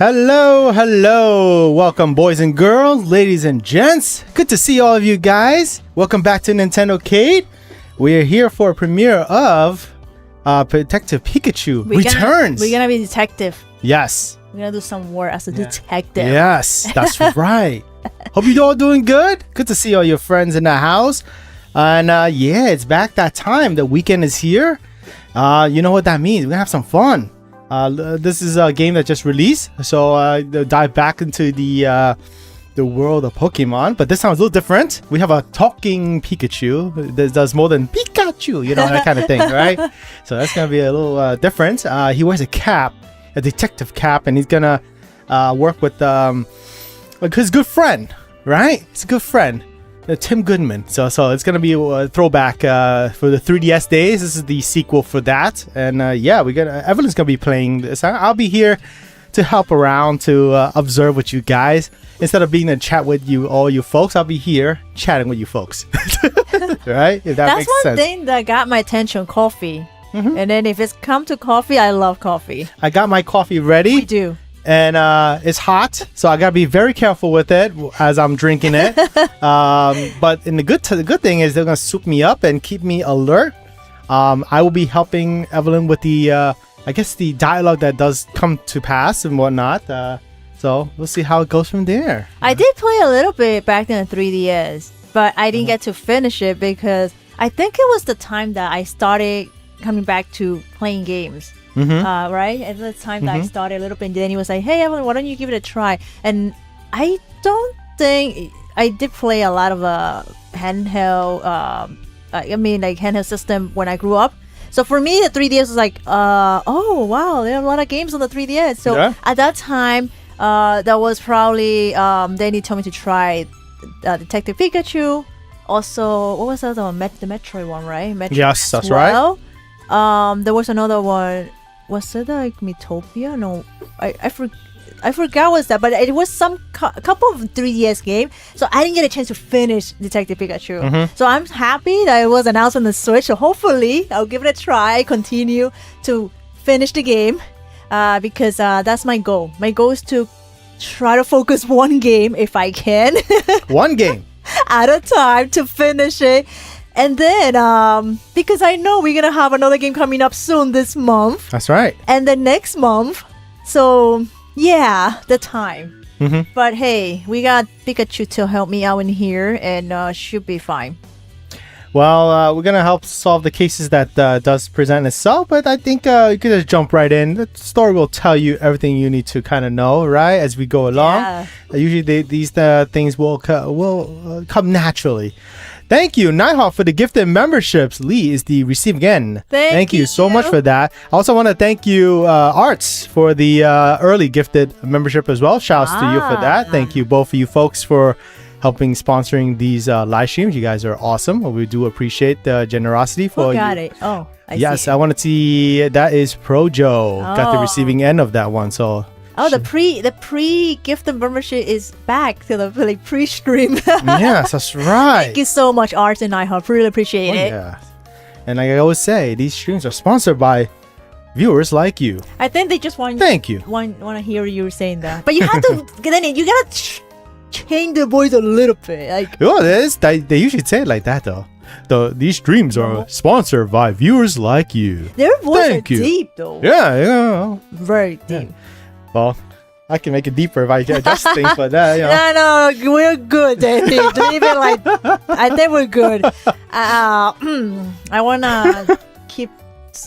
Hello. Welcome, boys and girls, ladies and gents. Good to see all of you guys. Welcome back to NintendoCade. We are here for a premiere of Detective Pikachu Returns. We're gonna be detective. Yes. We're gonna do some work as a detective. Yes, that's right. Hope you're all doing good. Good to see all your friends in the house. And it's back that time. The weekend is here. You know what that means. We're gonna have some fun. This is a game that just released, so dive back into the world of Pokemon. But this time it's a little different. We have a talking Pikachu that does more than Pikachu, you know, that kind of thing, right? So that's gonna be a little different. He wears a cap, a detective cap, and he's gonna work with his good friend, right? He's a good friend. Tim Goodman. So it's gonna be a throwback for the 3DS days. This is the sequel for that, and Evelyn's gonna be playing this. I'll be here to help around, to observe with you guys instead of being in a chat with all you folks. I'll be here chatting with you folks, right? If that makes sense. That's one thing that got my attention: coffee. Mm-hmm. And then if it's come to coffee, I love coffee. I got my coffee ready. We do. And it's hot, so I gotta be very careful with it as I'm drinking it. But the good thing is they're gonna soup me up and keep me alert. I will be helping Evelyn with the the dialogue that does come to pass and whatnot. So we'll see how it goes from there. I did play a little bit back in the 3DS, but I didn't get to finish it because I think it was the time that I started coming back to playing games. Mm-hmm. Right at the time that I started a little bit, and then he was like, "Hey Evelyn, why don't you give it a try?" And I don't think I did play a lot of handheld handheld system when I grew up. So for me the 3DS was like oh wow, there are a lot of games on the 3DS. So at that time that was probably then he told me to try Detective Pikachu. Also, what was the other one? The Metroid one, right? Metroid yes, that's right. There was another one. Was it like Metopia? No, I forgot what's that, but it was some couple of 3DS game. So I didn't get a chance to finish Detective Pikachu. Mm-hmm. So I'm happy that it was announced on the Switch. So hopefully I'll give it a try. Continue to finish the game because that's my goal. My goal is to try to focus one game if I can. One game at a time to finish it. And then, because I know we're going to have another game coming up soon this month. That's right. And the next month. So, yeah, the time. Mm-hmm. But hey, we got Pikachu to help me out in here and should be fine. Well, we're going to help solve the cases that does present itself. But I think you could just jump right in. The story will tell you everything you need to kind of know, right, as we go along. Yeah. Usually these things will come naturally. Thank you, Nighthawk, for the gifted memberships. Lee is the receiving end. Thank you so much for that. I also want to thank you, Arts, for the early gifted membership as well. Shouts to you for that. Thank you, both of you folks, for helping sponsoring these live streams. You guys are awesome. We do appreciate the generosity for you. Got it. Oh, I see. I want to see. That is Projo. Got the receiving end of that one. So. Oh, the pre gifted membership is back to the pre-stream. Yes, that's right. Thank you so much, Art and I really appreciate it. Yeah, and like I always say, these streams are sponsored by viewers like you. I think they just want to hear you saying that, but you have to you gotta change the voice a little bit. Like they usually say it like that though. These streams are sponsored by viewers like you. Their voice is deep though. Yeah. Very deep. Yeah. Well, I can make it deeper if I adjust things, but that, No, we're good, Danny. Leave it like I think we're good. I wanna keep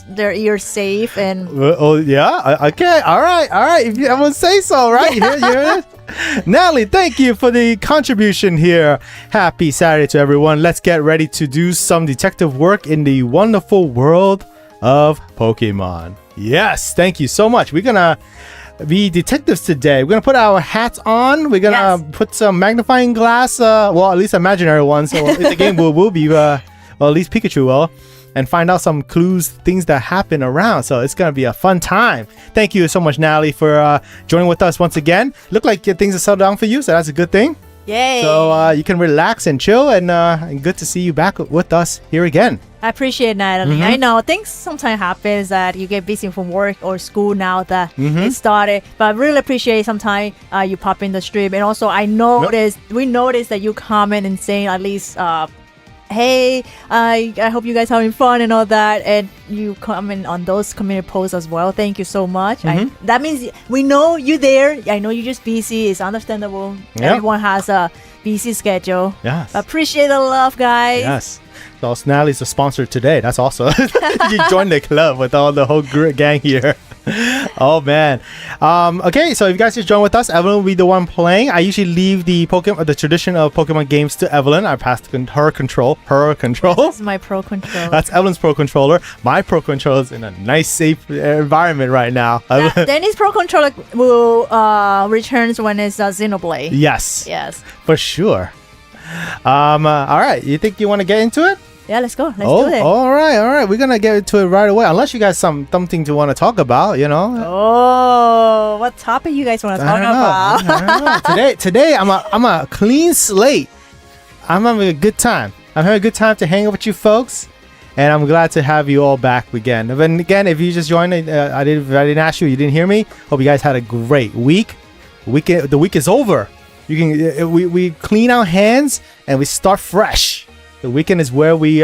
their ears safe and. Okay, all right. If everyone say so, right? You hear it? Natalie, thank you for the contribution here. Happy Saturday to everyone. Let's get ready to do some detective work in the wonderful world of Pokemon. Yes, thank you so much. We're gonna be detectives today. We're gonna put our hats on. We're gonna put some magnifying glass, at least imaginary ones. So the game will be, at least Pikachu will, and find out some clues, things that happen around. So it's gonna be a fun time. Thank you so much, Natalie, for joining with us once again. Look like things are settled down for you, so that's a good thing. Yay! So you can relax and chill, and good to see you back with us here again. I appreciate Natalie. I know things sometimes happens that you get busy from work or school now that it started, but I really appreciate sometimes you pop in the stream. And also I noticed, we noticed that you comment and saying at least, hey, I hope you guys having fun and all that, and you comment on those community posts as well. Thank you so much. That means we know you there. I know you're just busy. It's understandable. Everyone has a busy schedule. Yes. Appreciate the love, guys. Yes. So Snally's a sponsor today. That's awesome. You joined the club with all the whole gang here. Oh man. Okay, so if you guys just join with us, Evelyn will be the one playing. I usually leave the tradition of Pokemon games to Evelyn. I passed her control. This is my Pro Controller. That's Evelyn's Pro Controller. My Pro Controller is in a nice, safe environment right now. Danny's Pro Controller will returns when it's Xenoblade. Yes. Yes. For sure. All right. You think you want to get into it? Yeah, let's go. Let's do it. All right. We're gonna get into it right away. Unless you guys something to want to talk about, you know. Oh, what topic you guys want to talk about? I don't know. Today I'm a clean slate. I'm having a good time. I'm having a good time to hang out with you folks, and I'm glad to have you all back again. And again, if you just joined, I didn't ask you didn't hear me. Hope you guys had a great week. The week is over. You can we clean our hands and we start fresh. The weekend is where we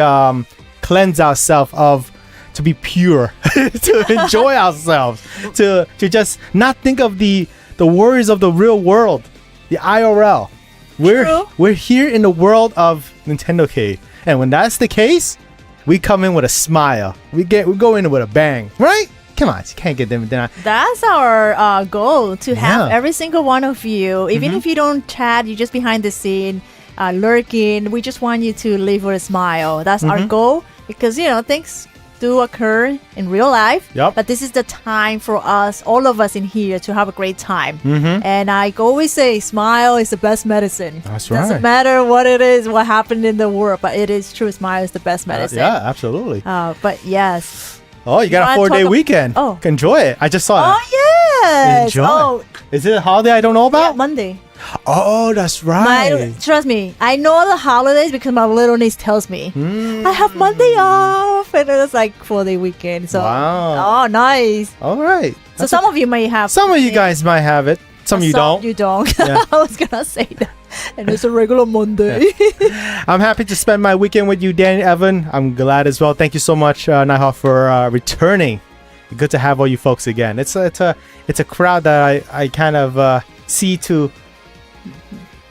cleanse ourselves to be pure, to enjoy ourselves, to just not think of the worries of the real world, the IRL. We're here in the world of NintendoCade, and when that's the case, we come in with a smile. We go in with a bang, right? Come on, you can't get them down. That's our goal, to have every single one of you, even if you don't chat, you're just behind the scene, lurking. We just want you to live with a smile. That's our goal, because things do occur in real life. But this is the time for us, all of us in here, to have a great time. And I always say, smile is the best medicine. That's right. Doesn't matter what it is, what happened in the world, but it is true. Smile is the best medicine. Yeah, absolutely. But yes. Oh, you got a 4-day weekend. Oh. Enjoy it. I just saw it. Oh, yes. Enjoy. Oh. Is it a holiday I don't know about? Yeah, Monday. Oh, that's right. Trust me, I know the holidays because my little niece tells me. I have Monday off. And it was like 4-day weekend. So, wow. Oh, nice. All right. So some of you may have. Some of you guys might have it. Some of you don't. You don't. Yeah. I was going to say that. And it's a regular Monday. I'm happy to spend my weekend with you, Dan and Evan. I'm glad as well. Thank you so much, Nighthawk, for returning. Good to have all you folks again. It's a crowd that I kind of see to,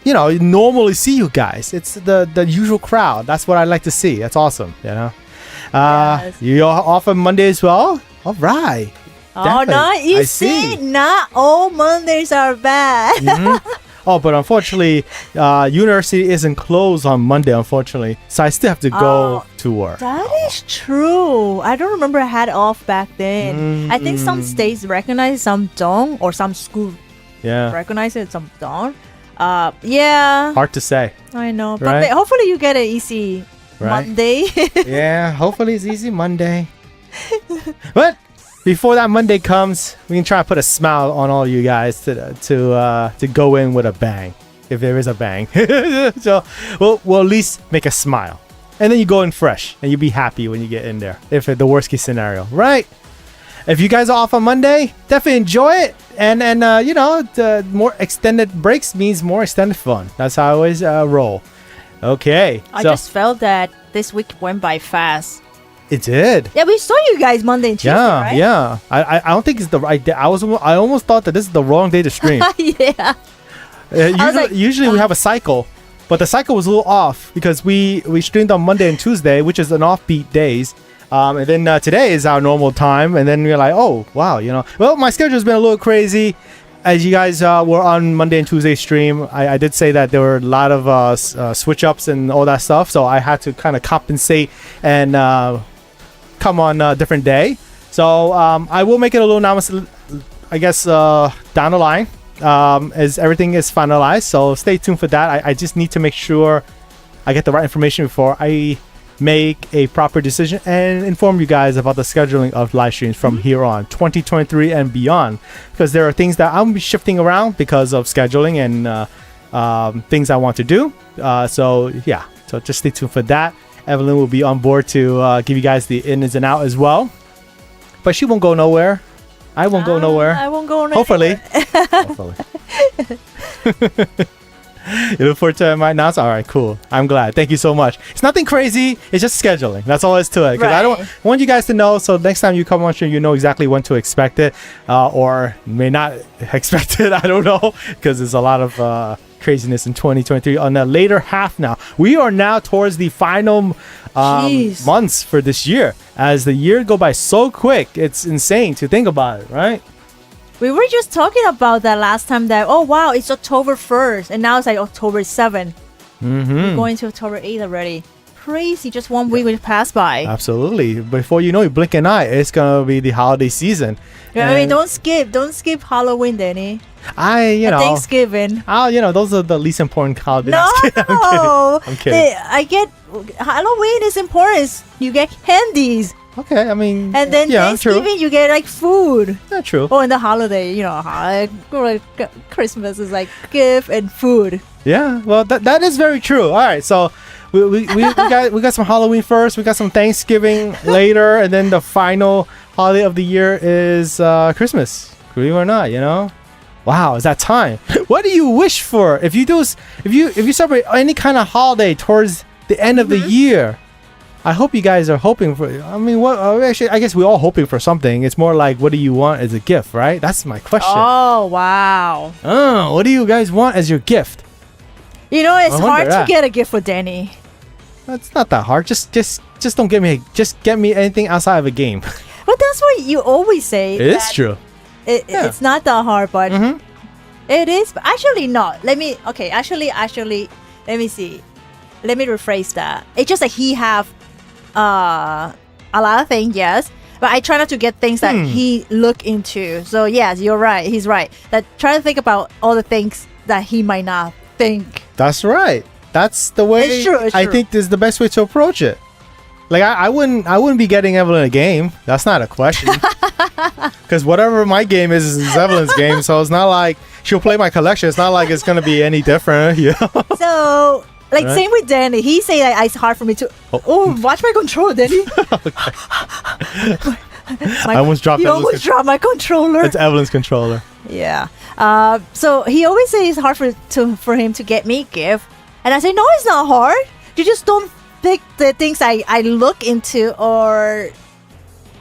normally see you guys. It's the usual crowd. That's what I like to see. That's awesome. Yes. You're off on Monday as well. All right. Oh, no, you see, not all Mondays are bad. Oh, but unfortunately, university isn't closed on Monday, unfortunately. So I still have to go to work. That is true. I don't remember I had off back then. I think some states recognize, some don't, or some schools recognize it, some don't. Yeah. Hard to say. I know. But hopefully you get an easy Monday. Yeah, hopefully it's easy Monday. But before that Monday comes, we can try to put a smile on all you guys to go in with a bang, if there is a bang. So we'll at least make a smile, and then you go in fresh, and you'll be happy when you get in there. If it's the worst case scenario, right? If you guys are off on Monday, definitely enjoy it, and the more extended breaks means more extended fun. That's how I always roll. Okay. I just felt that this week went by fast. It did. Yeah, we saw you guys Monday and Tuesday, right? Yeah. I don't think it's the right day. I almost thought that this is the wrong day to stream. Yeah. Usually we have a cycle, but the cycle was a little off because we streamed on Monday and Tuesday, which is an offbeat days. And then today is our normal time, and then we're like, oh wow, Well, my schedule's been a little crazy. As you guys were on Monday and Tuesday stream, I did say that there were a lot of switch ups and all that stuff, so I had to kind of compensate and come on a different day. So I will make it a little announcement, I guess, down the line as everything is finalized. So stay tuned for that. I just need to make sure I get the right information before I make a proper decision and inform you guys about the scheduling of live streams from here on 2023 and beyond, because there are things that I'll be shifting around because of scheduling and things I want to do. So just stay tuned for that. Evelyn will be on board to give you guys the ins and out as well. But she won't go nowhere. I won't go nowhere. I won't go nowhere. Hopefully. Hopefully. You look forward to it right now? All right, cool. I'm glad. Thank you so much. It's nothing crazy. It's just scheduling. That's all there is to it. Because I don't want you guys to know. So next time you come on, you know exactly when to expect it, or may not expect it. I don't know, because there's a lot of craziness in 2023 on the later half now. We are now towards the final months for this year. As the year go by so quick, it's insane to think about it, right? We were just talking about that last time that, oh, wow, it's October 1st. And now it's like October 7th. We're going to October 8th already. Crazy. Just 1 week will pass by. Absolutely. Before you know it, blink an eye, it's going to be the holiday season. Yeah, I mean, don't skip Halloween, Danny. Thanksgiving. Those are the least important holidays. I'm kidding. I get Halloween is important. You get candies. Okay, I mean, and then Thanksgiving you get like food. That's true. Oh, and the holiday, Christmas is like gift and food. Yeah, well, that is very true. All right, so we got some Halloween first. We got some Thanksgiving later, and then the final holiday of the year is Christmas. Believe it or not, Wow, it's that time. What do you wish for if you celebrate any kind of holiday towards the end of the year? I hope you guys are hoping for. I mean, actually, I guess we're all hoping for something. It's more like, what do you want as a gift, right? That's my question. Oh, wow. What do you guys want as your gift? It's hard to get a gift for Danny. It's not that hard. Just don't get me. Just get me anything outside of a game. But that's what you always say. It is true. It's not that hard, but it is. But actually, not. Let me see. Let me rephrase that. It's just that he have a lot of things, yes, but I try not to get things that he look into. So yes, you're right. He's right. That try to think about all the things that he might not think. That's right. That's the way. It's true. I think this is the best way to approach it. Like I wouldn't be getting Evelyn a game. That's not a question. Because whatever my game is Evelyn's game. So it's not like she'll play my collection. It's not like it's gonna be any different. So. Like, right? Same with Danny. He say that it's hard for me to... Oh, watch my controller, Danny. I almost dropped my controller. It's Evelyn's controller. Yeah. So he always says it's hard for him to get me a gift. And I say, no, it's not hard. You just don't pick the things I look into or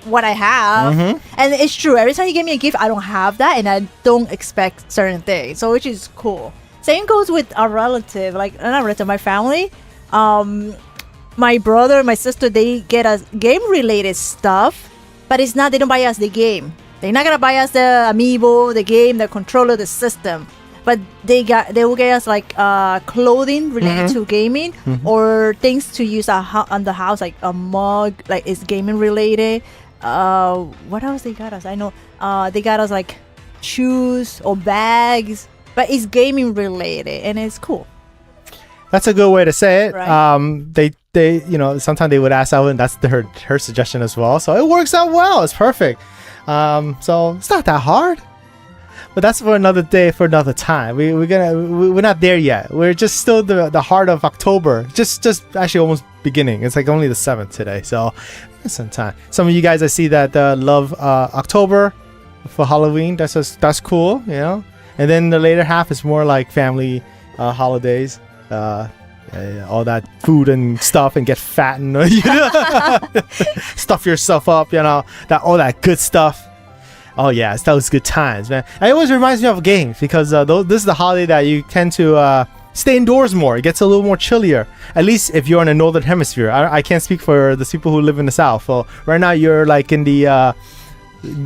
what I have. And it's true. Every time you give me a gift, I don't have that. And I don't expect certain things. So which is cool. Same goes with our relative, my family. My brother, my sister, they get us game-related stuff, but it's not. They don't buy us the game. They're not gonna buy us the amiibo, the game, the controller, the system. But they will get us like clothing related to gaming or things to use on the house, like a mug, like it's gaming related. What else they got us? I know they got us like shoes or bags. But it's gaming related and it's cool. That's a good way to say it. Right. They sometimes they would ask Ellen. That's her suggestion as well. So it works out well. It's perfect. So it's not that hard. But that's for another day, for another time. We're not there yet. We're just still the heart of October. Just actually almost beginning. It's like only the 7th today. So it's some time. Some of you guys I see that love October for Halloween. That's cool. And then the later half is more like family holidays, all that food and stuff, and get fat and stuff yourself up, all that good stuff. Oh yeah, it's those good times, man. It always reminds me of games because this is the holiday that you tend to stay indoors more. It gets a little more chillier, at least if you're in the northern hemisphere. I can't speak for the people who live in the south. So right now you're like in the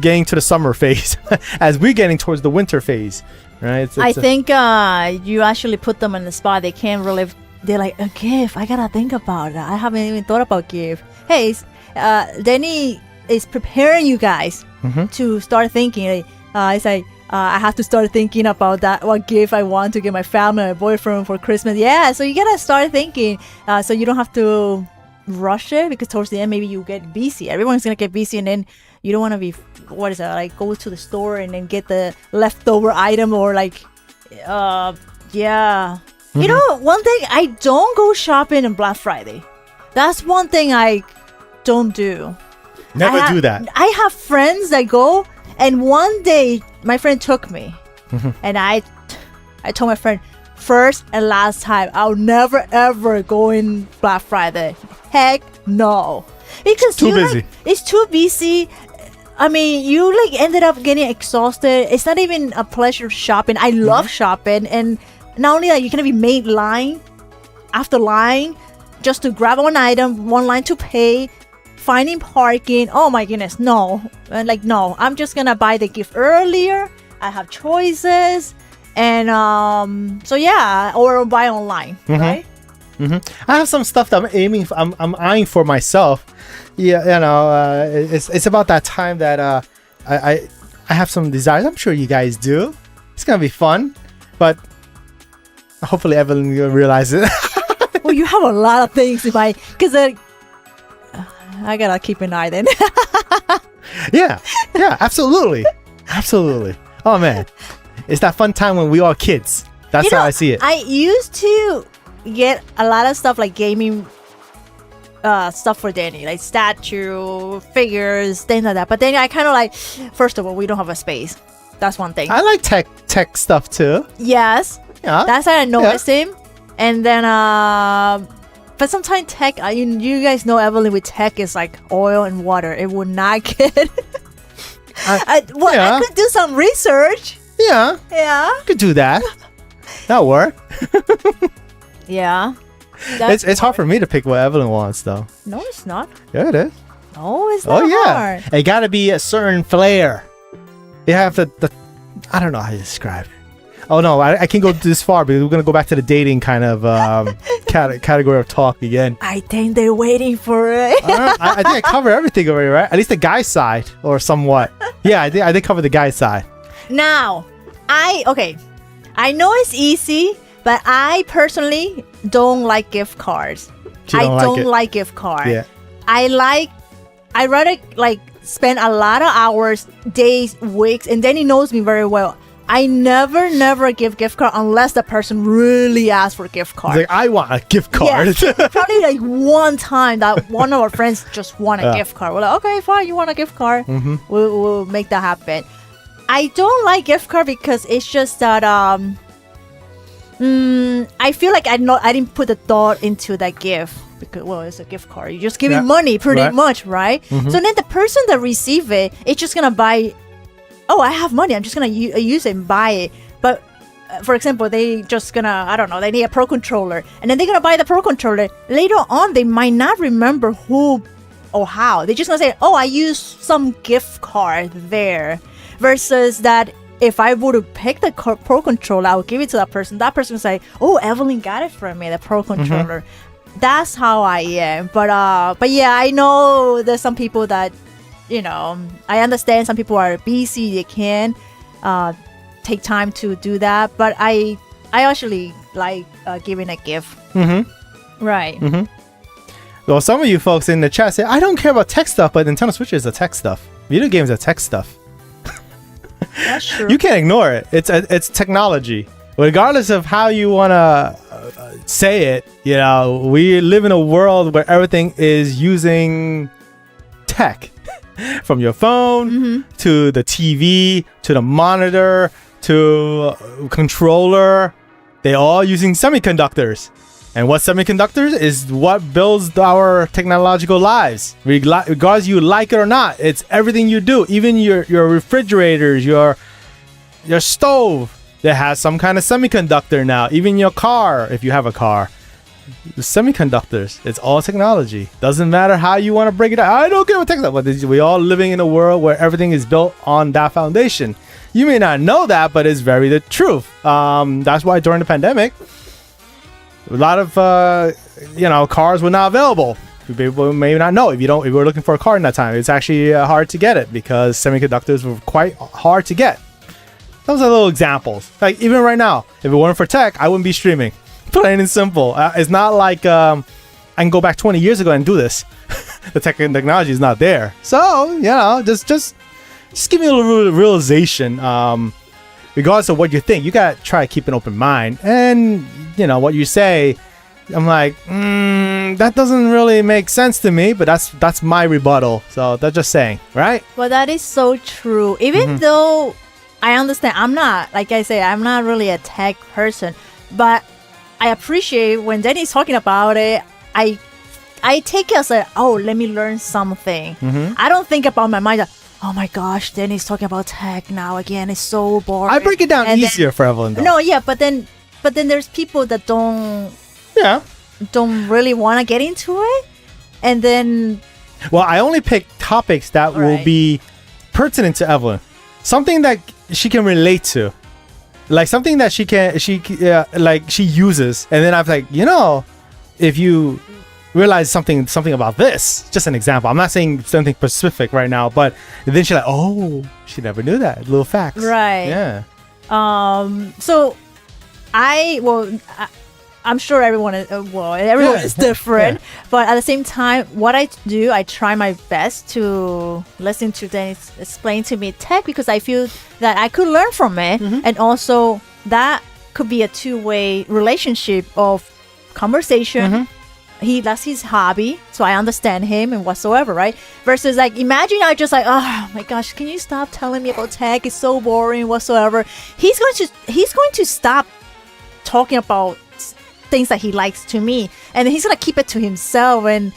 getting to the summer phase as we're getting towards the winter phase. Right? I think you actually put them in the spot. They can't really. They're like a gift. I gotta think about that. I haven't even thought about gift. Hey, Danny is preparing you guys to start thinking. It's like I have to start thinking about that. What gift I want to get my family, my boyfriend for Christmas. Yeah, so you gotta start thinking. So you don't have to rush it because towards the end maybe you get busy. Everyone's gonna get busy, and then you don't want to be go to the store and then get the leftover item or like one thing, I don't go shopping on Black Friday. That's one thing I don't do. Never do that. I have friends that go, and one day my friend took me, and I told my friend, first and last time, I'll never ever go in Black Friday. Heck no, because Too busy. It's too busy. I mean, you like ended up getting exhausted. It's not even a pleasure shopping. I love shopping, and not only that, you're gonna be made line after line just to grab one item, one line to pay, finding parking. Oh my goodness, no! No, I'm just gonna buy the gift earlier. I have choices, and so yeah, or buy online, right? I have some stuff that I'm eyeing for myself. Yeah, it's about that time that I have some desires. I'm sure you guys do. It's gonna be fun, but hopefully Evelyn will realize it. Well, you have a lot of things to buy, because I gotta keep an eye then. yeah, absolutely. Oh man, it's that fun time when we are kids. That's how I see it. I used to get a lot of stuff like gaming stuff for Danny, like statue, figures, things like that. But then I kind of like, first of all, we don't have a space. That's one thing. I like tech stuff too. Yes. Yeah. That's how I noticed him. And then, but sometimes tech, you guys know Evelyn with tech is like oil and water. It would not get. I could do some research. Yeah. Could do that. That'll work. Yeah. It's hard for me to pick what Evelyn wants, though. No, it's not. Yeah, it is. No, it's not hard. It got to be a certain flair. You have the I don't know how to describe it. Oh, no, I can't go this far because we're going to go back to the dating kind of category of talk again. I think they're waiting for it. I think I covered everything already, right? At least the guy side or somewhat. Yeah, I did cover the guy side. Now, I know it's easy, but I personally don't like gift cards. I don't like gift cards. Yeah. I rather like spend a lot of hours, days, weeks, and then he knows me very well. I never give gift card unless the person really asks for a gift card. Like, I want a gift card. Yeah, probably like one time that one of our friends just want a gift card. We're like, okay, fine, you want a gift card? We'll make that happen. I don't like gift card because it's just that I feel like I didn't put the thought into that gift. Because, well, it's a gift card. You're just giving money pretty much, right? So then the person that receive it, it's just gonna buy. Oh, I have money. I'm just gonna use it and buy it. But for example, they just gonna, I don't know, they need a Pro Controller, and then they're gonna buy the Pro Controller. Later on, they might not remember who or how. They're just gonna say, "Oh, I used some gift card there." Versus that, if I would have picked the Pro Controller, I would give it to that person. That person would say, "Oh, Evelyn got it from me, the Pro Controller." That's how I am. But yeah, I know there's some people that, I understand some people are busy, they can take time to do that, but I actually like giving a gift. Right. Well, some of you folks in the chat say, I don't care about tech stuff, but Nintendo Switch is a tech stuff. Video games are tech stuff. That's true. You can't ignore it. It's technology. Regardless of how you want to say it, we live in a world where everything is using tech. From your phone to the TV to the monitor to controller, they all using semiconductors. And what semiconductors is what builds our technological lives. Regardless you like it or not, it's everything you do. Even your refrigerators, your stove that has some kind of semiconductor now. Even your car, if you have a car. The semiconductors, it's all technology. Doesn't matter how you want to break it out. I don't care what technology, but we all living in a world where everything is built on that foundation. You may not know that, but it's very the truth. That's why during the pandemic, a lot of cars were not available. People may not know if you were looking for a car in that time. It's actually hard to get it because semiconductors were quite hard to get. Those are little examples. Like even right now, if it weren't for tech, I wouldn't be streaming. Plain and simple. It's not like I can go back 20 years ago and do this. The technology is not there. So, just give me a little realization. Regardless of what you think, you got to try to keep an open mind. And, what you say, I'm like, that doesn't really make sense to me, but that's my rebuttal. So that's just saying, right? Well, that is so true. Even though I understand, I'm not, like I say, I'm not really a tech person, but I appreciate when Danny's talking about it. I take it as let me learn something. I don't think about my mind. Oh my gosh, Danny's talking about tech now again. It's so boring. I break it down easier for Evelyn, though. No, yeah, but then there's people that don't really want to get into it, and then. Well, I only pick topics that will be pertinent to Evelyn, something that she can relate to, like something that she uses, and then I'm like, if you realize something about this, just an example. I'm not saying something specific right now, but then she's like, oh, she never knew that. Little facts. Right. Yeah. So I'm sure everyone is different, but at the same time, what I do, I try my best to listen to Dennis explain to me tech, because I feel that I could learn from it, and also that could be a two-way relationship of conversation. That's his hobby, so I understand him and whatsoever, right? Versus like, imagine I just like, oh my gosh, can you stop telling me about tech? It's so boring whatsoever. He's going to stop talking about things that he likes to me, and he's gonna keep it to himself, and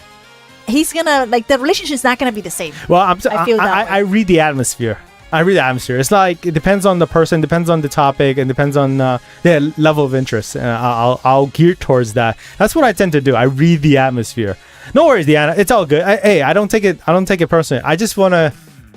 he's gonna the relationship's not gonna be the same. Well, I read the atmosphere. It's like, it depends on the person, depends on the topic, and depends on their level of interest. I'll gear towards that. That's what I tend to do. I read the atmosphere. No worries, Deanna. It's all good. I don't take it personally. I just want to.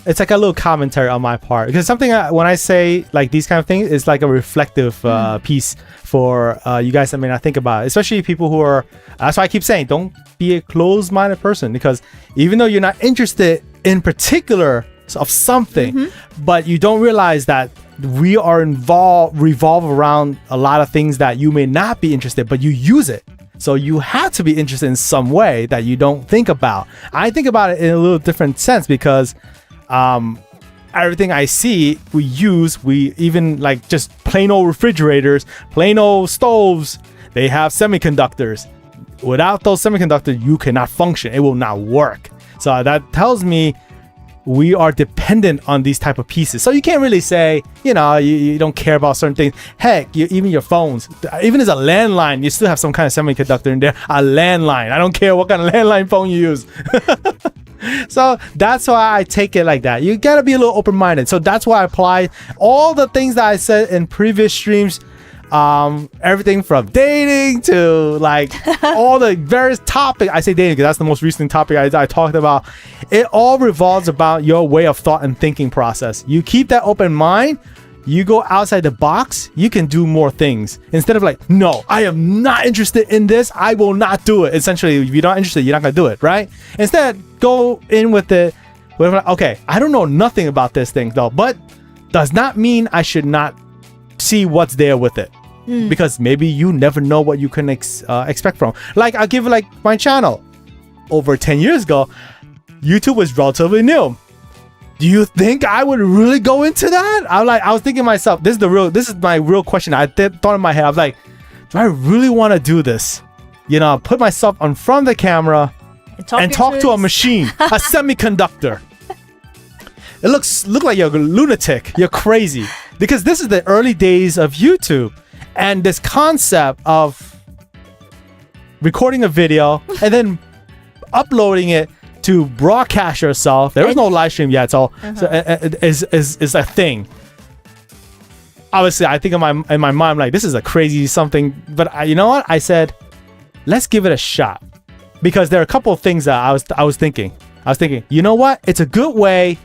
It's like a little commentary on my part, because something when I say like these kind of things, it's like a reflective piece for you guys that may not think about it, especially people who are. That's why I keep saying, don't be a closed-minded person, because even though you're not interested in particular of something, but you don't realize that we are revolve around a lot of things that you may not be interested, but you use it. So you have to be interested in some way that you don't think about. I think about it in a little different sense, because everything I see, we even like just plain old refrigerators, plain old stoves, they have semiconductors. Without those semiconductors, you cannot function. It will not work. So that tells me we are dependent on these type of pieces. So you can't really say, you don't care about certain things. Heck, even your phones, even as a landline, you still have some kind of semiconductor in there. A landline. I don't care what kind of landline phone you use. So that's why I take it like that. You gotta be a little open-minded. So that's why I apply all the things that I said in previous streams. Everything from dating to like all the various topics. I say dating because that's the most recent topic I talked about. It all revolves about your way of thought and thinking process. You keep that open mind, you go outside the box, you can do more things. Instead of like, no, I am not interested in this, I will not do it. Essentially, if you're not interested, you're not gonna do it, right? Instead, go in with it. Okay, I don't know nothing about this thing though, but does not mean I should not see what's there with it. Because maybe you never know what you can expect from. Like, I'll give like my channel. Over 10 years ago, YouTube was relatively new. Do you think I would really go into that? I was thinking to myself, this is my real question. I thought in my head, I was like, do I really want to do this? Put myself in front of the camera and talk to a machine, a semiconductor. It look like you're a lunatic. You're crazy. Because this is the early days of YouTube. And this concept of recording a video and then uploading it to broadcast yourself. There was no live stream yet, so is a thing. Obviously, I think in my mind, like, this is a crazy something. But you know what? I said, let's give it a shot, because there are a couple of things that I was thinking. You know what? It's a good way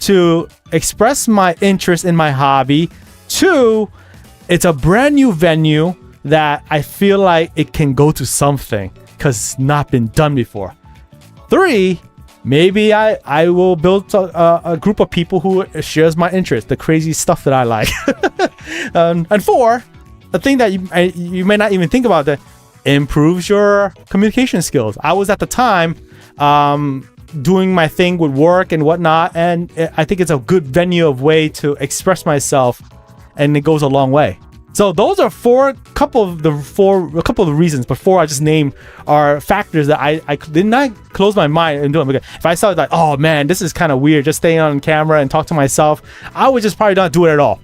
to express my interest in my hobby. 2, it's a brand new venue that I feel like it can go to something because it's not been done before. 3, maybe I will build a group of people who shares my interest, the crazy stuff that I like. And 4, the thing that you may not even think about, that improves your communication skills. I was at the time doing my thing with work and whatnot, and I think it's a good venue of way to express myself. And it goes a long way. So those are a couple of the reasons, but four I just named are factors that I did not close my mind and do it. Because if I saw like, oh man, this is kind of weird, just staying on camera and talk to myself, I would just probably not do it at all.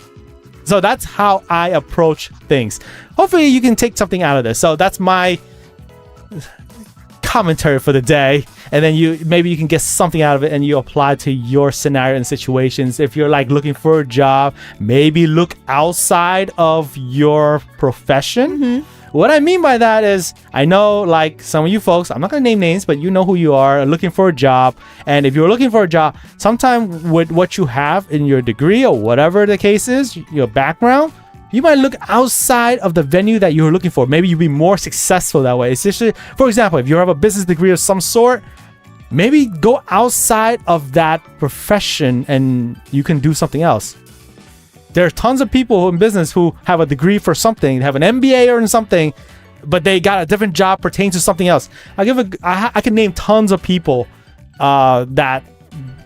So that's how I approach things. Hopefully you can take something out of this. So that's my commentary for the day, and then maybe you can get something out of it and you apply to your scenario and situations. If you're like looking for a job, maybe look outside of your profession. What I mean by that is, I know like some of you folks, I'm not gonna name names, but you know who you are, looking for a job. And if you're looking for a job, sometime with what you have in your degree or whatever the case is, your background, you might look outside of the venue that you're looking for. Maybe you'll be more successful that way. Especially, for example, if you have a business degree of some sort, maybe go outside of that profession and you can do something else. There are tons of people in business who have a degree for something, have an MBA or something, but they got a different job pertaining to something else. I can name tons of people that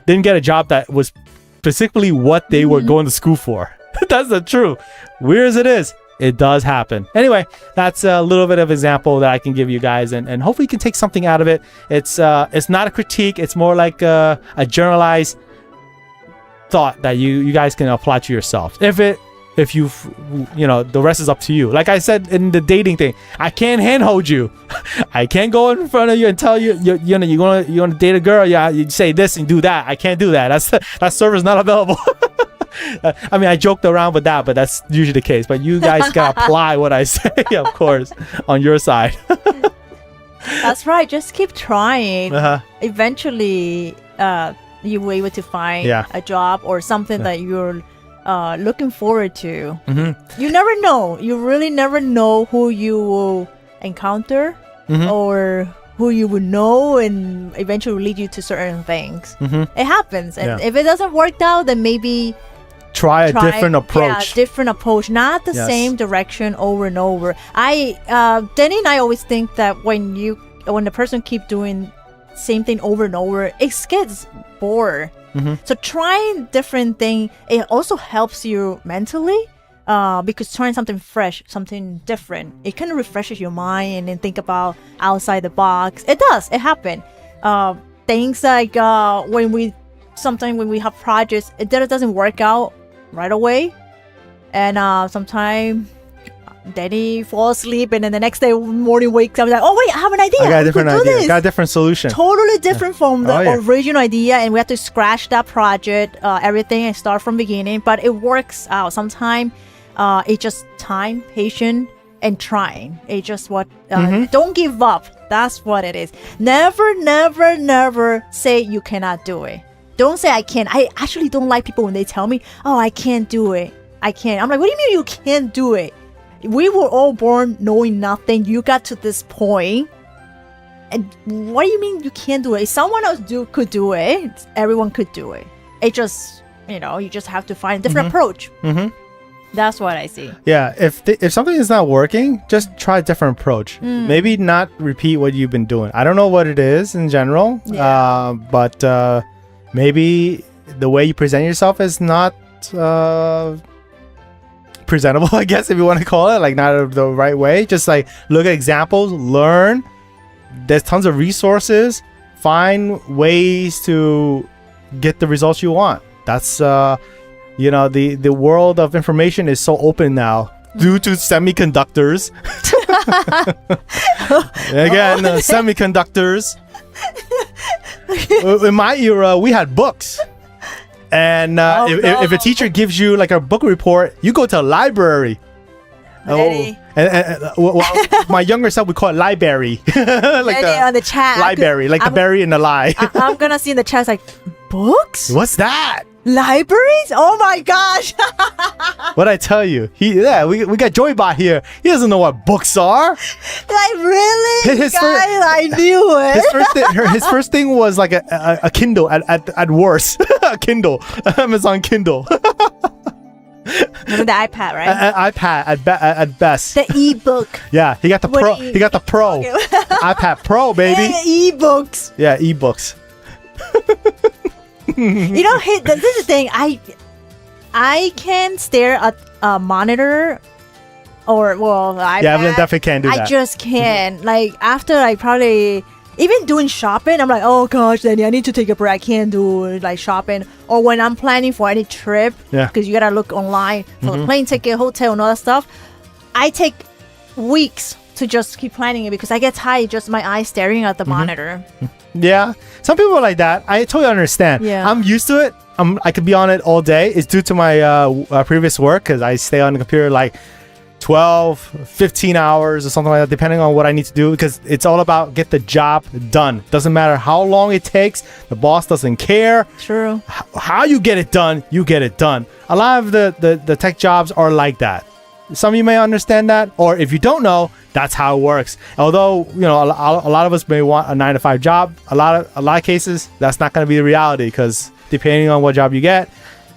didn't get a job that was specifically what they were going to school for. That's the truth. Weird as it is, it does happen. Anyway, that's a little bit of example that I can give you guys, and hopefully you can take something out of it. It's not a critique. It's more like a generalized thought that you guys can apply to yourself. If you the rest is up to you. Like I said in the dating thing, I can't handhold you. I can't go in front of you and tell you you want to date a girl. Yeah, you say this and do that. I can't do that. That service is not available. I mean, I joked around with that, but that's usually the case. But you guys can apply what I say, of course, on your side. That's right. Just keep trying. Eventually, you will be able to find a job or something that you're looking forward to. You never know. You really never know who you will encounter or who you would know, and eventually lead you to certain things. It happens. And if it doesn't work out, then maybe try a different approach. Different approach, not the same direction over and over. Danny and I always think that when the person keep doing same thing over and over, it gets bored. So trying different thing, it also helps you mentally, because trying something fresh, something different, it kind of refreshes your mind and think about outside the box. It does. It happens. Things like when we have projects, it doesn't work out right away, and sometimes Danny falls asleep, and then the next day morning wakes up like, oh wait, I have an idea. I got a different idea. Got a different solution. Totally different from the original idea, and we have to scratch that project, everything, and start from beginning. But it works out. Sometimes it's just time, patience, and trying. It's just don't give up. That's what it is. Never, never, never say you cannot do it. Don't say I can't. I actually don't like people when they tell me, oh, I can't do it. I can't. I'm like, what do you mean you can't do it? We were all born knowing nothing. You got to this point. And what do you mean you can't do it? If someone else could do it, everyone could do it. It just, you just have to find a different approach. That's what I see. Yeah, if something is not working, just try a different approach. Maybe not repeat what you've been doing. I don't know what it is in general, but maybe the way you present yourself is not presentable, I guess, if you want to call it, like not the right way. Just like look at examples, learn. There's tons of resources. Find ways to get the results you want. That's the world of information is so open now due to semiconductors. Again, semiconductors. In my era, we had books. And if a teacher gives you like a book report, you go to a library. And my younger self would call it library. Like on the chat, library, like the berry in the lie. I'm gonna see in the chat like, books? What's that? Libraries? Oh my gosh! What I tell you, we got Joybot here. He doesn't know what books are. Like really, I knew it. His first thing was like a Kindle at worst, a Kindle, Amazon Kindle. Remember the iPad, right? An iPad at best. The ebook. Yeah, he got the Pro. He got the Pro. Okay. iPad Pro, baby. Yeah, ebooks. Yeah, ebooks. This is the thing. I can stare at a monitor or well, I Yeah, Evelyn definitely can't do that. I just can't. Like after I probably even doing shopping, I'm like, oh gosh, Danny, I need to take a break. I can't do like shopping. Or when I'm planning for any trip, because you gotta look online for the plane ticket, hotel, and all that stuff. I take weeks to just keep planning it because I get tired just my eyes staring at the monitor. Yeah, some people are like that. I totally understand. Yeah. I'm used to it. I could be on it all day. It's due to my previous work because I stay on the computer like 12, 15 hours or something like that, depending on what I need to do, because it's all about get the job done. Doesn't matter how long it takes. The boss doesn't care. True. How you get it done, you get it done. A lot of the tech jobs are like that. Some of you may understand that, or if you don't know, that's how it works. Although, you know, a lot of us may want a 9-to-5 job. A lot of cases, that's not going to be the reality, because depending on what job you get,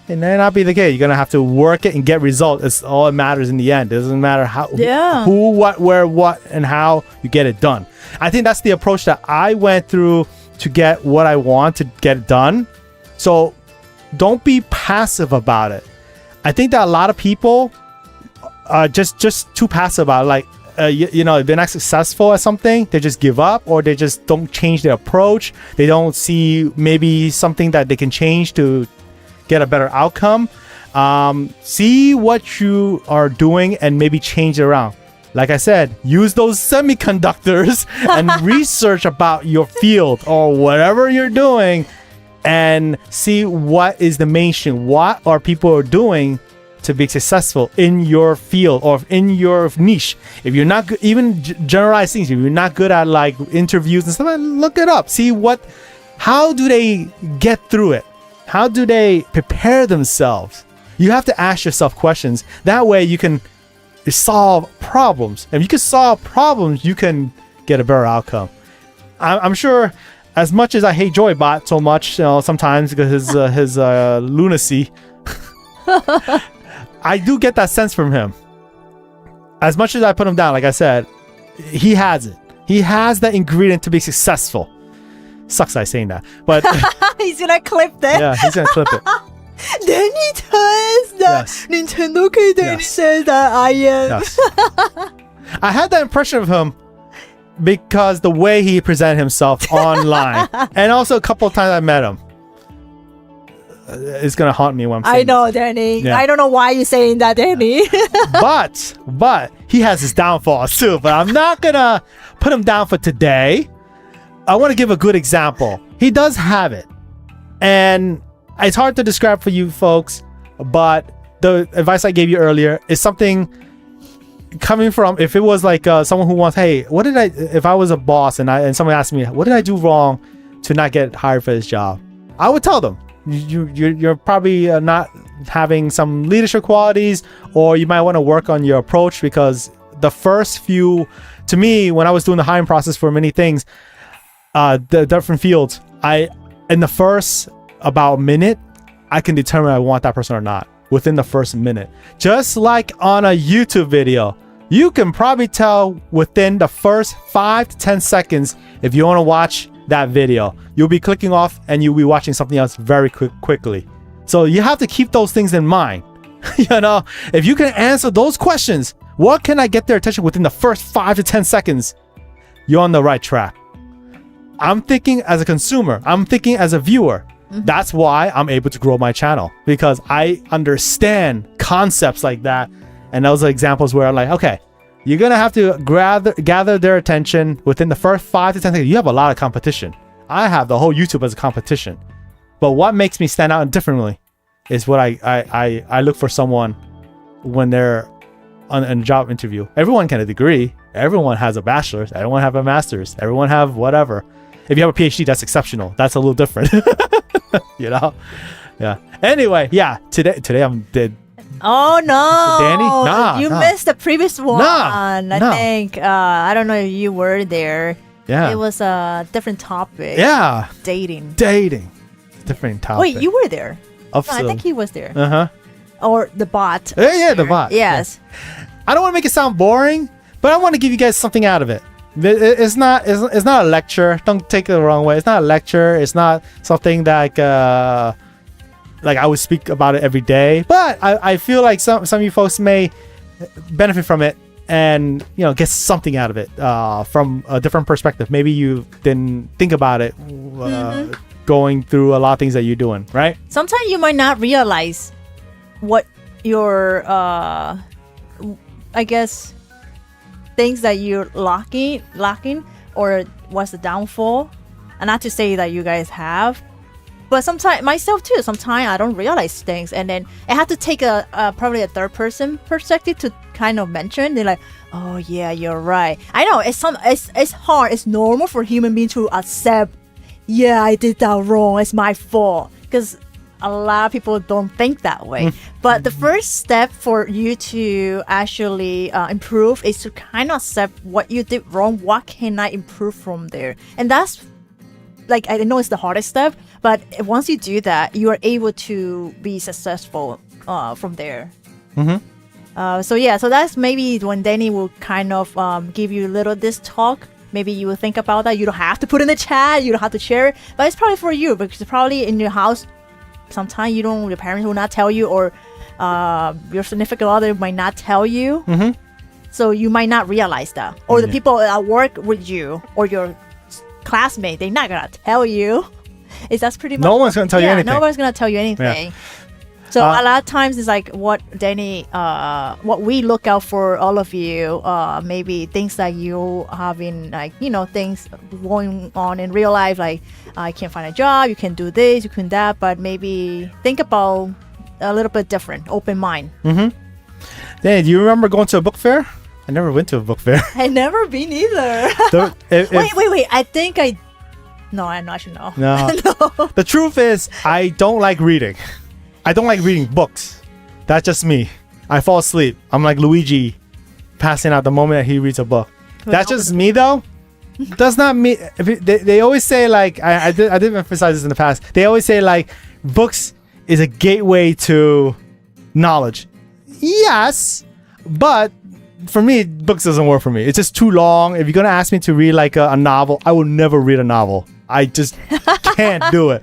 it may not be the case. You're going to have to work it and get results. It's all that matters in the end. It doesn't matter who, what, where, what, and how you get it done. I think that's the approach that I went through to get what I want to get it done. So don't be passive about it. I think that a lot of people are just too passive about it. Like, you know, if they're not successful at something, they just give up, or they just don't change their approach. They don't see maybe something that they can change to get a better outcome. See what you are doing and maybe change it around. Like I said, use those semiconductors and research about your field or whatever you're doing, and see what is the mainstream. What are people doing to be successful in your field or in your niche? If you're not good, even generalized things, if you're not good at like interviews and stuff, look it up. See how do they get through it? How do they prepare themselves? You have to ask yourself questions. That way you can solve problems. If you can solve problems, you can get a better outcome. I'm sure, as much as I hate Joybot so much, you know, sometimes because his lunacy, I do get that sense from him. As much as I put him down, like I said, he has it. He has the ingredient to be successful. Sucks I saying that, but he's gonna clip that. Yeah, he's gonna clip it. Danny says that NintendoCade. Danny says that I am. Yes. I had that impression of him because the way he presented himself online, and also a couple of times I met him. It's gonna haunt me when I'm saying I know, Danny. Yeah. I don't know why you're saying that, Danny. but he has his downfalls too. But I'm not gonna put him down for today. I want to give a good example. He does have it, and it's hard to describe for you folks, but the advice I gave you earlier is something coming from, if it was like someone who wants, hey, if I was a boss and someone asked me, what did I do wrong to not get hired for this job? I would tell them, you're probably not having some leadership qualities, or you might want to work on your approach, because the first few, to me, when I was doing the hiring process for many things, the different fields, in the first about minute, I can determine I want that person or not within the first minute. Just like on a YouTube video, you can probably tell within the first 5 to 10 seconds if you want to watch that video. You'll be clicking off and you'll be watching something else very quickly. So you have to keep those things in mind. You know, if you can answer those questions, what can I get their attention within the first 5 to 10 seconds? You're on the right track. I'm thinking as a consumer. I'm thinking as a viewer. Mm-hmm. That's why I'm able to grow my channel, because I understand concepts like that. And those are examples where I'm like, okay, you're going to have to gather their attention within the first 5 to 10 seconds. You have a lot of competition. I have the whole YouTube as a competition. But what makes me stand out differently is what I look for someone when they're on a job interview. Everyone can have a degree. Everyone has a bachelor's. Everyone have a master's. Everyone have whatever. If you have a PhD, that's exceptional. That's a little different. You know? Yeah. Anyway, yeah. Today I'm dead. Oh no, Danny! You missed the previous one. I think I don't know if you were there. Yeah. It was a different topic. Yeah. Dating. Different topic. Wait, you were there? No, I think he was there. Uh-huh. Or the bot. Yeah, the bot. Yes. Yeah. I don't want to make it sound boring, but I want to give you guys something out of it. It's not a lecture. Don't take it the wrong way. It's not a lecture. It's not something that like I would speak about it every day. But I feel like some of you folks may benefit from it and get something out of it from a different perspective. Maybe you didn't think about it going through a lot of things that you're doing, right? Sometimes you might not realize what your I guess things that you're lacking or what's the downfall. And not to say that you guys have, but sometimes myself too, sometimes I don't realize things, and then I have to take a probably a third person perspective to kind of mention. They're like, oh yeah, you're right. I know it's hard, it's normal for human beings to accept, yeah, I did that wrong, it's my fault, because a lot of people don't think that way. But the first step for you to actually improve is to kind of accept what you did wrong. What can I improve from there? And that's like, I know it's the hardest step, but once you do that, you are able to be successful from there. So that's maybe when Danny will kind of give you a little this talk. Maybe you will think about that. You don't have to put in the chat, you don't have to share it, but it's probably for you, because probably in your house sometimes your parents will not tell you, or your significant other might not tell you. So you might not realize that, or the people that work with you or your classmate, they're not gonna tell you. That's pretty much, no one's gonna tell you anything. Nobody's gonna tell you anything. So a lot of times it's like what Danny, what we look out for all of you, maybe things that you having, like, things going on in real life, like I can't find a job, you can do this, you can that, but maybe think about a little bit different, open mind. Danny, do you remember going to a book fair? I never went to a book fair. I never been either. Wait, I think no, I'm not sure. No. No. The truth is, I don't like reading. I don't like reading books. That's just me. I fall asleep. I'm like Luigi, passing out the moment that he reads a book. That's just me, though. Does not mean they always say, like, I did emphasize this in the past. They always say, like, books is a gateway to knowledge. Yes, but for me, books doesn't work for me. It's just too long. If you're gonna ask me to read like a novel, I will never read a novel. I just can't do it.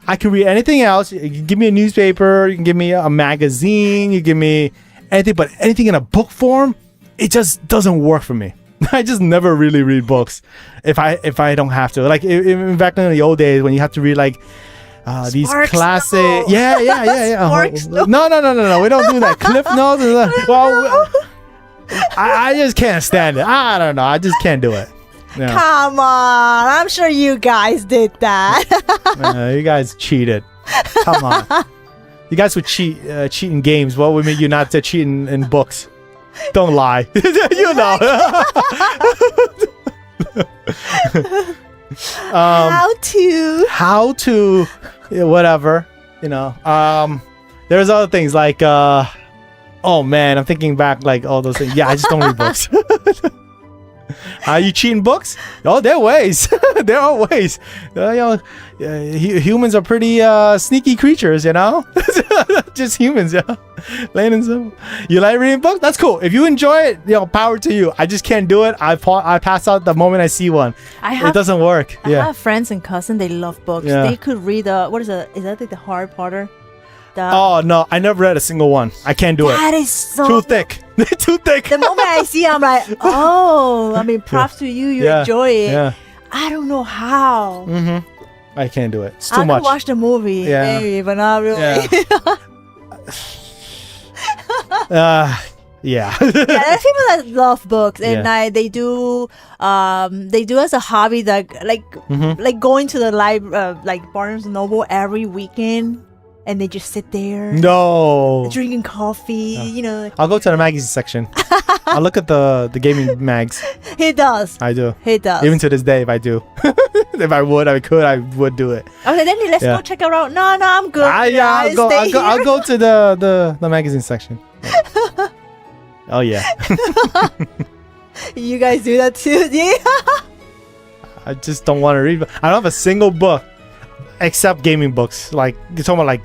I can read anything else. You can give me a newspaper, you can give me a magazine, you give me anything, but anything in a book form, it just doesn't work for me. I just never really read books if I don't have to. Like back in the old days when you have to read like these classic, no. yeah. No. We don't do that. Cliff notes. Well, I just can't stand it. I don't know. I just can't do it. Yeah. Come on, I'm sure you guys did that. You guys cheated. Come on. You guys would cheat in games. What would make you not to cheat in books? Don't lie. You know. How to whatever, there's other things like oh man, I'm thinking back, like all those things. Yeah, I just don't read books. Are you cheating books? Oh, there are ways. There are ways. Humans are pretty sneaky creatures, just humans, plain and simple. You like reading books? That's cool. If you enjoy it, power to you. I just can't do it. I pass out the moment I see one. It doesn't work. I have friends and cousins, they love books. Yeah. They could read is that like the Harry Potter? Oh no, I never read a single one. I can't do it. That is so too thick. Too thick. The moment I see it, I'm like, props to you. You enjoy it. Yeah. I don't know how. I can't do it. It's too much. I can watch the movie, maybe, but not really. Yeah. There's people that love books, and they do as a hobby, that like going to the library, like Barnes and Noble every weekend. And they just sit there. No. Drinking coffee, I'll go to the magazine section. I'll look at the gaming mags. He does. I do. He does. Even to this day, if I do. If I would do it. Okay, then let's go check it out. No, I'm good. I'll go to the magazine section. Yeah. Oh, yeah. You guys do that too? Yeah. I just don't want to read. I don't have a single book except gaming books. Like, you're talking about like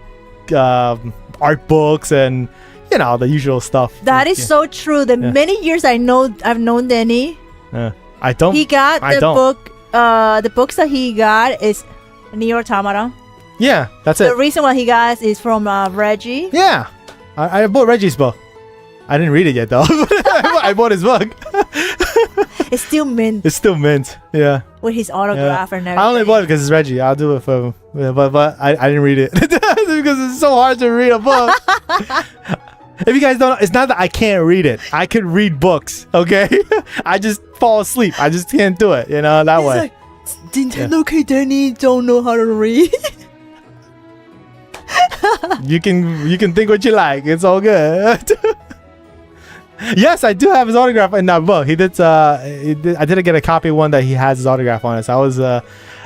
art books and the usual stuff. That is so true. The many years I've known Danny. I don't. He got book. The books that he got is Nier Automata. Yeah, that's it. The reason why he got is from Reggie. Yeah, I bought Reggie's book. I didn't read it yet though. I bought his book. It's still mint It's still mint. Yeah. with his autograph and everything. I only bought it because it's Reggie. I'll do it for him. Yeah, but I didn't read it because it's so hard to read a book. If you guys don't know, it's not that I can't read it. I could read books, okay? I just fall asleep. I just can't do it, that He's way. like, NintendoCade Danny don't know how to read. You can think what you like. It's all good. Yes, I do have his autograph in that book. I didn't get a copy of one that he has his autograph on it. So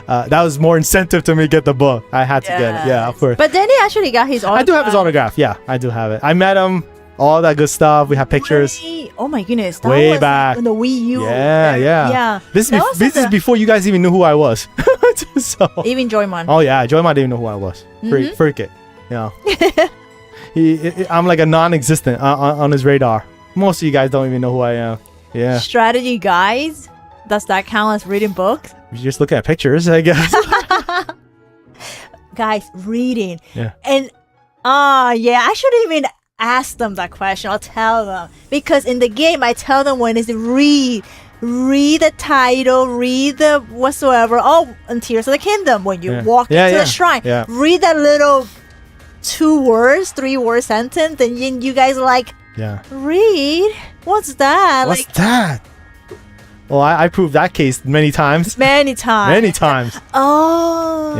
that was more incentive to me to get the book. I had to get it. Yeah, of course. But Danny actually got his autograph. I do have his autograph. Yeah, I do have it. I met him. All that good stuff. We have pictures. Oh my goodness. That Way was back. on the Wii U. Yeah. This That was is before you guys even knew who I was. So. Even Joymon. Oh yeah, Joymon didn't even know who I was. Freak it. I'm like a non-existent on his radar. Most of you guys don't even know who I am. Yeah. Strategy guys. Does that count as reading books? You're just looking at pictures, I guess. Guys, reading. Yeah. And I should even ask them that question. I'll tell them. Because in the game, I tell them when it's read the title, read the whatsoever. Oh, and Tears of the Kingdom. When you walk into the shrine, read that little 2-3 word sentence, and then you guys are like, read? What's that? What's that? Well, I proved that case many times. Many times. Oh.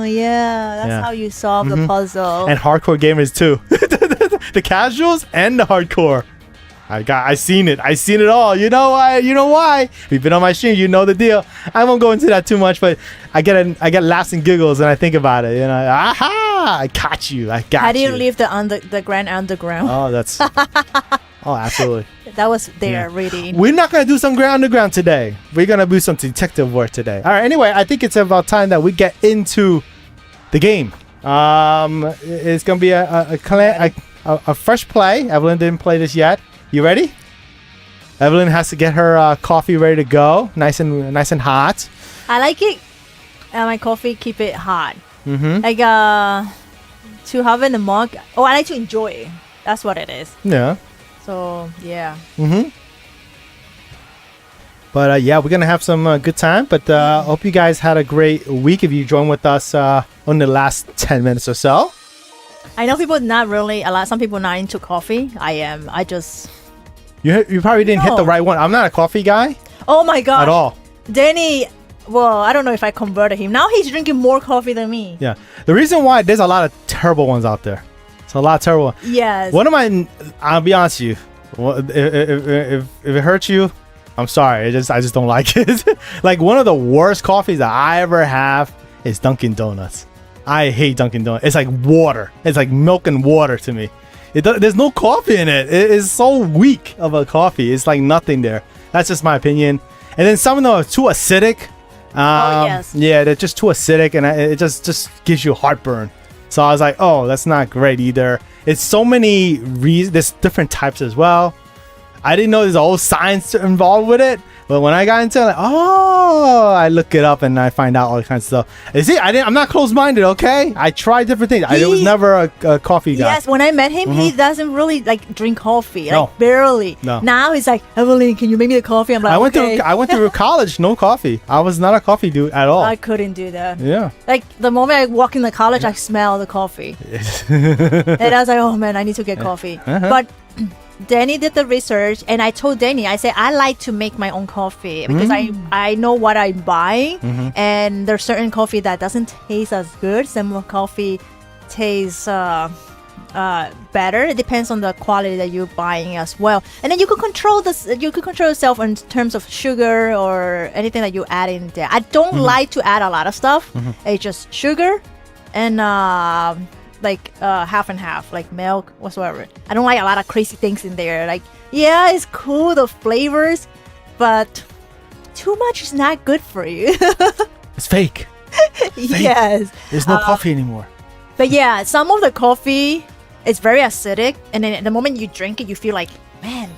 Yeah. That's how you solve the puzzle. And hardcore gamers too. The casuals and the hardcore. I seen it. I seen it all. You know why? We've been on my stream. You know the deal. I won't go into that too much, but I get laughs and giggles and I think about it. Aha! I caught you. I got you. How do you leave the Grand Underground? Oh, that's. Oh, absolutely. That was their reading. We're not gonna do some Grand Underground today. We're gonna do some detective work today. All right. Anyway, I think it's about time that we get into the game. It's gonna be a fresh play. Evelyn didn't play this yet. You ready? Evelyn has to get her coffee ready to go, nice and hot. I like it. My coffee, keep it hot. Like to have in the mug. Oh, I like to enjoy it. That's what it is. Yeah. So yeah. But we're gonna have some good time. But hope you guys had a great week. If you joined with us on the last 10 minutes or so. I know people not really some people not into coffee. I am. I just. You probably didn't hit the right one. I'm not a coffee guy. Oh my god. At all. Danny. Well, I don't know if I converted him. Now he's drinking more coffee than me. Yeah. The reason why there's a lot of terrible ones out there. It's a lot of terrible ones. Yes. I'll be honest with you. If it hurts you, I'm sorry. I just don't like it. Like one of the worst coffees that I ever have is Dunkin' Donuts. I hate Dunkin' Donuts. It's like water. It's like milk and water to me. There's no coffee in it. It is so weak of a coffee. It's like nothing there. That's just my opinion. And then some of them are too acidic. Yes. Yeah, they're just too acidic, and it just gives you heartburn. So I was like, oh, that's not great either. It's so many reasons. There's different types as well. I didn't know there's a whole science involved with it. But when I got into it, I look it up and I find out all kinds of stuff. You see, I'm not closed-minded, okay? I tried different things. I was never a coffee guy. Yes, when I met him, he doesn't really like drink coffee, No. like barely. No. Now he's like, Evelyn, can you make me a coffee? I'm like, I went through college, no coffee. I was not a coffee dude at all. I couldn't do that. Yeah. Like the moment I walk into college, I smell the coffee, and I was like, oh man, I need to get coffee. But Danny did the research, and I told Danny, I said I like to make my own coffee because I know what I'm buying, and there's certain coffee that doesn't taste as good. Some coffee tastes better. It depends on the quality that you're buying as well, and then you can control this. You can control yourself in terms of sugar or anything that you add in there. I don't like to add a lot of stuff. It's just sugar and like half and half, like milk whatsoever. I don't like a lot of crazy things in there. Like, yeah, it's cool, the flavors, but too much is not good for you. It's fake. Yes. There's no coffee anymore. But yeah, some of the coffee is very acidic, and then the moment you drink it, you feel like, man,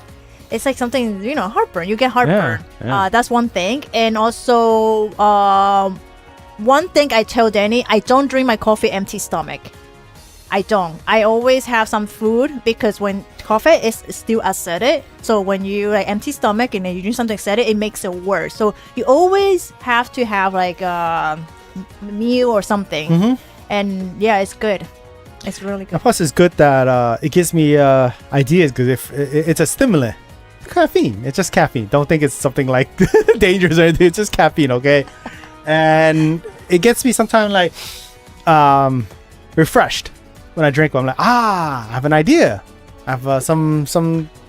it's like something, heartburn. You get heartburn. Yeah. That's one thing. And also, one thing I tell Danny, I don't drink my coffee empty stomach. I don't. I always have some food because when coffee is still acidic, so when you like empty stomach and then you drink something acidic, it makes it worse. So you always have to have like a meal or something. And yeah, it's good. It's really good. And plus, it's good that it gives me ideas because if it's a stimulant, caffeine. It's just caffeine. Don't think it's something like dangerous or anything. It's just caffeine, okay? And it gets me sometimes like refreshed when I drink one. I'm like, I have an idea. I have some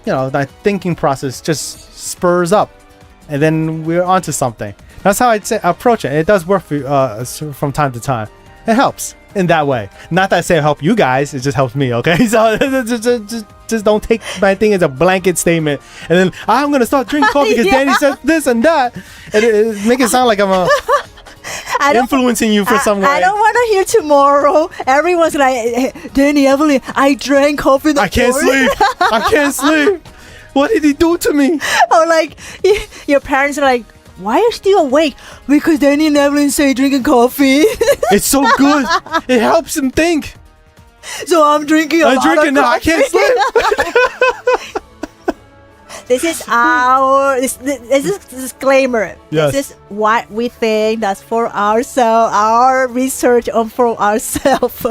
that thinking process just spurs up, and then we're onto something. That's how I'd say approach it. It does work for from time to time. It helps in that way. Not that I say help you guys. It just helps me, okay? So just don't take my thing as a blanket statement. And then I'm going to start drinking coffee because Danny said this and that. And it make it sound like I'm influencing you for some way. I don't want to hear tomorrow. Everyone's like, hey, Danny, Evelyn, I drank coffee I can't sleep. I can't sleep. What did he do to me? Or like, your parents are like, why are you still awake? Because Danny and Evelyn say drinking coffee. It's so good. It helps him think. So I'm drinking a lot of coffee. Now. I can't sleep. This is our this is disclaimer. Yes. This is what we think. That's for ourselves. Our research on for ourselves.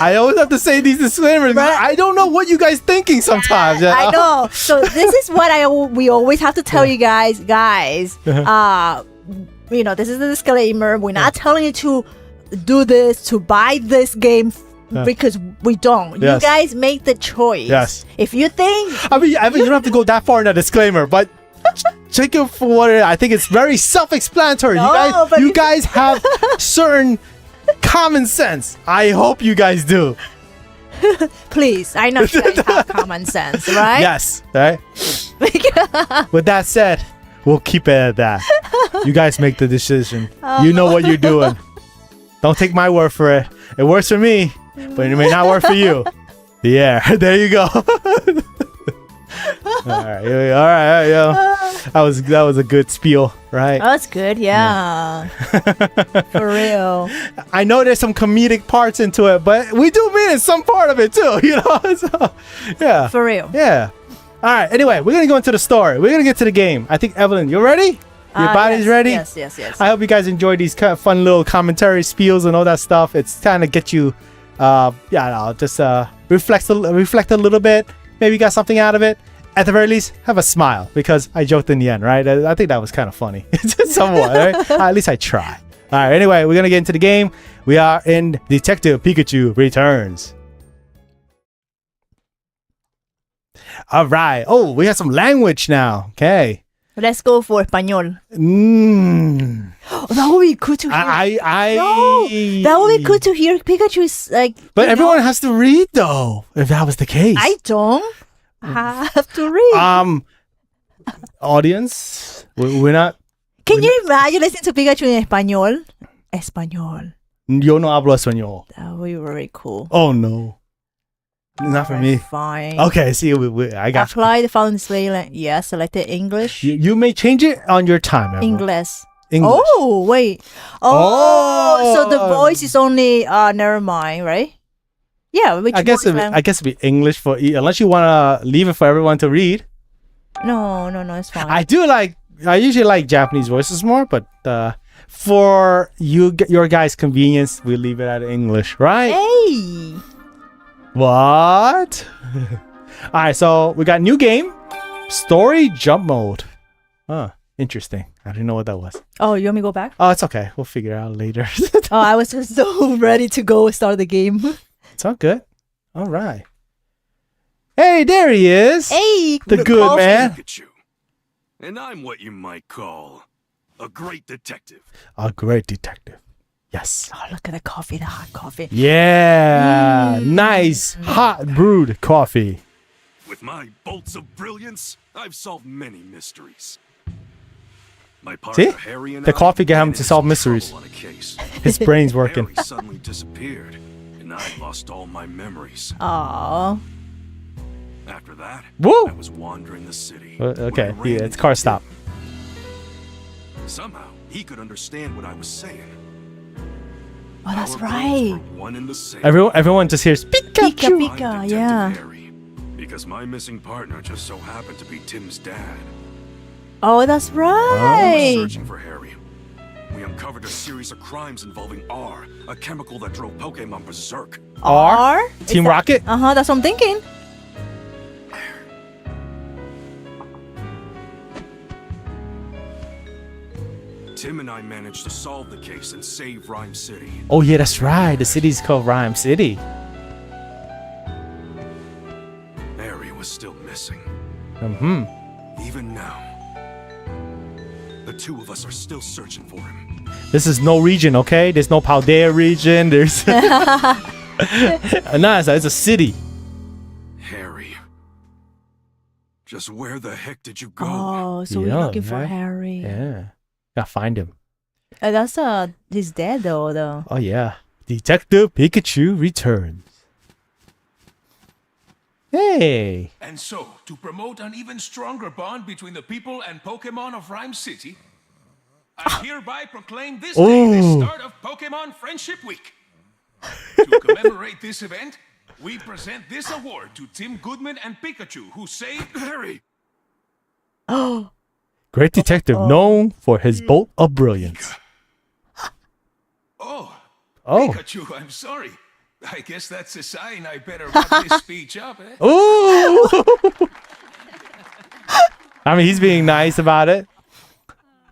I always have to say these disclaimers. But I don't know what you guys thinking sometimes. You know? I know. So this is what we always have to tell you guys. This is the disclaimer. We're not telling you to do this, to buy this game because we don't. Yes. You guys make the choice. Yes. If you think, I mean, you don't have to go that far in a disclaimer, but check it for what it is. I think it's very self-explanatory. No, you guys have certain common sense. I hope you guys do. Please, I know you guys have common sense, right? Yes. Right. With that said, we'll keep it at that. You guys make the decision. You know what you're doing. Don't take my word for it. It works for me, but it may not work for you. Yeah, there you go. All right, yo. That was a good spiel, right? That's good, yeah. For real. I know there's some comedic parts into it, but we do mean it's some part of it too, you know? So, yeah. For real. Yeah. All right, anyway, we're going to go into the story. We're going to get to the game. I think, Evelyn, you ready? Your body's ready? Yes. I hope you guys enjoy these kind of fun little commentary spiels and all that stuff. It's kind of get you, just reflect a little bit. Maybe you got something out of it. At the very least, have a smile because I joked in the end, right? I think that was kind of funny. Somewhat, right? At least I try. All right, anyway, we're going to get into the game. We are in Detective Pikachu Returns. All right. Oh, we have some language now. Okay. Let's go for español. That would be good to hear. That would be good to hear. Pikachu is like. But everyone has to read though. If that was the case, I don't have to read. Audience, we're not. Can you imagine listening to Pikachu in español? Español. Yo no hablo español. That would be very cool. Oh no. Not for me. Fine. Okay, see, I got Apply the following display. Yes, selected English. You may change it on your time. English. English. Oh, wait. Oh, so the voice is only, never mind, right? Yeah, I guess it'd be English for unless you want to leave it for everyone to read. No, it's fine. I usually like Japanese voices more, but for your guys' convenience, we leave it at English, right? Hey. What? All right, so we got new game, story jump mode. Interesting. I didn't know what that was. Oh, you want me to go back? Oh, it's okay. We'll figure it out later. I was just so ready to go start the game. It's all good. All right. Hey, there he is. Hey, the good man. Pikachu. And I'm what you might call a great detective. A great detective. Yes. Oh, look at the coffee, the hot coffee. Yeah. Nice, hot brewed coffee. With my bolts of brilliance, I've solved many mysteries. My partner, Harry, and the coffee got him to solve mysteries. His brain's working. Harry suddenly disappeared, and I lost all my memories. Aww. After that, Woo! I was wandering the city. Okay, yeah, it's car stop. Somehow, he could understand what I was saying. Oh, that's Our right. bones were one and the same. Everyone just hears Pikachu. Pika, I'm Pika, Detective yeah. Harry, because my missing partner just so happened to be Tim's dad. Oh, that's We were right. searching for Harry. We uncovered a series of crimes involving R, a chemical that drove Pokemon berserk. R? Is Team that- Rocket? Uh-huh, that's what I'm thinking. Tim and I managed to solve the case and save Rhyme City. Oh yeah, that's right. The city's called Rhyme City. Harry was still missing. Even now, the two of us are still searching for him. This is no region, okay? There's no Paldea region. There's Nasa, it's a city. Harry. Just where the heck did you go? Oh, so we're Yeah, looking for right? Harry. Yeah. Gotta find him. That's his dad though. Oh yeah. Detective Pikachu returns. Hey. And so, to promote an even stronger bond between the people and Pokemon of Rhyme City, I hereby proclaim this day the Ooh. start of Pokemon Friendship Week. To commemorate this event, we present this award to Tim Goodman and Pikachu, who saved Harry! Oh, Great detective known for his bolt of brilliance. Oh, Oh. Pikachu, I'm sorry. I guess that's a sign I better wrap this speech up, eh? Ooh. I mean, he's being nice about it.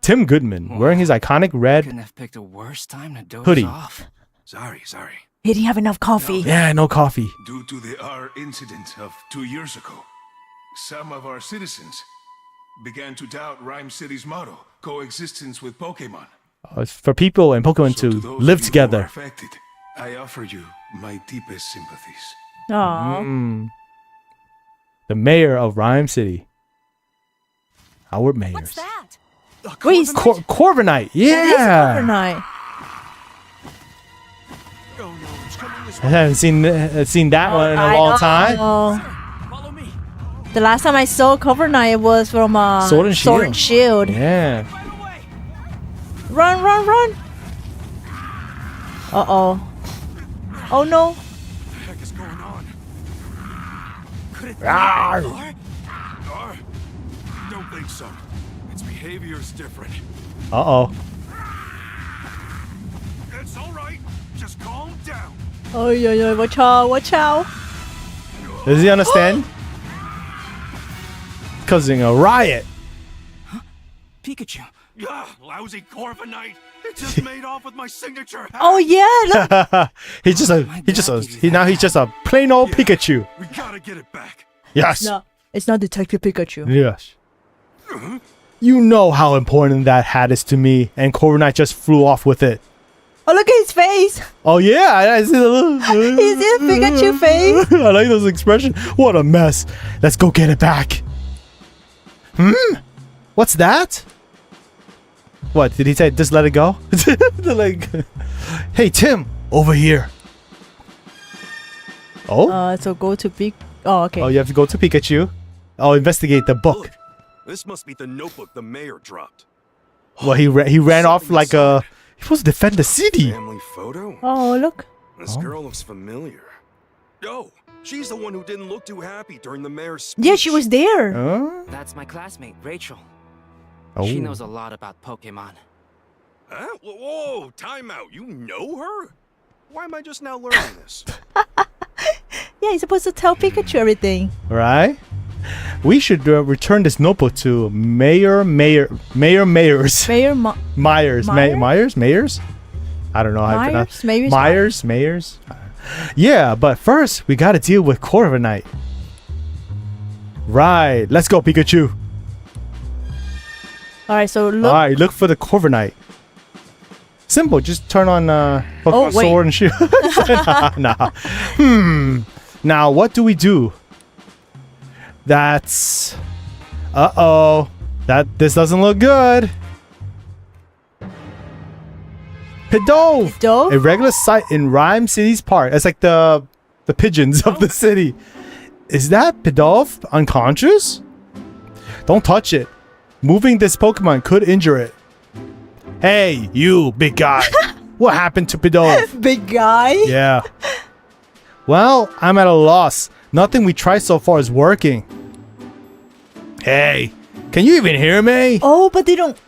Tim Goodman wearing his iconic red. Couldn't have picked a worse time to doze Hoodie. off. Sorry. he didn't have enough coffee. Yeah, no coffee. Due to the R incident of 2 years ago, some of our citizens began to doubt Rhyme City's motto, coexistence with Pokemon. It's for people and Pokemon So to those live of you who are together. affected, I offer you my deepest sympathies. Oh, The mayor of Rhyme City. Howard Mayers. that? wait, it's Corviknight. Yeah. overnight. Oh no, it's coming this I haven't seen that one in a long time. Follow me. The last time I saw Corviknight was from Sword and Shield. Shield. Yeah. Right away. Run. Uh-oh. Oh no. What the heck is going on? Could it be Rawr. Lar? Don't think so. Its behavior's different. Uh-oh. It's all right. Just calm down. Oh yeah, watch out. Does he understand? Causing a riot. Pikachu. Lousy Corviknight. It just made off with my signature hat. Oh yeah, look. He's just a plain old Pikachu. We gotta get it back. Yes. No, it's not Detective Pikachu. Yes. You know how important that hat is to me, and Corviknight just flew off with it. Oh, look at his face. Oh yeah, I see the little. He's in Pikachu face. I like those expressions. What a mess. Let's go get it back. What's that? What did he say? Just let it go. Like, hey Tim, over here. Oh. So go to Pik. Oh, okay. Oh, you have to go to Pikachu. Oh, investigate the book. Look, this must be the notebook the mayor dropped. Well, he ran off Something like a. inside. He was supposed to defend the city. Family photo? Oh, look. This girl looks familiar. Oh, she's the one who didn't look too happy during the mayor's speech. Yeah, she was there. Huh? That's my classmate, Rachel. Oh. She knows a lot about Pokemon. Huh? Whoa, time out. You know her? Why am I just now learning this? Yeah, you're supposed to tell Pikachu everything. Right? We should return this notebook to Mayor Myers. Mayor Myers. Myers? Myers? I don't know how to pronounce Myers? Myers. Yeah, but first we gotta deal with Corviknight. Right. Let's go, Pikachu. All right, so look. Alright, look for the Corviknight. Simple, just turn on Pokemon wait. Sword and Shield. nah. Now, what do we do? That's... Uh-oh. This doesn't look good. Pidove! Pidove? A regular sight in Rhyme City's park. It's like the pigeons of the city. Is that Pidove unconscious? Don't touch it. Moving this Pokemon could injure it. Hey, you big guy. What happened to Pidove? Big guy. Yeah. Well, I'm at a loss. Nothing we tried so far is working. Hey, can you even hear me? Oh, but they don't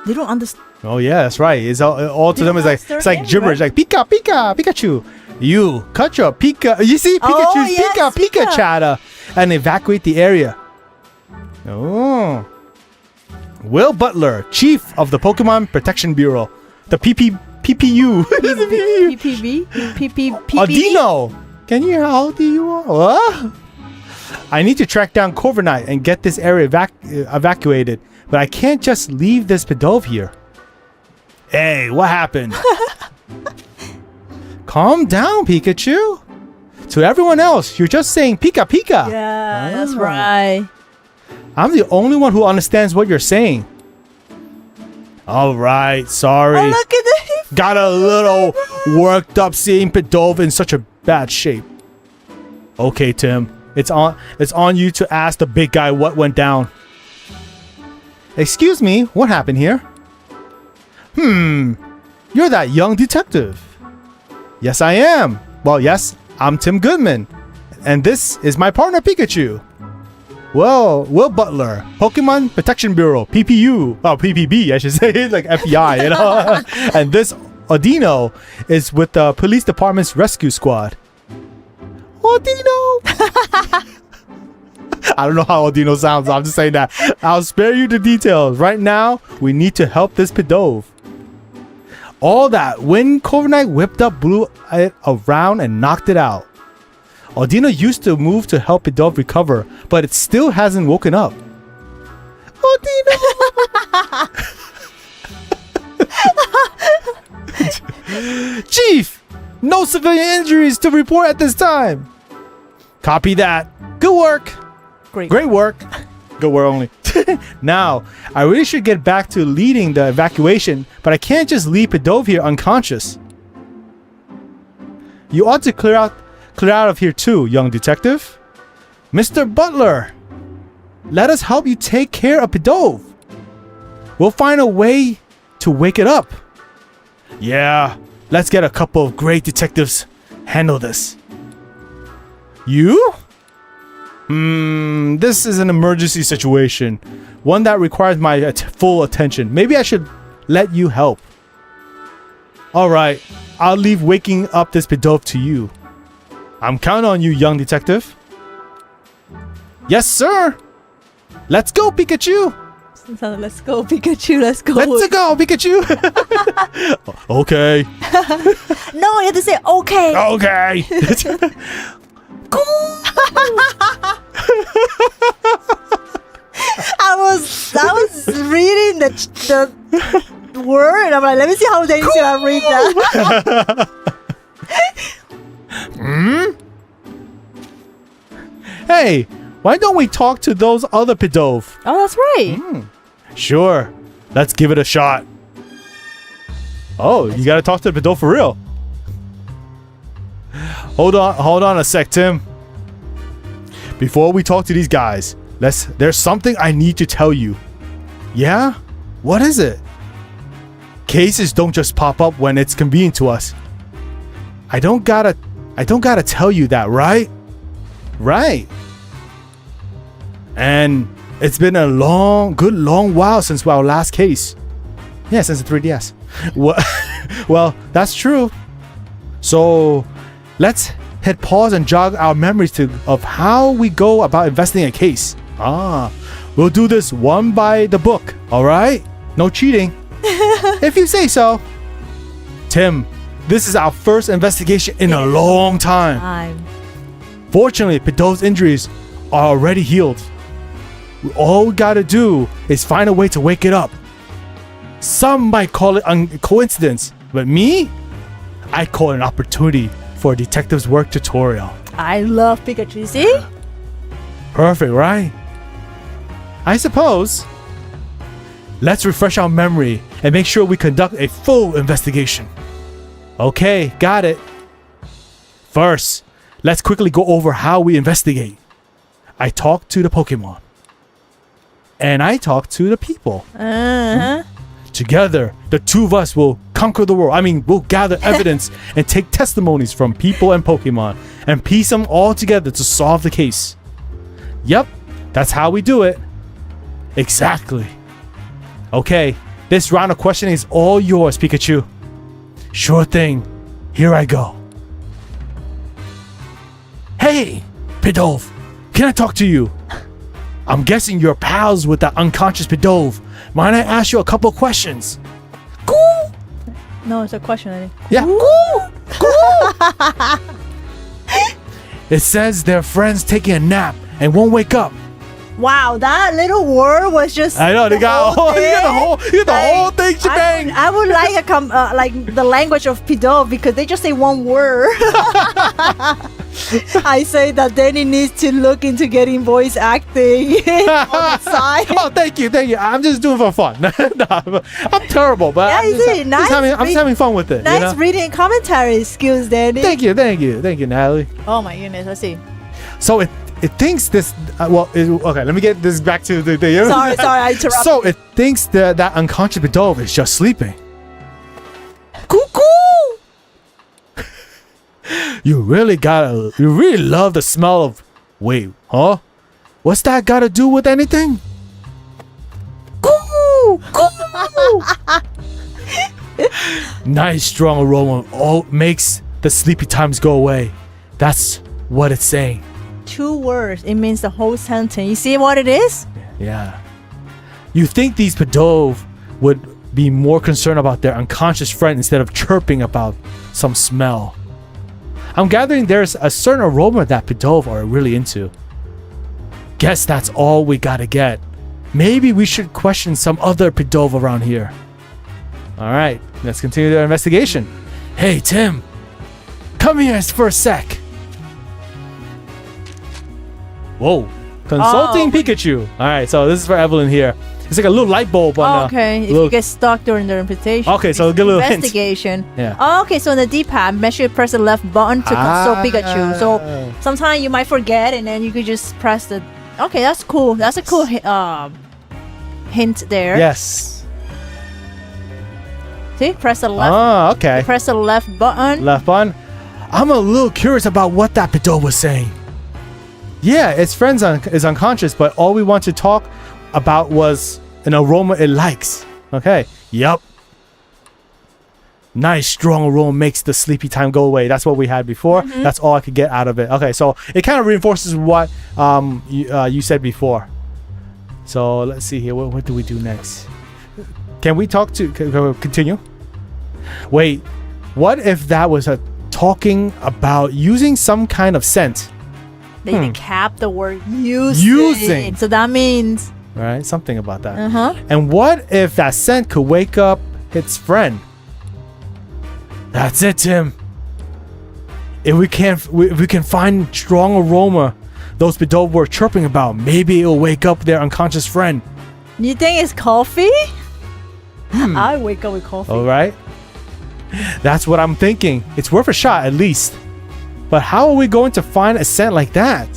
understand. Oh yeah, that's right. It's all to them is like it's like gibberish, like Pika Pika Pikachu. You cut your Pika. You see Pikachu's yes, Pika Pika Pika. chatter and evacuate the area. Oh. Will Butler, Chief of the Pokemon Protection Bureau, the PPU. PPB? PPB? Adino, can you hear how old you are? What? I need to track down Corviknight and get this area evacuated, but I can't just leave this Pidove here. Hey, what happened? Calm down, Pikachu. To everyone else, you're just saying Pika Pika. Yeah, that's right. I'm the only one who understands what you're saying. All right, sorry. Oh, look at that. Got a little worked up seeing Pidove in such a bad shape. Okay, Tim. It's on you to ask the big guy what went down. Excuse me, what happened here? You're that young detective. Yes, I am. Well, yes, I'm Tim Goodman. And this is my partner, Pikachu. Well, Will Butler, Pokemon Protection Bureau, PPU. Oh, PPB, I should say, like FBI, you know? And this Adino is with the police department's rescue squad. Adino! I don't know how Adino sounds. I'm just saying that. I'll spare you the details. Right now, we need to help this Pidove. All that when Corviknight whipped up, blew it around and knocked it out. Adino used to move to help Pidove recover, but it still hasn't woken up. Adino! Chief! No civilian injuries to report at this time. Copy that. Good work. Great work. Good work only. Now, I really should get back to leading the evacuation, but I can't just leave Pidove here unconscious. You ought to clear out of here too, young detective. Mr. Butler, let us help you take care of Pidove. We'll find a way to wake it up. Yeah, let's get a couple of great detectives handle this. You? This is an emergency situation. One that requires my full attention. Maybe I should let you help. Alright, I'll leave waking up this Pidove to you. I'm counting on you, young detective. Yes, sir. Let's go, Pikachu. Let's go, Pikachu. Let's go. Let's go, Pikachu. Okay. No, you have to say okay. Okay. I was reading the word. I'm like, let me see how they should I read that. Hey, why don't we talk to those other Pidove? Oh, that's right. Sure. Let's give it a shot. Oh, you gotta talk to the Pidove for real. Hold on a sec, Tim. Before we talk to these guys, there's something I need to tell you. Yeah? What is it? Cases don't just pop up when it's convenient to us. I don't gotta tell you that, right? Right. And it's been a long while since our last case. Yeah, since the 3DS. Well, that's true. So let's hit pause and jog our memories of how we go about investigating a case. We'll do this one by the book, all right? No cheating. If you say so. Tim, this is our first investigation in a long time. Fortunately, Pidove's injuries are already healed. All we gotta do is find a way to wake it up. Some might call it a coincidence, but me, I call it an opportunity for a detective's work tutorial. I love Pikachu, see? Perfect, right? I suppose. Let's refresh our memory and make sure we conduct a full investigation. Okay, got it. First, let's quickly go over how we investigate. I talk to the Pokemon. And I talk to the people. Together, the two of us will conquer the world. I mean, we'll gather evidence and take testimonies from people and Pokemon and piece them all together to solve the case. Yep, that's how we do it. Exactly. Okay, this round of questioning is all yours, Pikachu. Sure thing. Here I go. Hey, Pidove, can I talk to you? I'm guessing you're pals with that unconscious Pidove. Mind I ask you a couple questions? Cool. No, it's a question. I think. Yeah. Cool. It says their friend's taking a nap and won't wake up. Wow, that little word was just. I know they got the whole thing shebang. I would like like the language of Pidove because they just say one word. I say that Danny needs to look into getting voice acting on the side. Oh, thank you. I'm just doing it for fun. No, I'm terrible, but I'm just having fun with it. Nice reading commentary skills, Danny. Thank you, Natalie. Oh my goodness, let's see. So it thinks this. Okay, let me get this back to the. Sorry, I interrupted. So it thinks that unconscious Pidove is just sleeping. Cuckoo! You really love the smell of. Wait, huh? What's that got to do with anything? Nice strong aroma all makes the sleepy times go away. That's what it's saying. 2 words. It means the whole sentence. You see what it is? Yeah. You think these Pidove would be more concerned about their unconscious friend instead of chirping about some smell. I'm gathering there's a certain aroma that Pidove are really into. Guess that's all we gotta get. Maybe we should question some other Pidove around here. Alright, let's continue the investigation. Hey, Tim. Come here for a sec. Whoa. Consulting Pikachu. Alright, so this is for Evelyn here. It's like a little light bulb on okay, if you get stuck during the invitation. Okay, so get a little investigation. Hint. Yeah. Oh, okay, so in the D-pad, make sure you press the left button to consult Pikachu. So sometimes you might forget, and then you could just press the. Okay, that's cool. That's a cool hint there. Yes. See, press the left. Oh, okay. Press the left button. Left button. I'm a little curious about what that Pidove was saying. Yeah, its friend is unconscious, but all we want to talk about was an aroma it likes. Okay. Yup. Nice strong aroma makes the sleepy time go away. That's what we had before. Mm-hmm. That's all I could get out of it. Okay, so it kind of reinforces what you said before. So let's see here. What do we do next? Can we continue? Wait, what if that was talking about using some kind of scent? They didn't cap the word using. So that means. Right, something about that. And what if that scent could wake up its friend? That's it, Tim. If we can find strong aroma those Pidove were chirping about, maybe it'll wake up their unconscious friend. You think it's coffee? I wake up with coffee. All right. That's what I'm thinking. It's worth a shot at least. But how are we going to find a scent like that?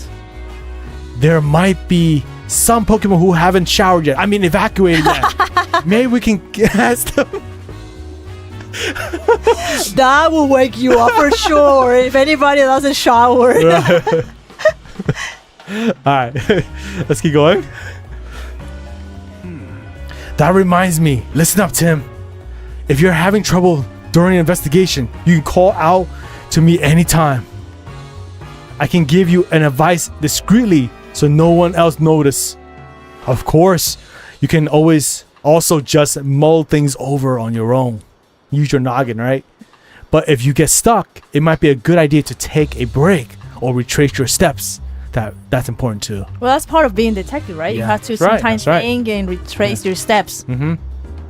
There might be some Pokemon who haven't showered yet. I mean, evacuated yet. Maybe we can ask them. That will wake you up for sure if anybody doesn't shower. Right. Alright, let's keep going. That reminds me. Listen up, Tim. If you're having trouble during an investigation, you can call out to me anytime. I can give you an advice discreetly so no one else notice. Of course, you can always also just mull things over on your own. Use your noggin, right? But if you get stuck, it might be a good idea to take a break or retrace your steps. That's important too. Well, that's part of being detective, right? Yeah, you have to that's right, sometimes think and retrace your steps. Mm-hmm.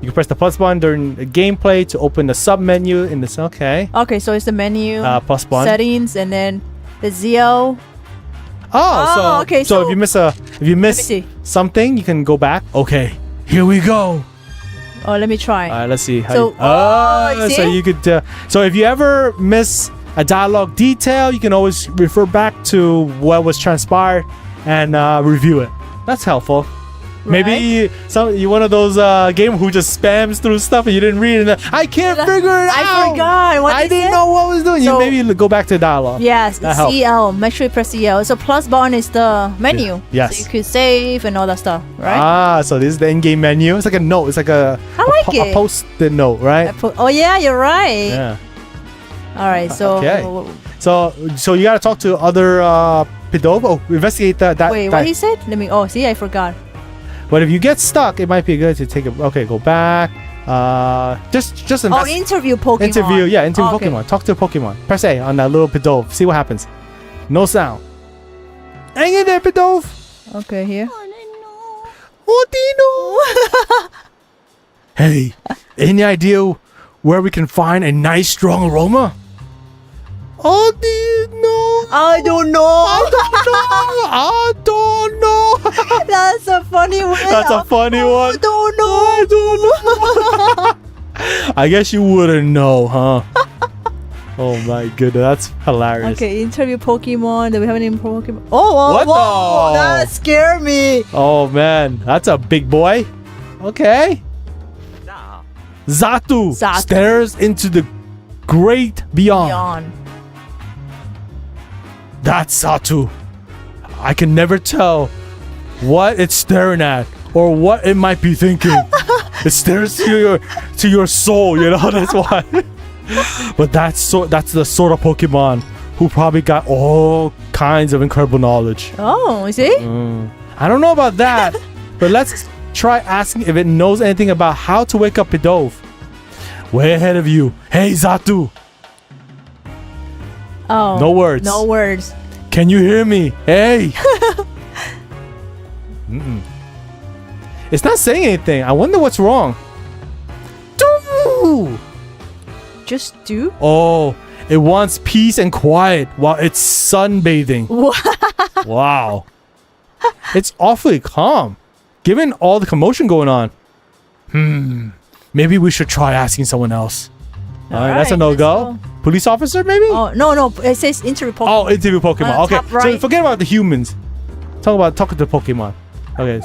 You can press the plus button during the gameplay to open the sub menu in this. Okay. Okay, so it's the menu, plus button, settings, and then the ZO. Okay. So if you miss something, you can go back. Okay, here we go. Oh, let me try. All right, let's see. So You could. So if you ever miss a dialogue detail, you can always refer back to what was transpired and review it. That's helpful. Maybe you one of those game who just spams through stuff and you didn't read it. I can't figure it out. I forgot what I they didn't said. know what I was doing. So- You maybe go back to dialogue. Yes, That helps. CL. Make sure you press CL. So plus button is the menu. Yes. So you could save and all that stuff, right? Ah, so this is the in-game menu. It's like a note. It's like a it. post-it note, right? Oh yeah, you're right. Yeah. All right, so Okay. So you gotta talk to other Pidove. Oh, investigate that. wait, what he said? Let me. Oh, see, I forgot. But if you get stuck, it might be good to take a. Okay, go back. Just Oh, interview Pokemon. interview. Yeah, interview Okay. Pokemon. Talk to a Pokemon. Press A on that little Pidove. See what happens. No sound. Hang in there, Pidove. Okay, here. Oh, Dino. Hey, any idea where we can find a nice strong aroma? Oh, Dino. I don't know. I don't know. That's a funny one. That's a funny one. I don't know. I don't know. I guess you wouldn't know, huh? Oh my goodness, that's hilarious. Okay, interview Pokemon. Do we have any Pokemon? Oh, What whoa, the- that scared me. Oh man, that's a big boy. Okay. Zatu stares into the great beyond. Yawn. That's Zatu. I can never tell what it's staring at or what it might be thinking. It stares to your soul, you know. That's why. But that's the sort of Pokemon who probably got all kinds of incredible knowledge. Oh, is it? I don't know about that, but let's try asking if it knows anything about how to wake up Pidove. Way ahead of you. Hey, Zatu. Oh. No words. No words. Can you hear me? Hey. It's not saying anything. I wonder what's wrong. Do. Just do? Oh, it wants peace and quiet while it's sunbathing. Wow. It's awfully calm, given all the commotion going on. Maybe we should try asking someone else. All right, that's a right, no-go. let's Police officer, maybe? Oh, no. It says interview Pokemon. Oh, interview Pokemon. Okay, top so right. forget about the humans. Talking to Pokemon. Okay.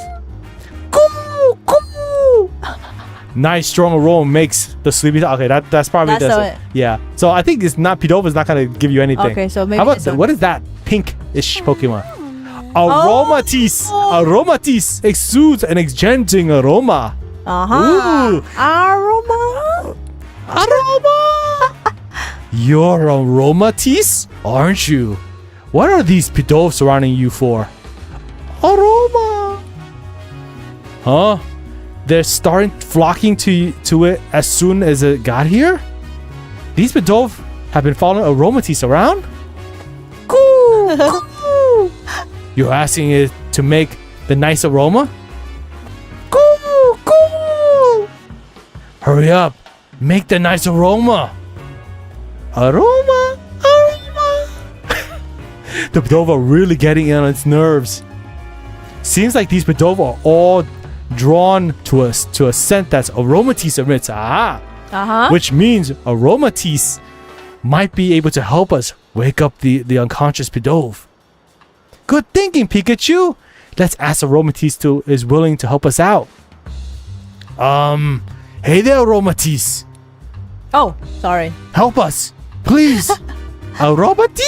Coo. Nice strong aroma makes the sleepy. Okay, that's probably That's the. it. Yeah. So I think it's not Pidove is not gonna give you anything. Okay, so maybe how about this one. what is that pink-ish Pokemon? Aromatisse. Aromatisse exudes an enchanting aroma. Uh-huh. Ooh. Aroma. Aroma! You're Aromatisse, aren't you? What are these Pidove surrounding you for? Aroma! Huh? They're flocking to it as soon as it got here? These Pidove have been following Aromatisse around? Cool! You're asking it to make the nice aroma? Cool! Hurry up! Make the nice aroma! Aroma! The Pidove are really getting in on its nerves. Seems like these Pidove are all drawn to a scent that's Aromatisse emits. Uh-huh. Which means Aromatisse might be able to help us wake up the unconscious Pidove. Good thinking, Pikachu. Let's ask Aromatisse is willing to help us out. Hey there, Aromatisse. Oh, sorry. Help us, please. Aromatisse.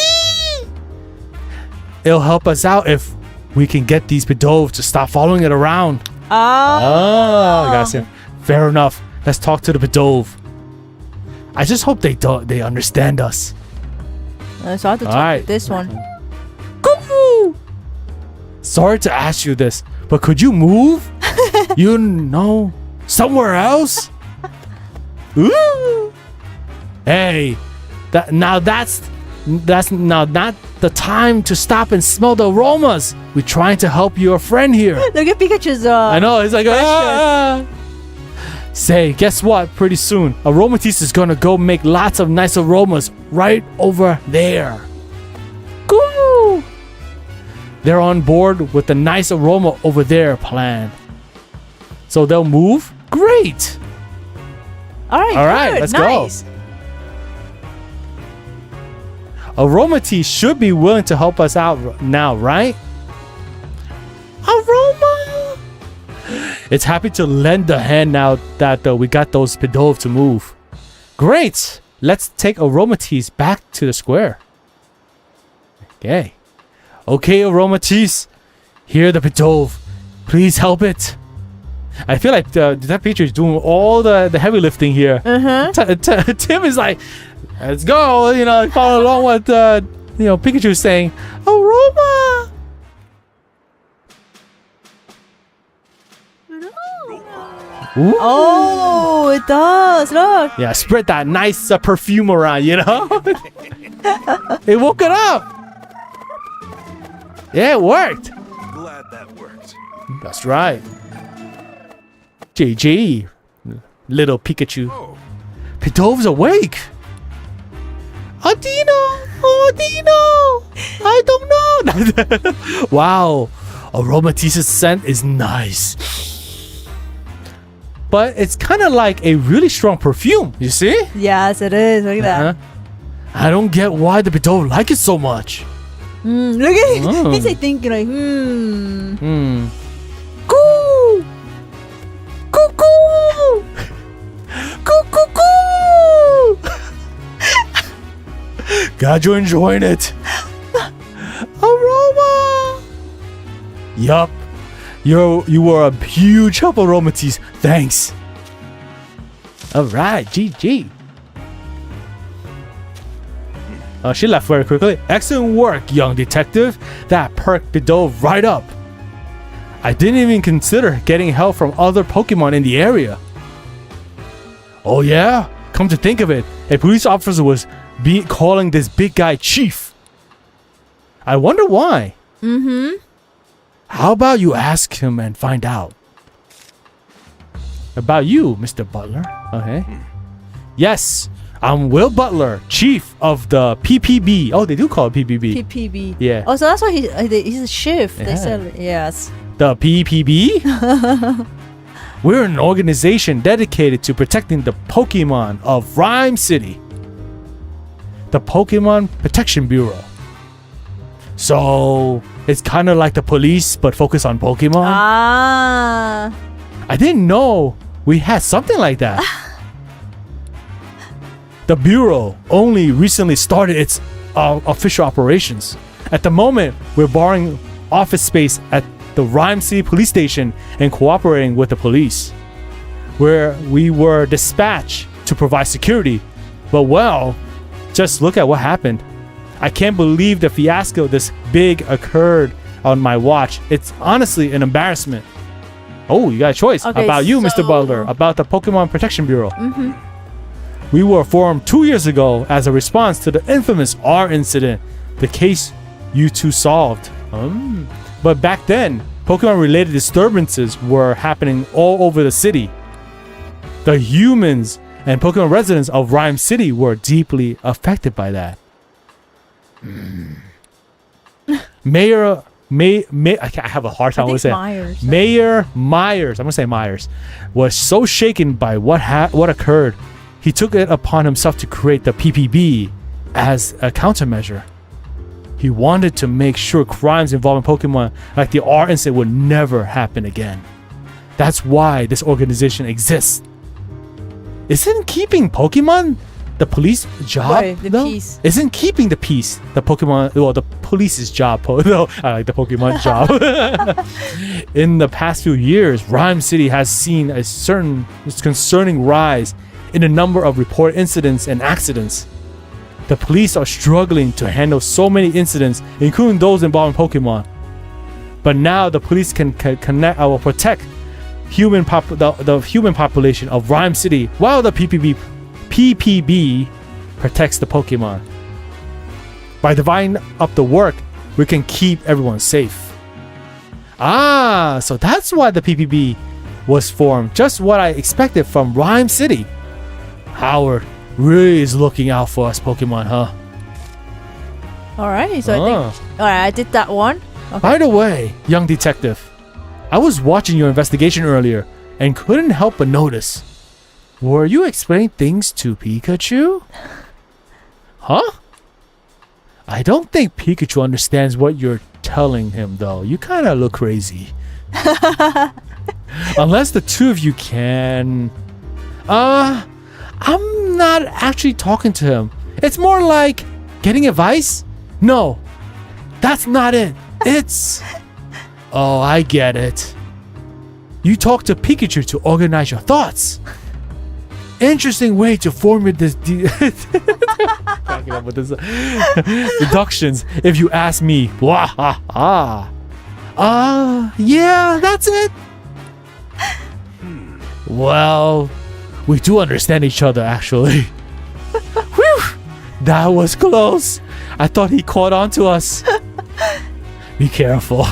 It'll help us out if we can get these Pidove to stop following it around. Oh, gotcha. Fair enough. Let's talk to the Pidove. I just hope they understand us. So I have to talk Alright. to this one. Cuckoo! Sorry to ask you this, but could you move? You know, somewhere else? Ooh! Hey, that's not the time to stop and smell the aromas. We're trying to help your friend here. Look at Pikachu's I know, it's like Say, guess what? Pretty soon, Aromatisse is gonna go make lots of nice aromas right over there. Cool! They're on board with the nice aroma over there plan. So they'll move? Great! All right, let's nice. go. Aromatisse should be willing to help us out now, right? Aroma! It's happy to lend a hand now that we got those Pidove to move. Great! Let's take Aromatisse back to the square. Okay. Okay, Aromatisse. Here the Pidove. Please help it. I feel like that picture is doing all the heavy lifting here. Tim is like, let's go, follow along what Pikachu is saying. Aroma! Ooh. Oh, it does. Look. Yeah, spread that nice perfume around, It woke it up. Yeah, it worked. Glad that worked. That's right. JJ, little Pikachu. Oh, Pidove's awake. Adino, I don't know. Wow, Aromatisse's scent is nice. But it's kind of like a really strong perfume, you see? Yes, it is. Look at that. I don't get why the Pidove like it so much. Look at it. He's like thinking like, Coo! Cuckoo! Cuckoo! Glad you're enjoying it. Aroma! Yup. You were a huge help, Aromatisse. Thanks. Alright, GG. She left very quickly. Excellent work, young detective. That perked Pidove right up. I didn't even consider getting help from other Pokemon in the area. Oh yeah? Come to think of it, a police officer was calling this big guy Chief. I wonder why. How about you ask him and find out? About you, Mr. Butler. Okay. Yes, I'm Will Butler, Chief of the PPB. Oh, they do call it PPB. PPB. Yeah. Oh, so that's why he's a chief. They said yes. The PPB? We're an organization dedicated to protecting the Pokemon of Rhyme City. The Pokemon Protection Bureau. So, it's kind of like the police, but focused on Pokemon? Ah. I didn't know we had something like that. The Bureau only recently started its official operations. At the moment, we're borrowing office space at the Rhyme City Police Station and cooperating with the police, where we were dispatched to provide security. But well, just look at what happened. I can't believe the fiasco this big occurred on my watch. It's honestly an embarrassment. Oh, you got a choice. Okay, about you, Mr. Butler, about the Pokemon Protection Bureau. We were formed 2 years ago as a response to the infamous R incident, the case you two solved. But back then, Pokemon-related disturbances were happening all over the city. The humans and Pokemon residents of Rhyme City were deeply affected by that. I have a hard time with saying Myers. Mayor Myers. I'm gonna say Myers was so shaken by what occurred. He took it upon himself to create the PPB as a countermeasure. He wanted to make sure crimes involving Pokemon like the R incident would never happen again. That's why this organization exists. Isn't keeping Pokemon the police job? Right, the though? peace. Isn't keeping the peace the Pokemon? Well, the police's job. No, I like the Pokemon job. In the past few years, Rhyme City has seen a certain concerning rise in the number of reported incidents and accidents. The police are struggling to handle so many incidents, including those involving Pokemon. But now the police can connect or protect the human population of Rhyme City, while the PPB protects the Pokemon. By dividing up the work, we can keep everyone safe. So that's why the PPB was formed. Just what I expected from Rhyme City. Howard really is looking out for us Pokemon, huh? Alright, so I think. Alright, I did that one. Okay. By the way, young detective, I was watching your investigation earlier and couldn't help but notice. Were you explaining things to Pikachu? Huh? I don't think Pikachu understands what you're telling him, though. You kind of look crazy. Unless the two of you can. I'm not actually talking to him. It's more like getting advice? No, that's not it. It's. Oh, I get it. You talk to Pikachu to organize your thoughts. Interesting way to formulate this. Cracking up with this. Deductions, if you ask me. Wah ha ha. Yeah, that's it. Well, we do understand each other, actually. Whew, that was close. I thought he caught on to us. Be careful.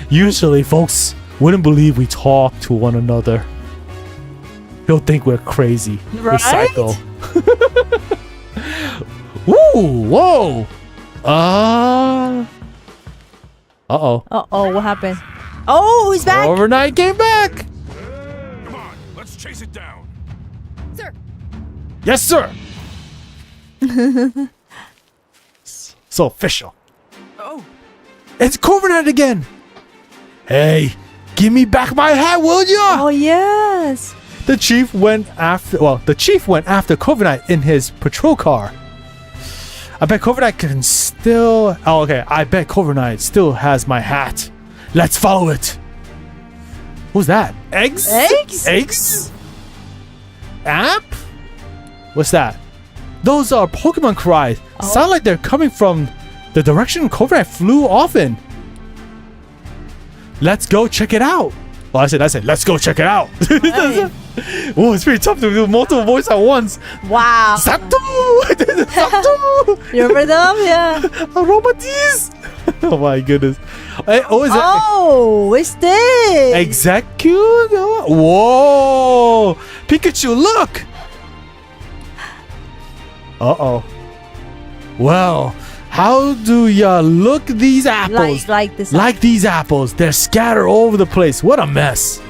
Usually, folks wouldn't believe we talk to one another. He'll think we're crazy. We're Right? psycho. Ooh, whoa. Uh-oh. Uh-oh, what happened? Oh, he's back. Overnight came back. Come on, let's chase it down. Yes, sir. So official. Oh, It's Covenant again. Hey, give me back my hat, will ya? Oh, yes. The chief went after Covenant in his patrol car. I bet Covenant can still. Oh, okay. I bet Covenant still has my hat. Let's follow it. Who's that? Eggs? Eggs? Eggs? App? What's that? Those are Pokemon cries. Sound like they're coming from the direction Covenant flew off in. Let's go check it out. Well, I said, let's go check it out. Right. Oh, it's pretty tough to do multiple voices at once. Wow. Zapdo! Zapdo! You remember them? Yeah. Aromatis! Oh my goodness. Hey, oh, is it? Oh, it's this. Execute? Whoa! Pikachu, look! Uh-oh. Well, how do ya look these apples? Like this. Like these apples. They're scattered all over the place. What a mess.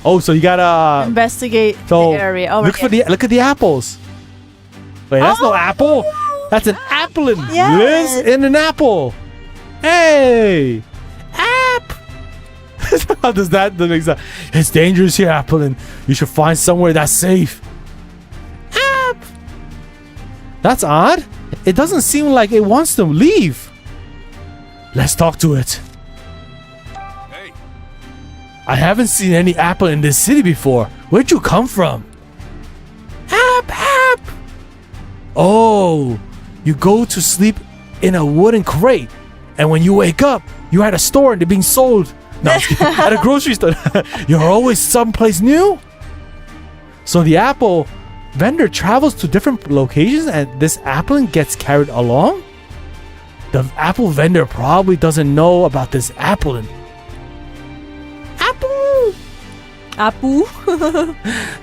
Oh, so you gotta Investigate so the area. Oh, look at the apples. Wait, that's no apple. That's an applin. Yes. Liz in an apple. Hey, app. How does that make sense? It's dangerous here, applin. You should find somewhere that's safe. App. That's odd. It doesn't seem like it wants to leave. Let's talk to it. Hey, I haven't seen any apple in this city before. Where'd you come from? App. Oh, you go to sleep in a wooden crate, and when you wake up, you're at a store and they're being sold. No, I'm just kidding. At a grocery store. You're always someplace new. So the apple vendor travels to different locations, and this apple gets carried along. The apple vendor probably doesn't know about this apple. Apu.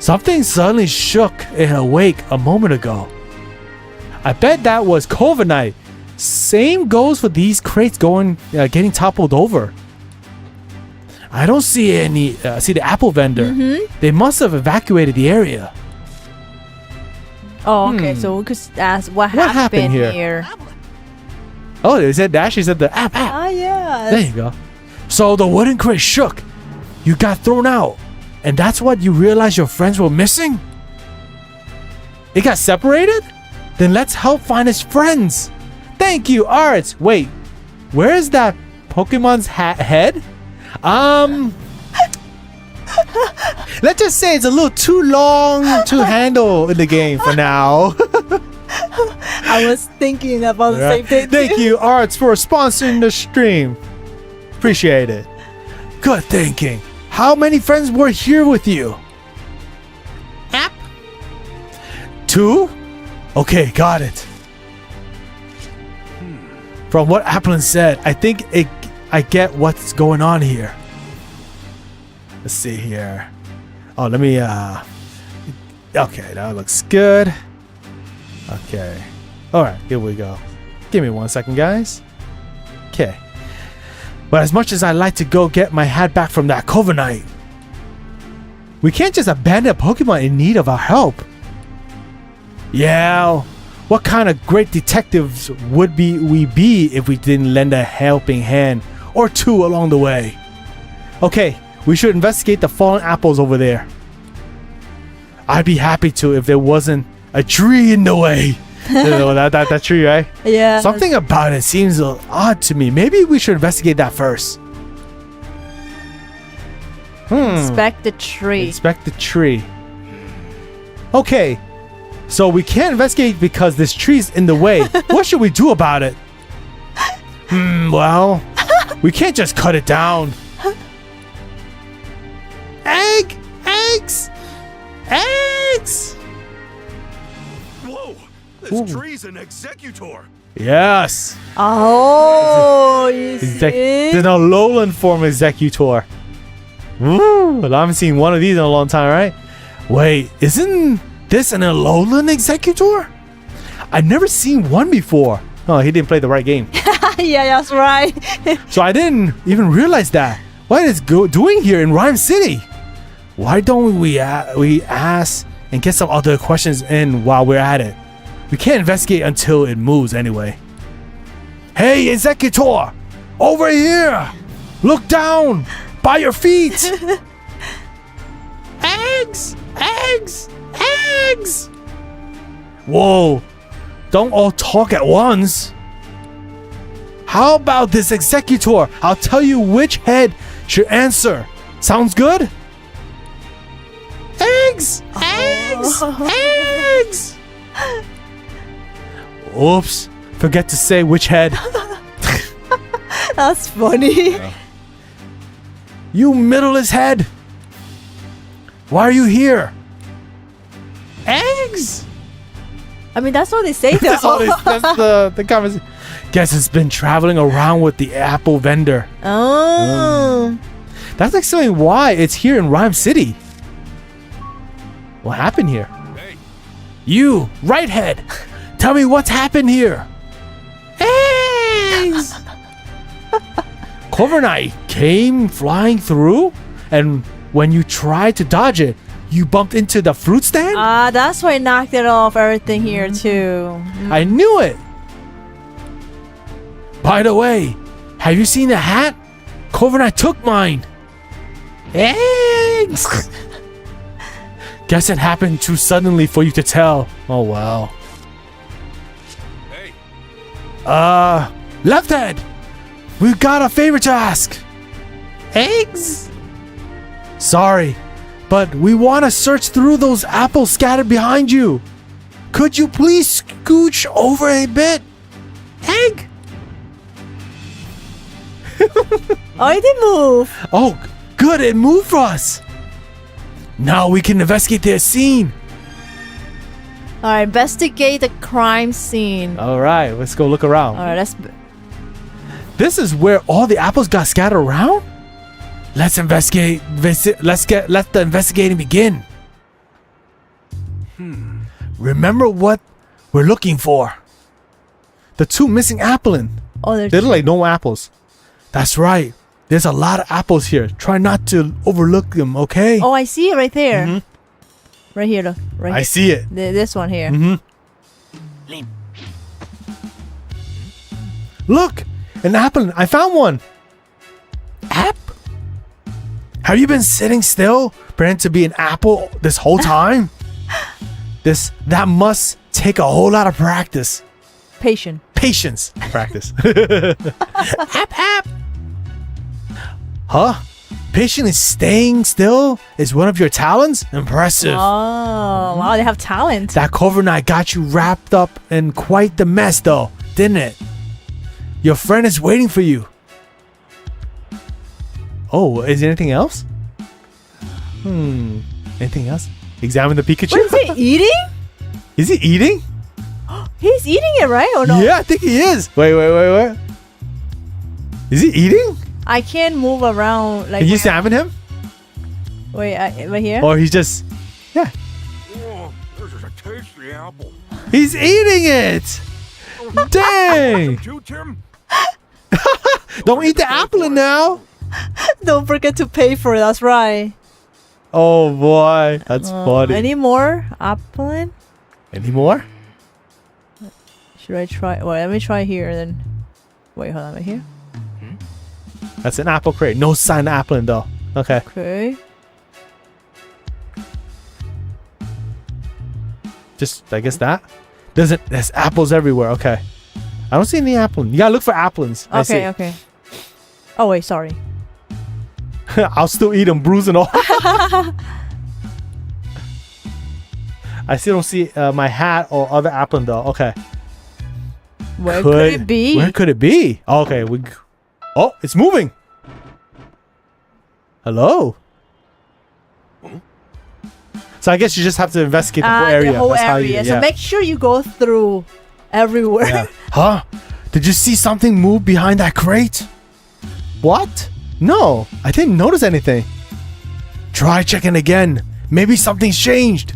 Something suddenly shook and awake a moment ago. I bet that was Covenant. Same goes for these crates getting toppled over. I don't see any. See the apple vendor. They must have evacuated the area. Oh, okay. So we could ask what happened here. Oh, they said that. She said the app. Ah, yeah. There you go. So the wooden crate shook. You got thrown out. And that's what you realized your friends were missing? It got separated? Then let's help find his friends. Thank you, Arts. Wait, where is that Pokemon's head? Let's just say it's a little too long to handle in the game for now. I was thinking about the same thing. Thank you, Arts, for sponsoring the stream. Appreciate it. Good thinking. How many friends were here with you? App? 2? Okay, got it. From what Applin said, I think I get what's going on here. Let's see here. Oh, let me okay, that looks good. Okay. Alright, here we go. Give me 1 second, guys. Okay. But as much as I'd like to go get my hat back from that Covenant, we can't just abandon a Pokemon in need of our help. Yeah, what kind of great detectives would we be if we didn't lend a helping hand or two along the way? Okay, We should investigate the fallen apples over there. I'd be happy to if there wasn't a tree in the way. You know, that tree, right? Yeah. Something about it seems odd to me. Maybe we should investigate that first. Inspect the tree. Inspect the tree. Okay. So we can't investigate because this tree's in the way. What should we do about it? Well, we can't just cut it down. Eggs! Whoa! This tree's an executor. Yes. Oh, you see? There's no lowland form executor. Ooh, I haven't seen one of these in a long time, right? Wait, isn't this an lowland executor? I've never seen one before. Oh, he didn't play the right game. Yeah, that's right. So I didn't even realize that. What is doing here in Rhyme City? Why don't we ask and get some other questions in while we're at it? We can't investigate until it moves anyway. Hey, executor! Over here! Look down! By your feet! Eggs! Whoa! Don't all talk at once. How about this executor? I'll tell you which head should answer. Sounds good? Eggs! Oops. Forget to say which head. That's funny. You middleless head. Why are you here? Eggs? I mean, that's what they say though. That's the conversation. Guess it's been traveling around with the apple vendor. Oh. That's explaining why it's here in Rhyme City. What happened here? Hey, You, right head. Tell me what's happened here. Eggs! Clover Knight came flying through, and when you tried to dodge it, you bumped into the fruit stand? That's why I knocked it off everything here too. I knew it. By the way, have you seen the hat? Clover Knight took mine. Eggs! Guess it happened too suddenly for you to tell. Oh, well. hey, Left head. We've got a favor to ask. Eggs? Sorry, but we want to search through those apples scattered behind you. Could you please scooch over a bit? Egg? Oh, it did move. Oh, good, it moved for us. Now we can investigate the scene. All right, investigate the crime scene. All right, let's go look around. All right, This is where all the apples got scattered around? Let's investigate. Let the investigating begin. Remember what we're looking for. The two missing apples. oh, there's They look like normal apples. That's right. There's a lot of apples here. Try not to overlook them, okay? Oh, I see it right there. Right here, look. Right I here. see it. This one here. Look, an apple. I found one. App? Have you been sitting still, pretending to be an apple this whole time? That must take a whole lot of practice. Patient. Patience. Practice. App. Huh? Patiently staying still is one of your talents? Impressive. Oh, wow, they have talent. That cover knife got you wrapped up in quite the mess, though, didn't it? Your friend is waiting for you. Oh, is there anything else? Anything else? Examine the Pikachu. What, is he eating? Is he eating? He's eating it, right? Or no? Yeah, I think he is. Wait. Is he eating? I can't move around like. Can you examine him? Wait, right here. Or he's just... Yeah. whoa, this is a tasty apple. He's eating it! Dang! Too, Tim? Don't eat the apple now! Don't forget to pay for it. That's right. Oh boy, that's funny. Any more apple? Any more? Should I try? Well, let me try here then. Wait, hold on, right here. That's an apple crate. No sign of apple though. Okay. Okay. Just, I guess that. There's apples everywhere. Okay. I don't see any apple. You gotta look for applins. I see. Okay. Oh wait, sorry. I'll still eat them, bruise and all. I still don't see my hat or other applin though. Okay. Where could it be? Where could it be? Okay, oh, it's moving. Hello. So I guess you just have to investigate the whole area. The whole That's how area. you, So make sure you go through everywhere. Yeah. Huh? Did you see something move behind that crate? What? No, I didn't notice anything. Try checking again. Maybe something's changed.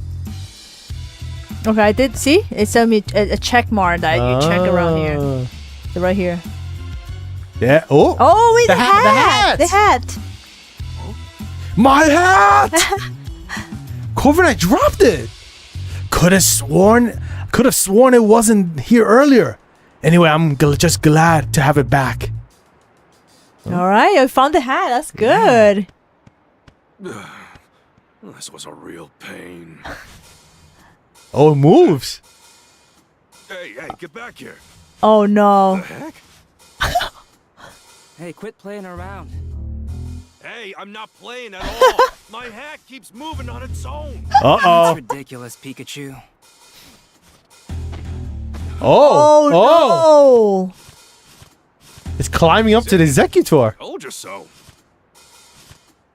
Okay, I did see. It sent me a check mark that you check around here. So right here. Yeah. Oh. Oh, wait, The the hat, hat. the The hat. My hat! Coven, I dropped it. Could have sworn it wasn't here earlier. Anyway, I'm just glad to have it back. All right, I found the hat. That's good. This was a real pain. Oh, it moves. Hey, get back here. Oh no. The heck? Hey, quit playing around. Hey, I'm not playing at all. My hat keeps moving on its own. Uh-oh. It's ridiculous, Pikachu. Oh. Oh, It's climbing up to the executor. Told you so.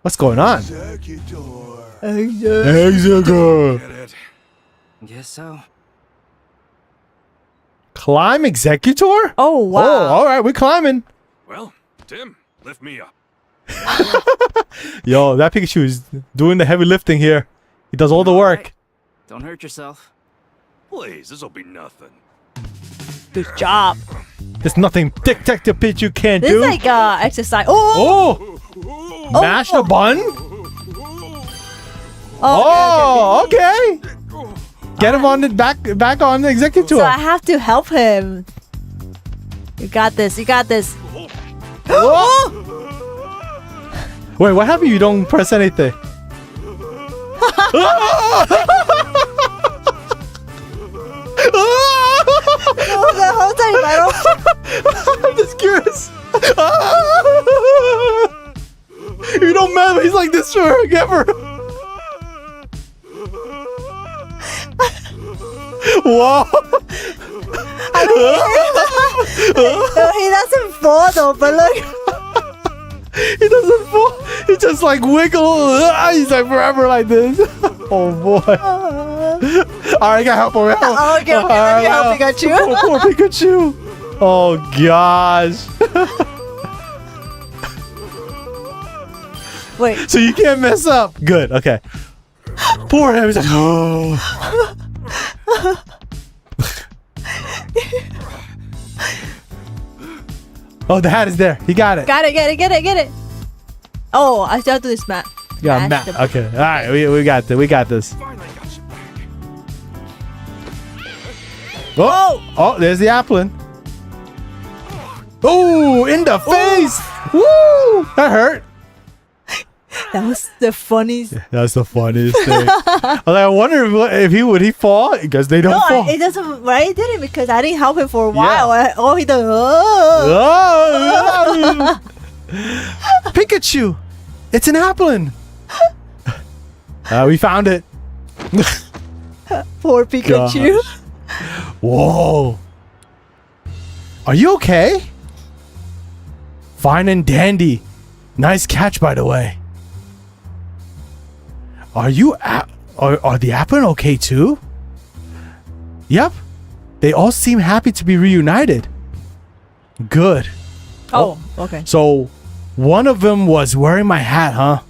What's going on? Executor. Executor. Get it? Guess so. Climb executor? no. Oh wow. Oh, all right, we're climbing. Well, Tim, lift me up. Yo, that Pikachu is doing the heavy lifting here. He does all the work. Right. Don't hurt yourself. Please, this'll be nothing. Good job. There's nothing Detective Pikachu can't This do. is like exercise. Oh. Oh, mash the bun. Oh, okay. Get him on the back on the executor. So I have to help him. You got this. You got this. Whoa. Wait, what happened? You don't press anything. Oh, the whole time I don't. I'm just curious. You don't matter. He's like this forever. Whoa. No, he doesn't fall though, but look. He doesn't fall. He just like wiggle. He's like forever like this. Oh boy. All right, I gotta help him out. Oh, okay, let me help Pikachu. Poor Pikachu. Oh gosh. Wait. So you can't mess up. Good. Okay. Poor him. He's like, oh. Oh, the hat is there. He got it. Get it. Oh, I still have to do this map. Yeah, Mash Matt. the- Okay. All right. We got this. We got this. Finally got you back. Oh, there's the applin. Oh, in the face. Woo! That hurt. That was the funniest. That's the funniest thing. I wonder if he would fall because they don't No, fall. it doesn't. Right? It didn't because I didn't help him for a Yeah. while. Oh, he does. Oh. Oh, Pikachu! It's an applin. We found it. Poor Pikachu. Gosh. Whoa. Are you okay? Fine and dandy. Nice catch, by the way. Are you are the applin okay too? Yep. They all seem happy to be reunited. Good. Oh, okay. So one of them was wearing my hat, huh?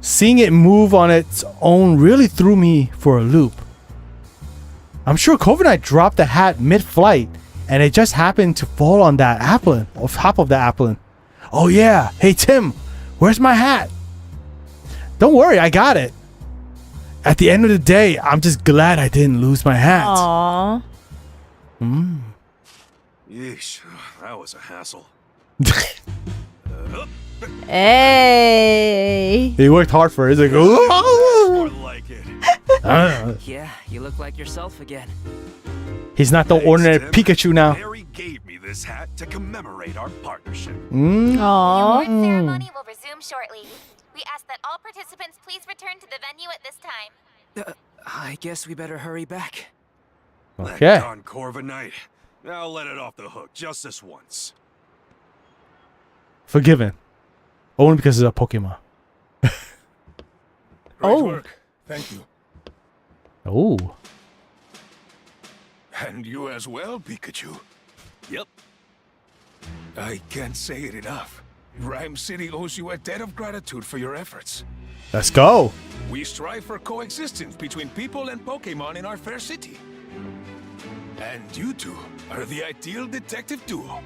Seeing it move on its own really threw me for a loop. I'm sure Covenite dropped the hat mid-flight and it just happened to fall on that applin, or top of the applin. Oh yeah. Hey Tim, where's my hat? Don't worry, I got it. At the end of the day, I'm just glad I didn't lose my hat. Aww. Yeesh, that was a hassle. Hey. He worked hard for it. He's like, More like it. Yeah, you look like yourself again. he's not the Thanks, ordinary Tim. Pikachu now. Harry gave me this hat to commemorate our partnership. Mm. Aww. Award ceremony will resume shortly. We ask that all participants please return to the venue at this time. I guess we better hurry back. Okay. That darn Corviknight. I'll let it off the hook just this once. Forgiven. Only because it's a Pokemon. Great Oh. work. Thank you. Oh. And you as well, Pikachu. Yep. I can't say it enough. Rhyme City owes you a debt of gratitude for your efforts. Let's go. We strive for coexistence between people and Pokemon in our fair city. And you two are the ideal detective duo.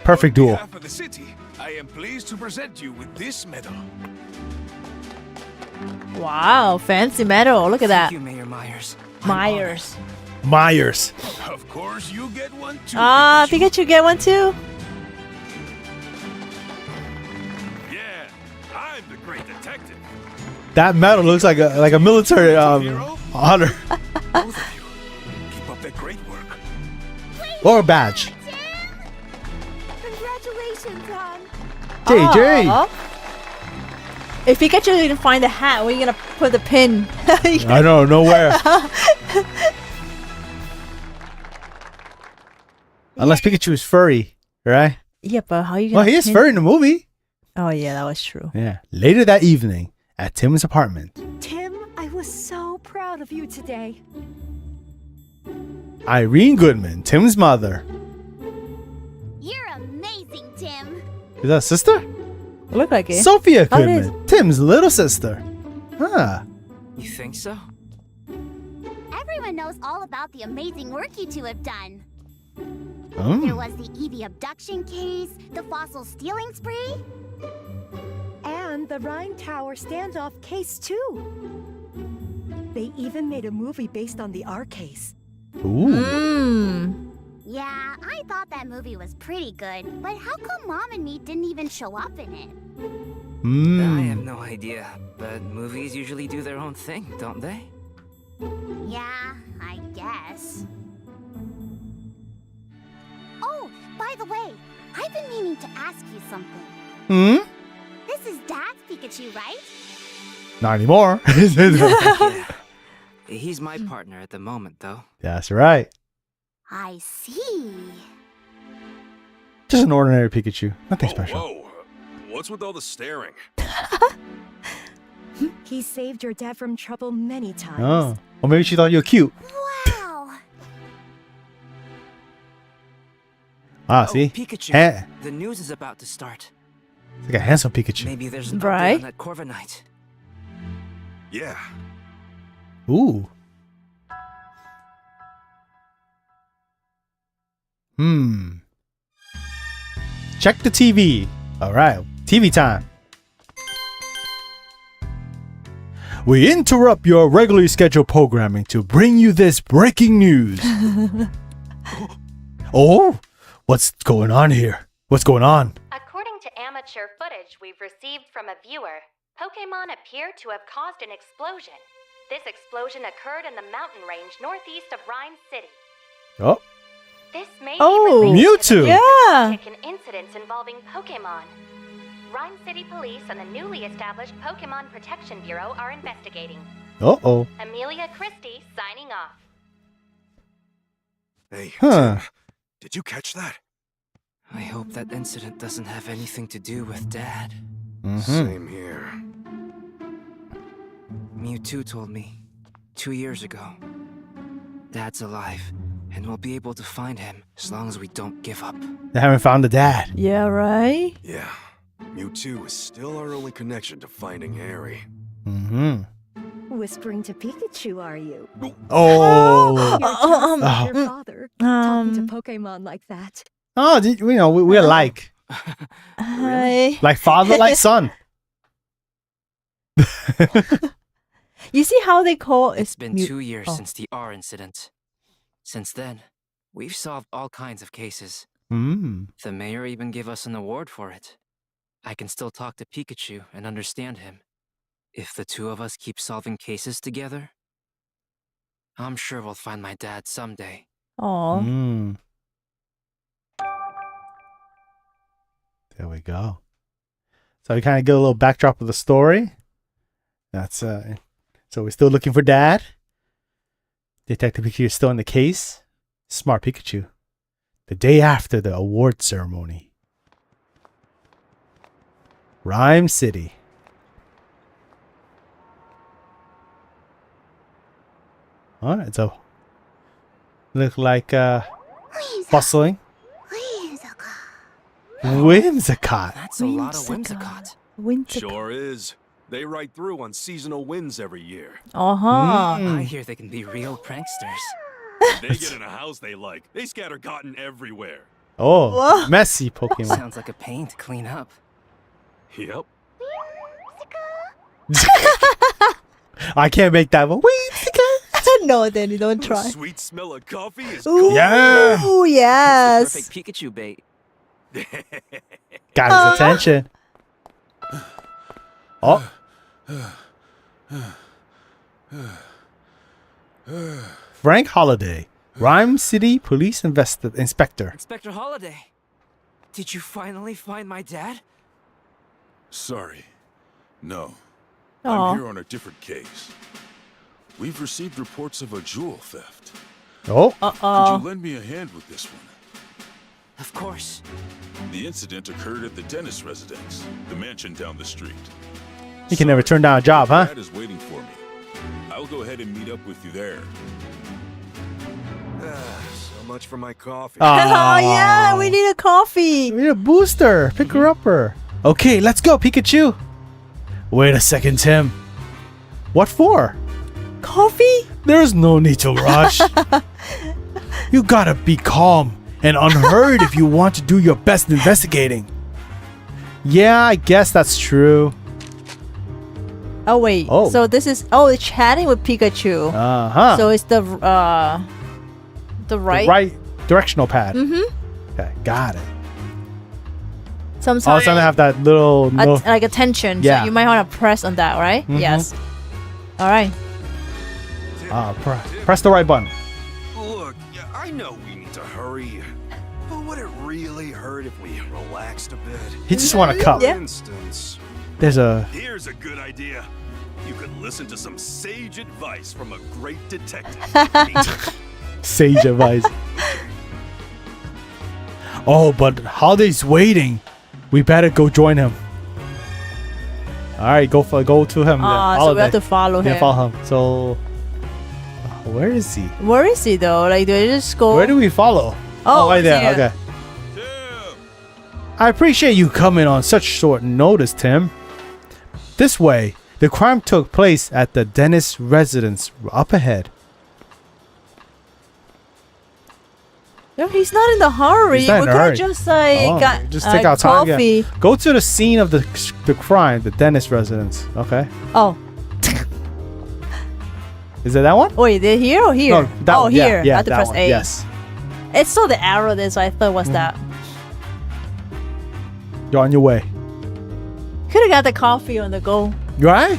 Perfect On duel. behalf of the city, I am pleased to present you with this medal. Wow, fancy medal. Look at that. Thank you, Mayor Myers. Myers. Myers. Of course, you get one too. Ah, Pikachu get one too. Yeah, I'm the great detective. That medal looks like a military Hero? honor Both of you, keep up that great work. or a badge. Congratulations, hon. JJ. Aw. If Pikachu didn't find the hat, where are you gonna put the pin? I know, nowhere. Unless Pikachu is furry, right? Yeah, but how are you gonna? Well, he is pin- furry in the movie. Oh yeah, that was true. Yeah. Later that evening at Tim's apartment, Tim, I was so proud of you today. Irene Goodman, Tim's mother. You're amazing, Tim. Is that a sister? Look like it. Sophia Oh, it is. Goodman, Tim's little sister. Huh. You think so? Everyone knows all about the amazing work you two have done. There Mm. was the Eevee abduction case, the fossil stealing spree. And the Rhine Tower standoff case, too. They even made a movie based on the R case. Ooh. Mmm. Yeah, I thought that movie was pretty good, but how come Mom and me didn't even show up in it? I have Mm. no idea, but movies usually do their own thing, don't they? Yeah, I guess. Oh, by the way, I've been meaning to ask you something. Hmm? This is Dad's Pikachu, right? Not anymore. Yeah. He's my partner at the moment, though. That's right. I see. Just an ordinary Pikachu. Nothing special. Whoa. What's with all the staring? He saved your dad from trouble many times. Oh. Or maybe she thought you were cute. Wow. Ah, Oh, see? Pikachu. Ha- The news is about to start. It's like a handsome Pikachu. Maybe there's an Right. update on that Corviknight. Yeah. Ooh. Check the TV. All right, TV time. We interrupt your regularly scheduled programming to bring you this breaking news. Oh, what's going on here? What's going on? According to amateur footage we've received from a viewer, Pokemon appear to have caused an explosion. This explosion occurred in the mountain range northeast of Rhyme City. Oh, This may Oh, be related to Mewtwo. the Yeah. uptick in incidents involving Pokemon. Rhyme City Police and the newly established Pokemon Protection Bureau are investigating. uh-oh. Amelia Christie signing off. Hey, Huh. Tim, did you catch that? I hope that incident doesn't have anything to do with Dad. Mhm. Same here. Mewtwo told me 2 years ago. Dad's alive, and we'll be able to find him as long as we don't give up. They haven't found the dad. Yeah, right. Yeah. Mewtwo is still our only connection to finding Harry. Mm-hmm. Whispering to Pikachu, are you? Oh. You're Oh, just like your father, talking Um. to Pokemon like that. Oh, we're alike. Hi. Like father, like son. You see how they call It's been Mew- 2 years oh. since the R incident. Since then, we've solved all kinds of cases. Mm. The mayor even gave us an award for it. I can still talk to Pikachu and understand him. If the two of us keep solving cases together, I'm sure we'll find my dad someday. Oh. There we go. So we kind of get a little backdrop of the story. That's so we're still looking for Dad. Detective Pikachu is still in the case. Smart Pikachu. The day after the award ceremony. Rhyme City. Alright, so look like bustling. Whimsicott. That's a lot of Whimsicott. Sure is. They ride through on seasonal winds every year. I hear they can be real pranksters. They get in a house they like. They scatter cotton everywhere. Oh, Whoa. messy Pokemon. Sounds like a pain to clean up. Yep. I can't make that one. Whimsicott. No, Danny, don't The try. sweet smell of coffee is Ooh, Yeah. Ooh, yes. It's the perfect Pikachu bait. Got his attention. Oh. Frank Holiday, Rhyme City Police Inspector. Inspector Holiday, did you finally find my dad? Sorry. No. Aw. I'm here on a different case. We've received reports of a jewel theft. Oh. Could you lend me a hand with this one? Of course. The incident occurred at the Dennis residence, the mansion down the street. You can never turn down a job, huh? Dad is waiting for me. I'll go ahead and meet up with you there. So much for my coffee. Oh, yeah, we need a coffee. We need a booster. Pick her upper. Okay, let's go, Pikachu. Wait a second, Tim. What for? Coffee? There's no need to rush. You gotta be calm and unhurried if you want to do your best investigating. Yeah, I guess that's true. Oh, wait. Oh. So this is... Oh, it's chatting with Pikachu. Uh-huh. So it's the right... The right directional pad. Okay, got it. Sometimes All of a sudden I have that little... like attention. Yeah. So you might want to press on that, right? Yes. All right. Press the right button. Look, I know we need to hurry, but would it really hurt if we relaxed a bit? He just want a cup. For instance, There's a... here's a good idea. You could listen to some sage advice from a great detective. sage advice. Oh, but Holiday's waiting. We better go join him. All right, go to him. then. So we Holiday. have to follow him. Yeah, follow him. So, where is he? Where is he though? Like, do I just go? Where do we follow? Oh, right there. here. Okay. I appreciate you coming on such short notice, Tim. This way, the crime took place at the Dennis residence up ahead. No, he's not in the hurry. He's not in We a could hurry. just Just take our time. coffee. Yeah. Go to the scene of the crime, the Dennis residence. Okay. Oh, Is it that one? wait, they're here or here? No, that one. here. Yeah, I have to that press one. A. Yes. It's still the arrow there, so I thought it was that. You're on your way. Could have got the coffee on the go. You alright?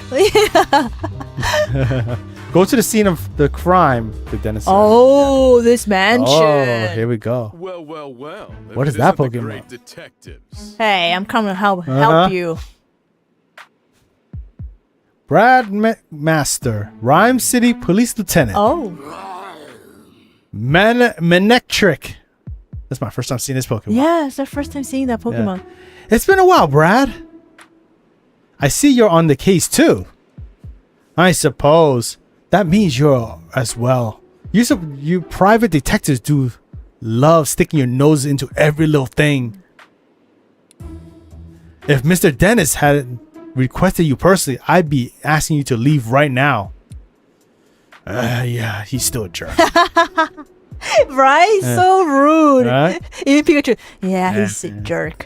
Go to the scene of the crime, the Dennis. Oh, this mansion. Oh, here we go. Well. What is If it that isn't the Pokemon? Great detectives. Hey, I'm coming to help Uh-huh. you. Brad McMaster, Rhyme City Police Lieutenant. Oh, Manectric. That's my first time seeing this Pokemon. yeah, it's the first time seeing that Pokemon. It's been a while, Brad. I see you're on the case too. I suppose that means you're as well. You private detectives do love sticking your nose into every little thing. If Mr. Dennis had requested you personally, I'd be asking you to leave right now. Yeah, he's still a jerk. Right? So rude. Right? Even Pikachu. Yeah, he's a jerk.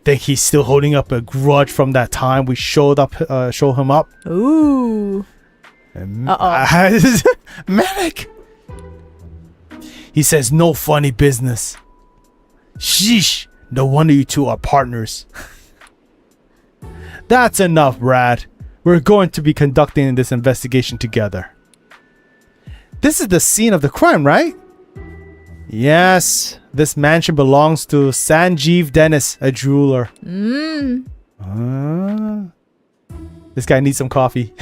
Think he's still holding up a grudge from that time we show him up? Ooh. Manic. He says no funny business. Sheesh. No wonder you two are partners. That's enough, Brad. We're going to be conducting this investigation together. This is the scene of the crime, right? Yes. This mansion belongs to Sanjeev Dennis, a jeweler. This guy needs some coffee.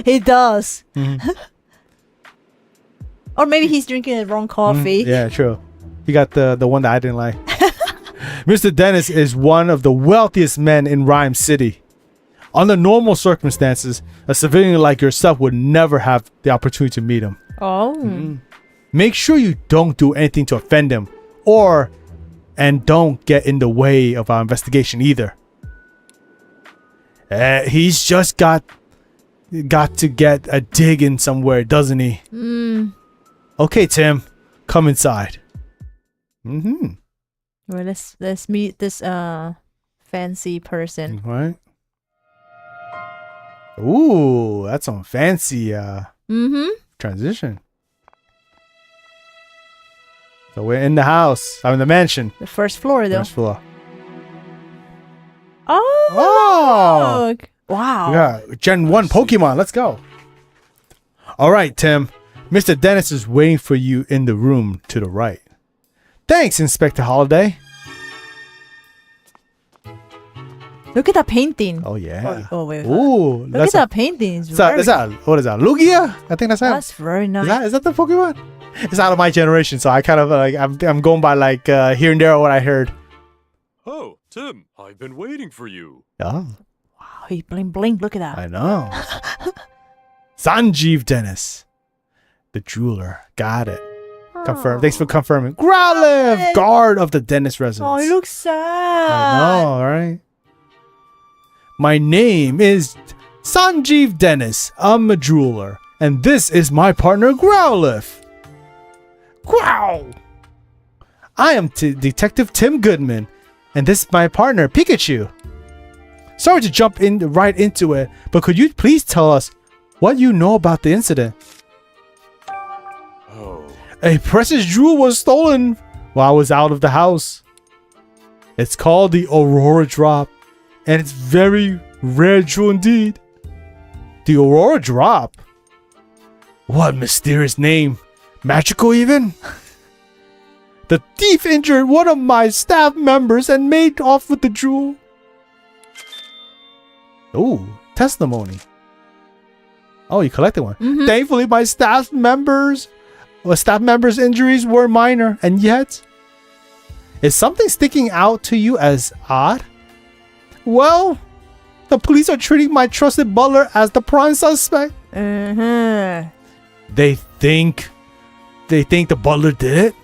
He does. Or maybe he's drinking the wrong coffee. Yeah, true. He got the one that I didn't like. Mr. Dennis is one of the wealthiest men in Rhyme City. Under normal circumstances, a civilian like yourself would never have the opportunity to meet him. Oh. Make sure you don't do anything to offend him, and don't get in the way of our investigation either. He's just got to get a dig in somewhere, doesn't he? Okay, Tim, come inside. Well, let's meet this fancy person. Right. Ooh, that's some fancy transition. So we're in the house. I'm in the mansion. The first floor, though. First floor. Oh! Look. Wow. Yeah, Gen 1 Pokemon. Let's go. All right, Tim. Mr. Dennis is waiting for you in the room to the right. Thanks, Inspector Holiday. Look at that painting. Oh, yeah. Oh wait. Ooh. Look at that painting. Is that, what is that? Lugia? I think that's it. That's very nice. Is that the Pokemon? It's out of my generation, so I kind of I'm going by here and there what I heard. Oh, Tim, I've been waiting for you. Oh. Wow, he bling bling. Look at that. I know. Sanjeev Dennis, the jeweler. Got it. Confirm. Thanks for confirming. Growlithe, guard of the Dennis residence. Oh, he looks sad. I know, right? My name is Sanjeev Dennis. I'm a jeweler, and this is my partner Growlithe. Growl. I am Detective Tim Goodman, and this is my partner Pikachu. Sorry to jump right into it, but could you please tell us what you know about the incident? A precious jewel was stolen while I was out of the house. It's called the Aurora Drop, and it's very rare jewel indeed. The Aurora Drop? What mysterious name. Magical even? The thief injured one of my staff members and made off with the jewel. Ooh, testimony. Oh, you collected one. Thankfully, my staff members' injuries were minor, and yet, is something sticking out to you as odd? Well, the police are treating my trusted butler as the prime suspect. They think the butler did it?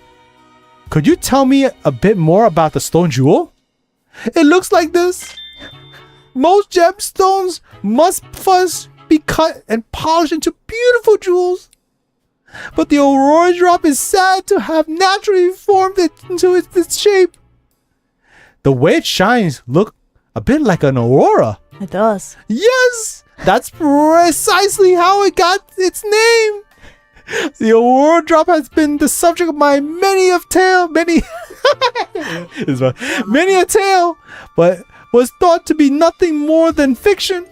Could you tell me a bit more about the stone jewel? It looks like this. Most gemstones must first be cut and polished into beautiful jewels. But the Aurora Drop is said to have naturally formed it into its shape. The way it shines look a bit like an aurora. It does. Yes, that's precisely how it got its name. The Aurora Drop has been the subject of my many a tale, but was thought to be nothing more than fiction.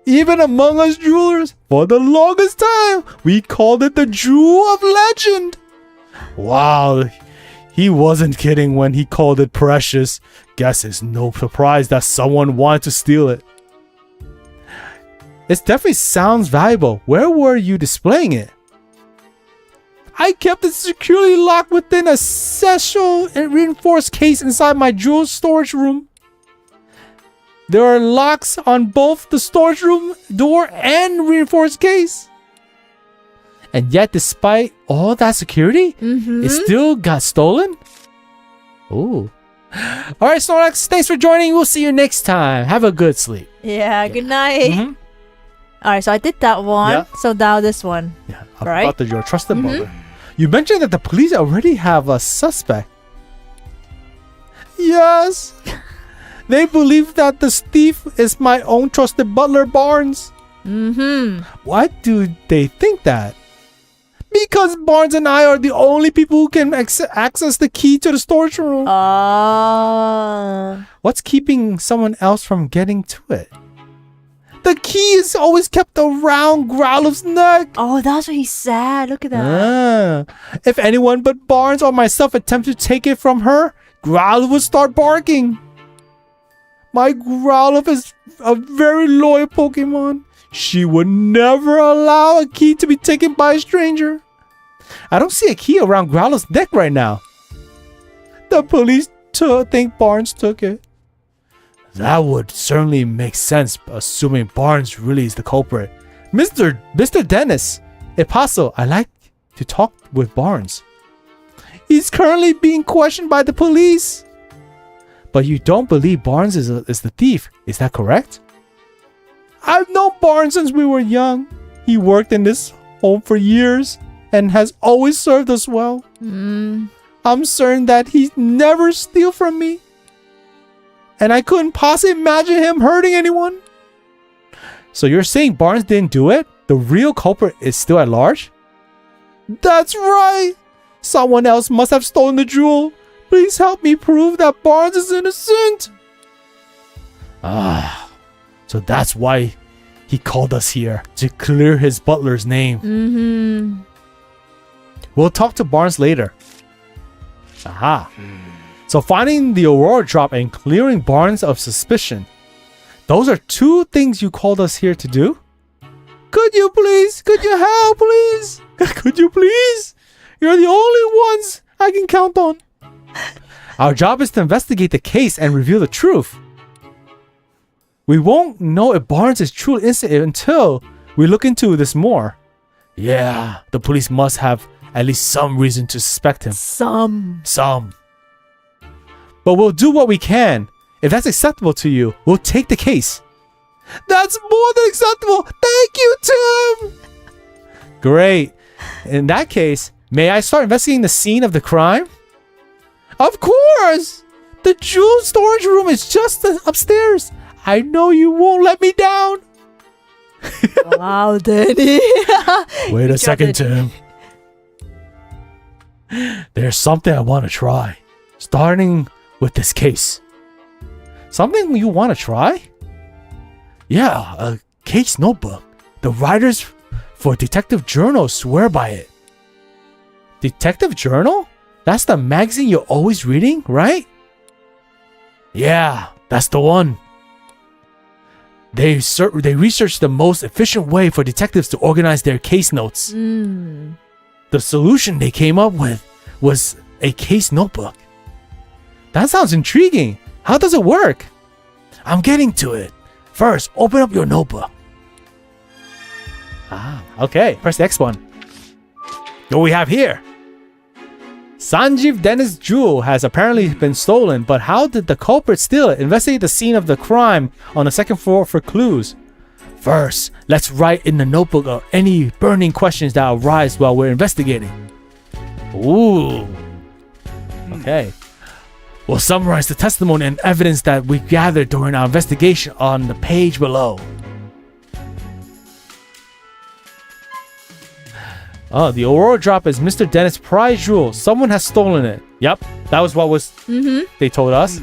Even among us jewelers, for the longest time, we called it the Jewel of Legend. Wow, he wasn't kidding when he called it precious. Guess it's no surprise that someone wanted to steal it. It definitely sounds valuable. Where were you displaying it? I kept it securely locked within a special and reinforced case inside my jewel storage room. There are locks on both the storage room door and reinforced case. And yet, despite all that security, it still got stolen? Ooh. Alright, Snorlax, thanks for joining. We'll see you next time. Have a good sleep. Yeah, good night. Alright, so I did that one. Yeah. So now this one. Yeah, right? About your trusted butler. You mentioned that the police already have a suspect. Yes. They believe that the thief is my own trusted butler, Barnes. Why do they think that? Because Barnes and I are the only people who can access the key to the storage room. What's keeping someone else from getting to it? The key is always kept around Growlithe's neck. Oh, that's what he said. Look at that. If anyone but Barnes or myself attempt to take it from her, Growlithe would start barking. My Growlithe is a very loyal Pokemon. She would never allow a key to be taken by a stranger. I don't see a key around Growlithe's neck right now. The police think Barnes took it. That would certainly make sense, assuming Barnes really is the culprit. Mr. Dennis, if possible, I'd like to talk with Barnes. He's currently being questioned by the police. But you don't believe Barnes is the thief, is that correct? I've known Barnes since we were young. He worked in this home for years and has always served us well. I'm certain that he never steal from me. And I couldn't possibly imagine him hurting anyone. So you're saying Barnes didn't do it? The real culprit is still at large? That's right! Someone else must have stolen the jewel. Please help me prove that Barnes is innocent. So that's why he called us here, to clear his butler's name. We'll talk to Barnes later. So finding the Aurora Drop and clearing Barnes of suspicion. Those are two things you called us here to do? Could you please? Could you help, please? Could you please? You're the only ones I can count on. Our job is to investigate the case and reveal the truth. We won't know if Barnes is truly innocent until we look into this more. Yeah, the police must have at least some reason to suspect him. Some. But we'll do what we can. If that's acceptable to you, we'll take the case. That's more than acceptable. Thank you, Tim. Great. In that case, may I start investigating the scene of the crime? Of course. The jewel storage room is just upstairs. I know you won't let me down. Wow, Danny. Wait a second, Tim. There's something I want to try. Starting with this case. Something you want to try? Yeah, a case notebook. The writers for Detective Journal swear by it. Detective Journal? That's the magazine you're always reading, right? Yeah, that's the one. They researched the most efficient way for detectives to organize their case notes. The solution they came up with was a case notebook. That sounds intriguing. How does it work? I'm getting to it. First, open up your notebook. Okay. Press the X one. What we have here? Sanjeev Dennis' jewel has apparently been stolen, but how did the culprit steal it? Investigate the scene of the crime on the second floor for clues. First, let's write in the notebook of any burning questions that arise while we're investigating. Ooh. Okay. We'll summarize the testimony and evidence that we gathered during our investigation on the page below. The Aurora Drop is Mr. Dennis' prize jewel. Someone has stolen it. Yep, that was what they told us.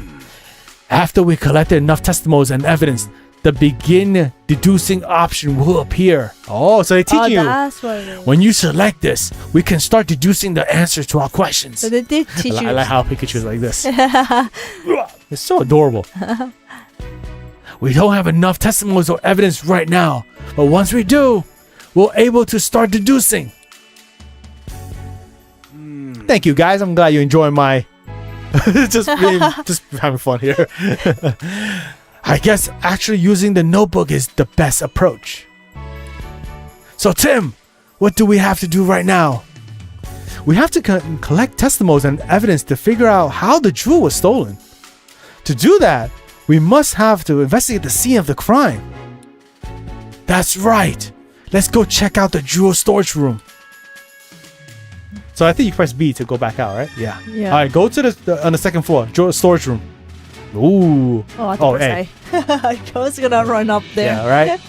After we collected enough testimonies and evidence, the begin deducing option will appear. Oh, so they teach you. That's what it is. When you select this, we can start deducing the answers to our questions. So they did teach you. I like how Pikachu is like this. It's so adorable. We don't have enough testimonies or evidence right now, but once we do, we're able to start deducing. Thank you, guys. I'm glad you enjoy my just having fun here. I guess actually using the notebook is the best approach. So Tim, what do we have to do right now? We have to collect testimonies and evidence to figure out how the jewel was stolen. To do that, we must have to investigate the scene of the crime. That's right. Let's go check out the jewel storage room. So I think you press B to go back out, right? Yeah. All right, go to the on the second floor, jewel storage room. Ooh. Oh, hey. I was gonna run up there. Yeah, right.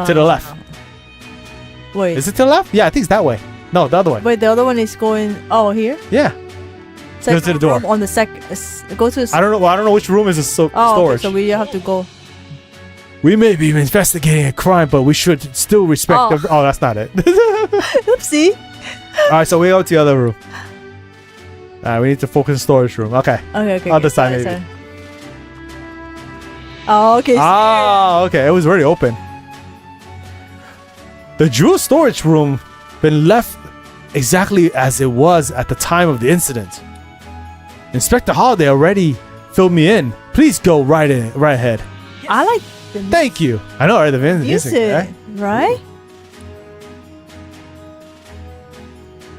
To the left. Wait. Is it to the left? Yeah, I think it's that way. No, the other way. Wait, the other one is going. Oh, here. Yeah. Go to the door. On the go to. I don't know. Well, I don't know which room is the storage. Okay, so we have to go. We may be investigating a crime, but we should still respect. Oh, that's not it. Oopsie. All right, so we go to the other room. All right, we need to focus on storage room. Okay. Okay. Other side, maybe. Oh, okay. Okay. It was already open. The jewel storage room been left exactly as it was at the time of the incident. Inspector Holiday already filled me in. Please go right ahead. I like the Thank you. I know, right? The music, right?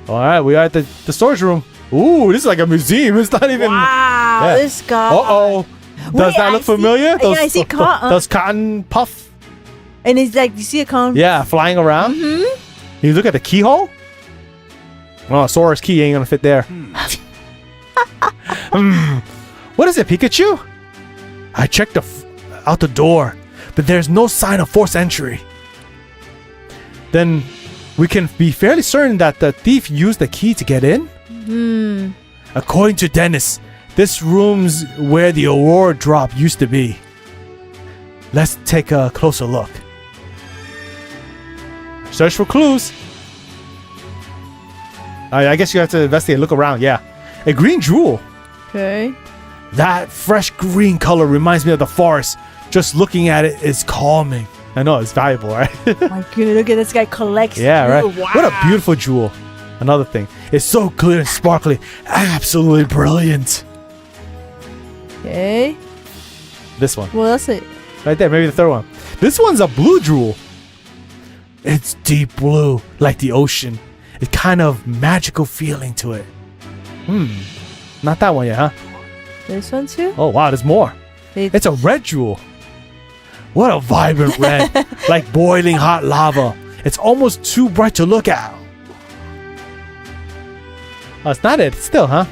All right, we are at the storage room. Ooh, this is like a museum. It's not even. Wow, this guy. Uh-oh. Does that look familiar? I see cotton. Those cotton puff. And it's like, you see a cotton. Yeah, flying around. You look at the keyhole. Oh, Sora's key ain't gonna fit there. What is it, Pikachu? I checked out the door, but there's no sign of forced entry. Then we can be fairly certain that the thief used the key to get in? According to Dennis, this room's where the Aurora drop used to be. Let's take a closer look. Search for clues. I guess you have to investigate, look around, yeah. A green jewel. Okay. That fresh green color reminds me of the forest. Just looking at it is calming. I know, it's valuable, right? My goodness, look at this guy collects. Yeah, right. Wow. What a beautiful jewel. Another thing. It's so clear and sparkly. Absolutely brilliant. Okay. This one. Well, that's it. Right there, maybe the third one. This one's a blue jewel. It's deep blue, like the ocean. It's kind of magical feeling to it. Not that one yet, huh? This one too? Oh, wow, there's more. It's a red jewel. What a vibrant red, like boiling hot lava. It's almost too bright to look at. Oh, it's not it. Still, huh?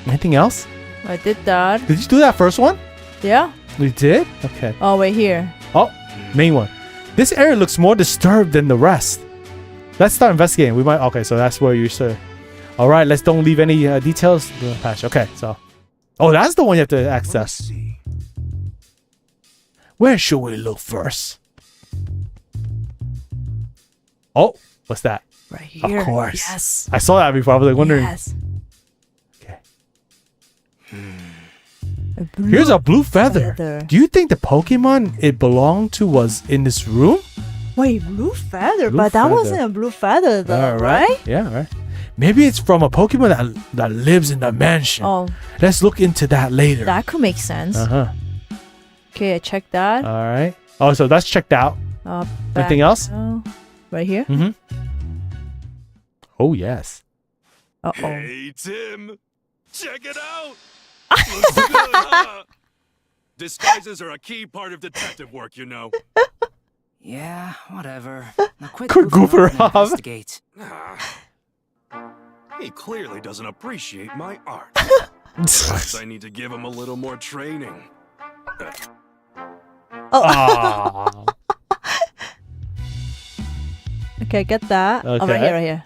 Anything else? I did that. Did you do that first one? Yeah. You did? Okay. Oh, wait here. Oh, main one. This area looks more disturbed than the rest. Let's start investigating. We might. Okay, so that's where you should. All right, let's don't leave any details. Patch. Okay, so. Oh, that's the one you have to access. Where should we look first? Oh, what's that? Right here. Of course. Yes. I saw that before. I was like wondering. Yes. Okay. Here's a blue feather. Do you think the Pokemon it belonged to was in this room? Wait, blue feather? Blue but that feather. wasn't a blue feather though, All right? Yeah, right. Maybe it's from a Pokemon that lives in the mansion. Oh. Let's look into that later. That could make sense. Uh-huh. Okay, I checked that. All right. Oh, so that's checked out. Anything else? Right here? Mm-hmm. Oh, yes. Uh-oh. Hey, Tim. Check it out. Looks good, huh? Disguises are a key part of detective work, you know. Yeah, whatever. Now quit Quit goofing goofing around and off. Ah. investigate. He clearly doesn't appreciate my art. Perhaps I need to give him a little more training. Aww. Okay, get that. Oh, right Okay. here.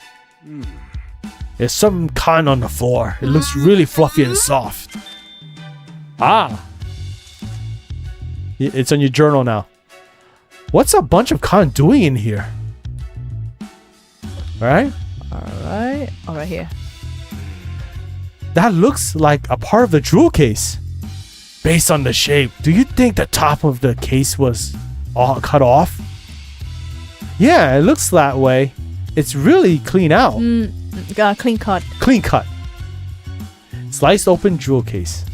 There's some cotton on the floor. It looks really fluffy and soft. It's on your journal now. What's a bunch of cotton doing in here? All right. Alright. Oh, right here. That looks like a part of the jewel case. Based on the shape, do you think the top of the case was all cut off? Yeah, it looks that way. It's really clean out. Clean cut. Clean cut. Sliced open jewel case.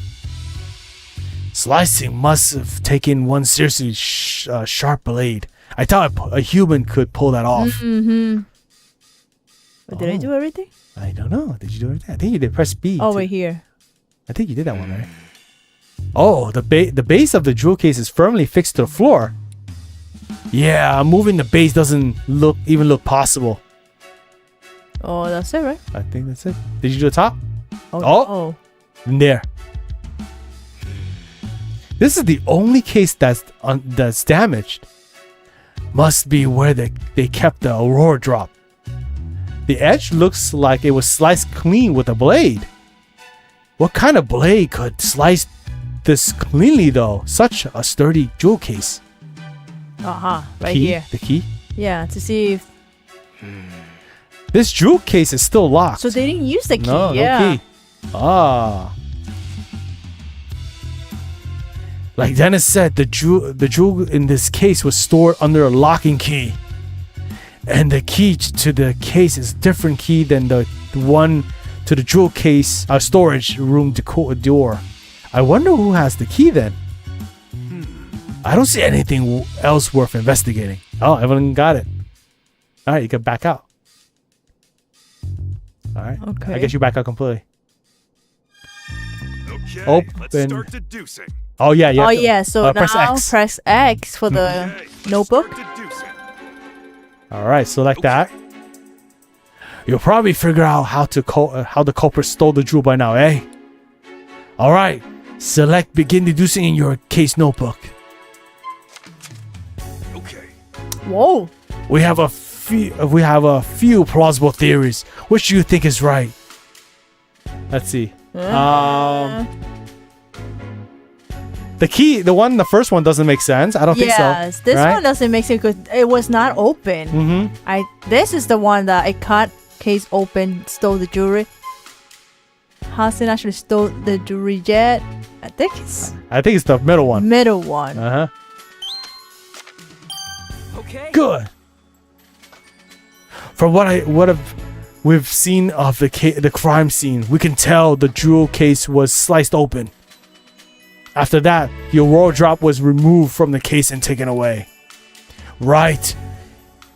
Slicing must have taken one seriously sharp blade. I thought a human could pull that off. Mm-hmm. Did I do everything? I don't know. Did you do everything? I think you did press B. Oh, wait here. I think you did that one, right? Oh, the base of the jewel case is firmly fixed to the floor. Yeah, moving the base doesn't even look possible. Oh, that's it, right? I think that's it. Did you do the top? Oh. In there. This is the only case that's damaged. Must be where they kept the Aurora drop. The edge looks like it was sliced clean with a blade. What kind of blade could slice this cleanly though? Such a sturdy jewel case. Right Key? here. The key? Yeah, to see if. This jewel case is still locked. So they didn't use the key. No key. Like Dennis said, the jewel in this case was stored under a locking key. And the key to the case is a different key than the one to the jewel case storage room door. I wonder who has the key then. I don't see anything else worth investigating. Oh, everyone got it. All right, you can back out. All right. Okay. I guess you back out completely. Okay, Open. let's start deducing. Oh yeah, yeah. Oh yeah. So press now X. press X for the Okay, let's notebook. start deducing. All right, so like that. You'll probably figure out how the culprit stole the jewel by now, eh? All right. Select begin deducing in your case notebook. Okay. Whoa. We have a few plausible theories. Which do you think is right? Let's see. The first one doesn't make sense. I don't think so. Yes, this right? one doesn't make sense because it was not open. This is the one that I cut case open, stole the jewelry. Hasn't actually stole the jewelry yet. I think it's the middle one. middle one. Okay. Good. From what we've seen of the crime scene, we can tell the jewel case was sliced open. After that, the Aurora drop was removed from the case and taken away. Right.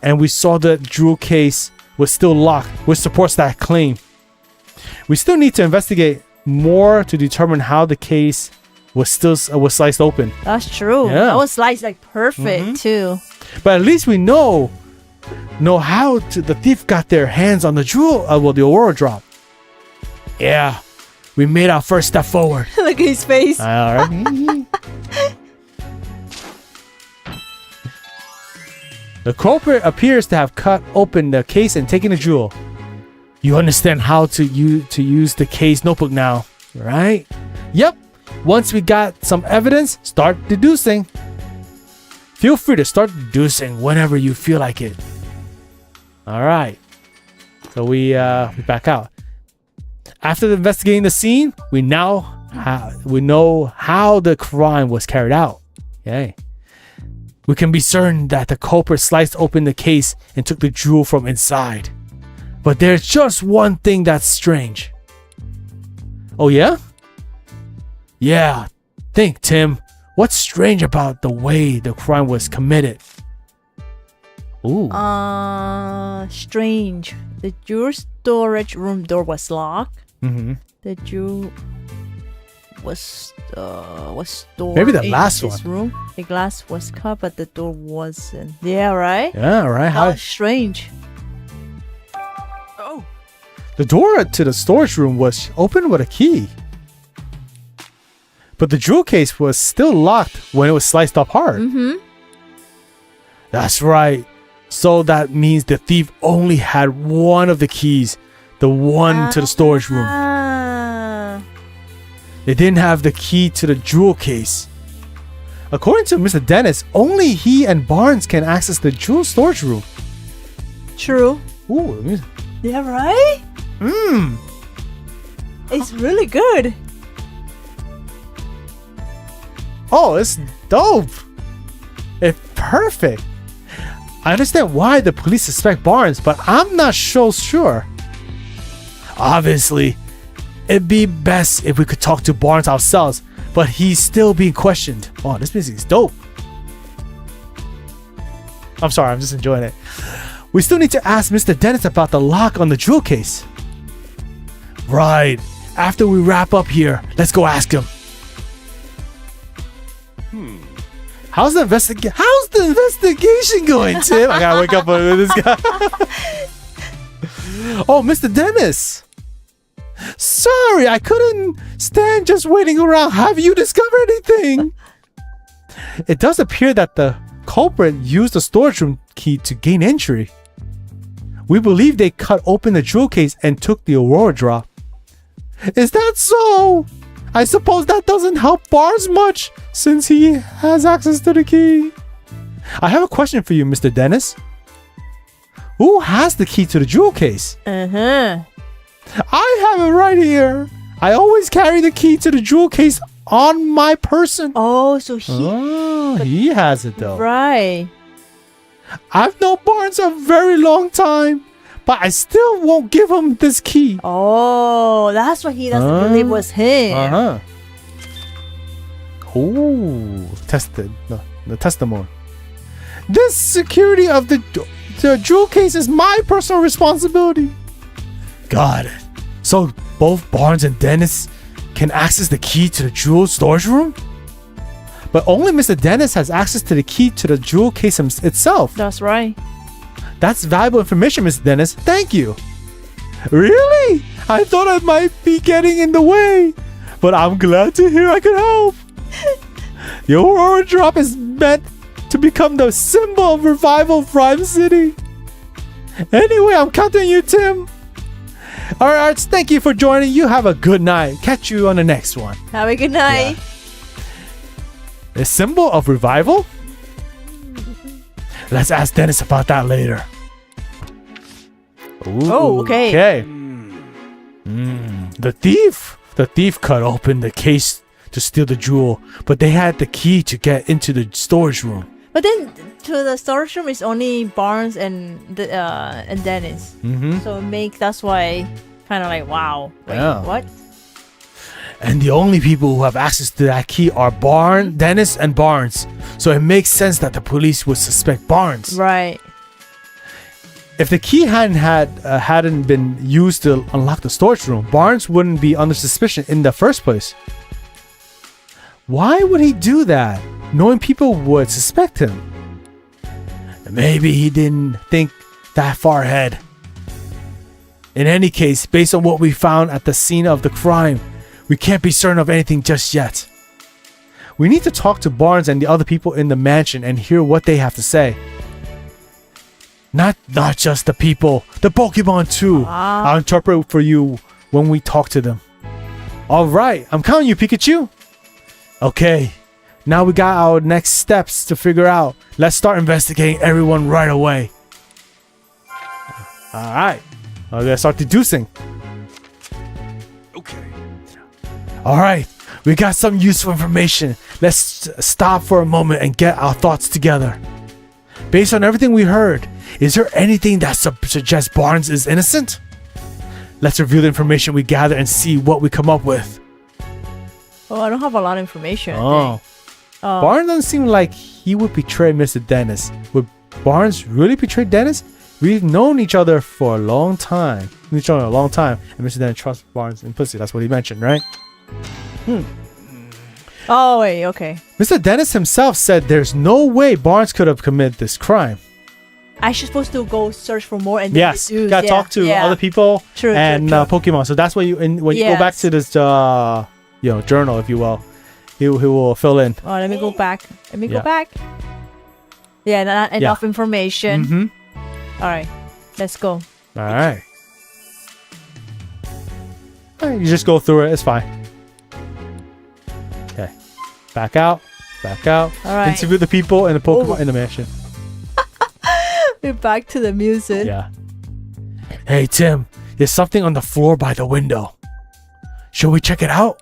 And we saw the jewel case was still locked, which supports that claim. We still need to investigate more to determine how the case was sliced open. That's true. Yeah. That was sliced like perfect too. But at least we know how the thief got their hands on the the Aurora drop. Yeah, we made our first step forward. Look at his face. All right. The culprit appears to have cut open the case and taken the jewel. You understand how to use the case notebook now, right? Yep. Once we got some evidence, start deducing. Feel free to start deducing whenever you feel like it. All right. So we back out. After investigating the scene, we know how the crime was carried out. Yay. We can be certain that the culprit sliced open the case and took the jewel from inside. But there's just one thing that's strange. Oh yeah? Yeah. Think, Tim. What's strange about the way the crime was committed? Ooh. Strange. The jewel storage room door was locked. The jewel was stored. Maybe the in last this one. room. The glass was cut, but the door wasn't. Yeah, right. Yeah, right. How strange. Oh. The door to the storage room was open with a key. But the jewel case was still locked when it was sliced apart. That's right. So that means the thief only had one of the keys, the one to the storage room. They didn't have the key to the jewel case. According to Mr. Dennis, only he and Barnes can access the jewel storage room. True. Ooh. Yeah, right? It's really good. Oh, it's dope. It's perfect. I understand why the police suspect Barnes, but I'm not so sure. Obviously, it'd be best if we could talk to Barnes ourselves, but he's still being questioned. Oh, this music is dope. I'm sorry, I'm just enjoying it. We still need to ask Mr. Dennis about the lock on the jewel case. Right. After we wrap up here, let's go ask him. How's the investigation going, Tim? I gotta wake up with this guy. Oh, Mr. Dennis. Sorry, I couldn't stand just waiting around. Have you discovered anything? It does appear that the culprit used the storage room key to gain entry. We believe they cut open the jewel case and took the Aurora drop. Is that so? I suppose that doesn't help Barnes much, since he has access to the key. I have a question for you, Mr. Dennis. Who has the key to the jewel case? Uh-huh. I have it right here. I always carry the key to the jewel case on my person. Oh, so he has it though. Right. I've known Barnes a very long time, but I still won't give him this key. Oh, that's what he doesn't believe was him. Uh-huh. Ooh, tested. The testimony. This security of the jewel case is my personal responsibility. Got it. So both Barnes and Dennis can access the key to the jewel storage room? But only Mr. Dennis has access to the key to the jewel case itself. That's right. That's valuable information, Mr. Dennis. Thank you. Really? I thought I might be getting in the way, but I'm glad to hear I could help. The Aurora drop is meant to become the symbol of revival of Rhyme City. Anyway, I'm counting on you, Tim. All right, Arts, thank you for joining. You have a good night. Catch you on the next one. Have a good night. Yeah. A symbol of revival? Let's ask Dennis about that later. Ooh, oh, okay. Okay. The thief cut open the case to steal the jewel, but they had the key to get into the storage room. But then to the storage room is only Barnes and Dennis. Mm-hmm. So that's why kind of like, wow. Wait, what? And the only people who have access to that key are Dennis and Barnes. So it makes sense that the police would suspect Barnes. Right. If the key hadn't been used to unlock the storage room, Barnes wouldn't be under suspicion in the first place. Why would he do that, knowing people would suspect him? Maybe he didn't think that far ahead. In any case, based on what we found at the scene of the crime, we can't be certain of anything just yet. We need to talk to Barnes and the other people in the mansion and hear what they have to say. Not just the people, the Pokemon too. I'll interpret for you when we talk to them. Alright, I'm counting you, Pikachu. Okay, now we got our next steps to figure out. Let's start investigating everyone right away. Alright, I'm gonna start deducing. Okay. Alright, we got some useful information. Let's stop for a moment and get our thoughts together. Based on everything we heard, is there anything that suggests Barnes is innocent? Let's review the information we gather and see what we come up with. Oh, I don't have a lot of information. Barnes doesn't seem like he would betray Mr. Dennis. Would Barnes really betray Dennis? We've known each other for a long time. And Mr. Dennis trusts Barnes implicitly. That's what he mentioned, right? Oh, wait, okay. Mr. Dennis himself said there's no way Barnes could have committed this crime. I should supposed to go search for more and yes, you gotta talk to other people and Pokemon. So that's why you go back to this journal, if you will, he will fill in. Oh, let me go back. Go back. Yeah, not enough information. Mm-hmm. All right, let's go. All right. You just go through it. It's fine. Okay. Back out. All right. Interview the people and the Pokemon in the mansion. We're back to the music. Yeah. Hey, Tim. There's something on the floor by the window. Should we check it out?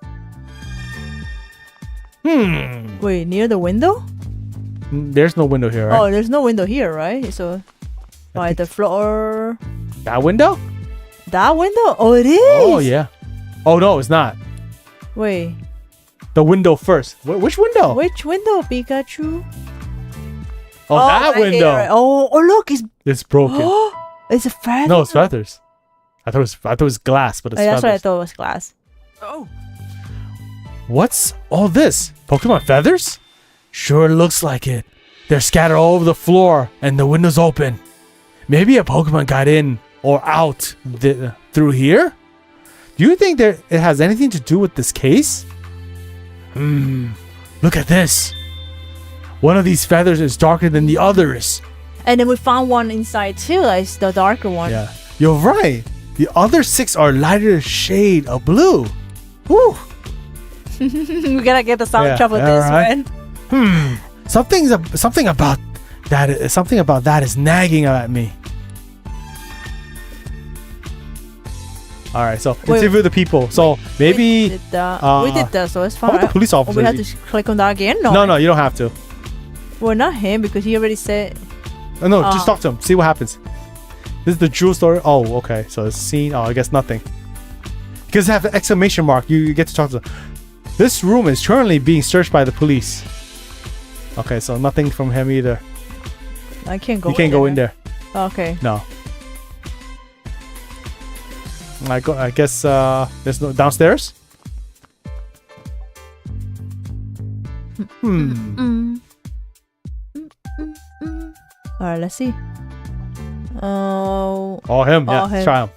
Wait, near the window? There's no window here, right? Oh, there's no window here, right? So, by the floor. That window? That window? Oh, it is. Oh, yeah. Oh, no, it's not. Wait. The window first. Which window? Which window, Pikachu? Oh, that window. Here. Oh, look, it's broken. It's a feather. No, it's feathers. I thought it was glass, but it's feathers. That's what I thought it was glass. Oh. What's all this? Pokemon feathers? Sure looks like it. They're scattered all over the floor and the window's open. Maybe a Pokemon got in or out through here? Do you think it has anything to do with this case? Look at this. One of these feathers is darker than the others. And then we found one inside too, like the darker one. Yeah, you're right. The other 6 are lighter shade of blue. Woo. We gotta get the soundtrack for this right. one. Something about that is nagging at me. All right, so interview the people. So maybe we did that, so it's fine. How about the police officer? We have to click on that again. No, you don't have to. Well, not him because he already said. Oh, no, just talk to him. See what happens. This is the jewel store. Oh, okay. So it's seen. Oh, I guess nothing. Because it have an exclamation mark. You get to talk to them. This room is currently being searched by the police. Okay, so nothing from him either. I can't go. You can't go in there. Okay. No. I guess there's no downstairs. All right, let's see. Oh, him. Yeah, him. try him.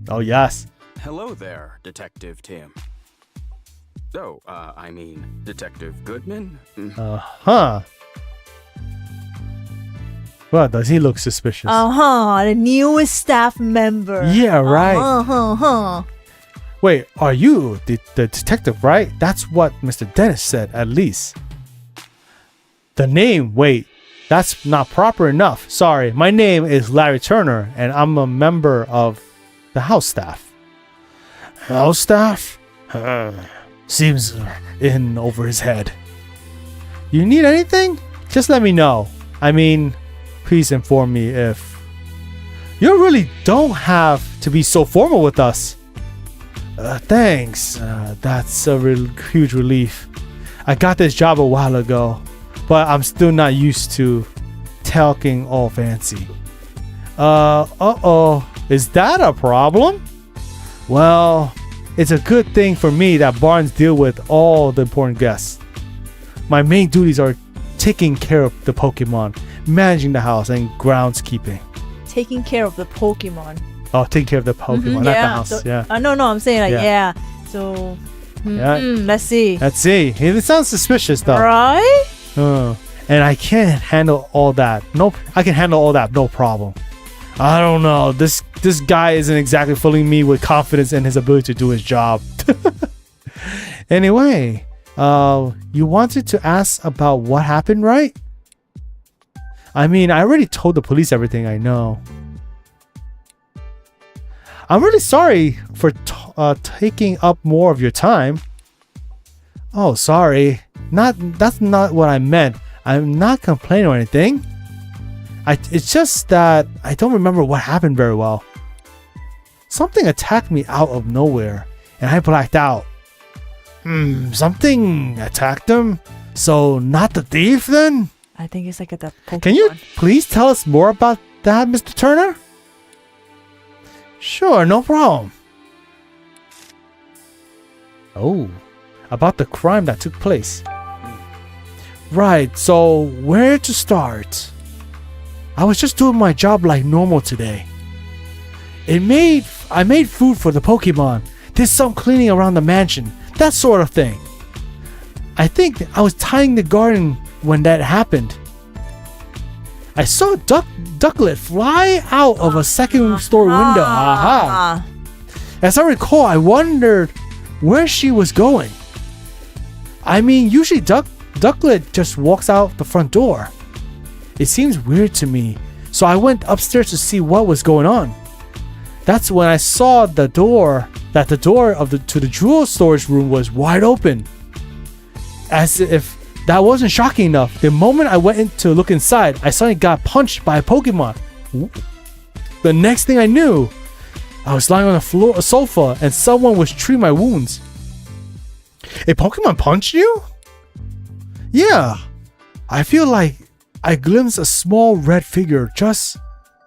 Oh, yes. Hello there, Detective Tim. Oh, I mean, Detective Goodman? Uh-huh. Well, does he look suspicious? The newest staff member. Yeah, right. Wait, are you the detective, right? That's what Mr. Dennis said, at least. The name, wait, that's not proper enough. Sorry, my name is Larry Turner, and I'm a member of the house staff. House staff? Seems in over his head. You need anything? Just let me know. I mean, please inform me if... You really don't have to be so formal with us. Thanks. That's a huge relief. I got this job a while ago, but I'm still not used to talking all fancy. Is that a problem? Well, it's a good thing for me that barns deal with all the important guests. My main duties are taking care of the Pokemon, managing the house, and groundskeeping. Taking care of the Pokemon. Oh, taking care of the Pokemon, not the house. So, yeah. No, I'm saying like yeah. So, let's see. Let's see. It sounds suspicious though. Right? And I can't handle all that. Nope. I can handle all that. No problem. I don't know. This guy isn't exactly filling me with confidence in his ability to do his job. Anyway, you wanted to ask about what happened, right? I mean, I already told the police everything I know. I'm really sorry for taking up more of your time. Oh, sorry. That's not what I meant. I'm not complaining or anything. It's just that I don't remember what happened very well. Something attacked me out of nowhere, and I blacked out. Something attacked him? So not the thief then? I think it's like the Pokemon. Can you please tell us more about that, Mr. Turner? Sure, no problem. Oh, about the crime that took place. Right, so where to start? I was just doing my job like normal today. I made food for the Pokemon, did some cleaning around the mansion, that sort of thing. I think I was tidying the garden when that happened. I saw a ducklet fly out of a second-story window. Aha! As I recall, I wondered where she was going. I mean, usually ducklet just walks out the front door. It seems weird to me, so I went upstairs to see what was going on. That's when I saw the door to the jewel storage room was wide open. As if that wasn't shocking enough, the moment I went in to look inside, I suddenly got punched by a Pokemon. The next thing I knew, I was lying on a sofa, and someone was treating my wounds. A Pokemon punched you? Yeah. I feel like I glimpsed a small red figure just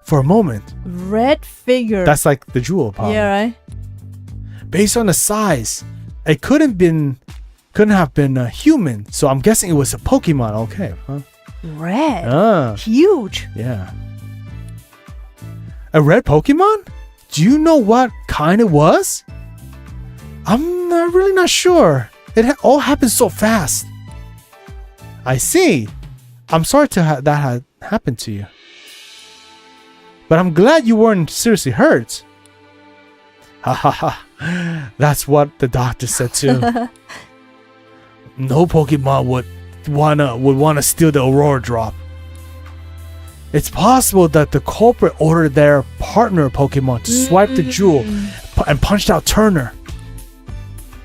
for a moment. Red figure? That's like the jewel problem. Yeah, right? Based on the size, it couldn't have been a human, so I'm guessing it was a Pokemon. Okay, huh? Red? Huge. Yeah. A red Pokemon? Do you know what kind it was? I'm really not sure. It all happened so fast. I see. I'm sorry that had happened to you. But I'm glad you weren't seriously hurt. Ha ha ha. That's what the doctor said too. No Pokemon would wanna steal the Aurora Drop. It's possible that the culprit ordered their partner Pokemon to swipe the jewel and punched out Turner.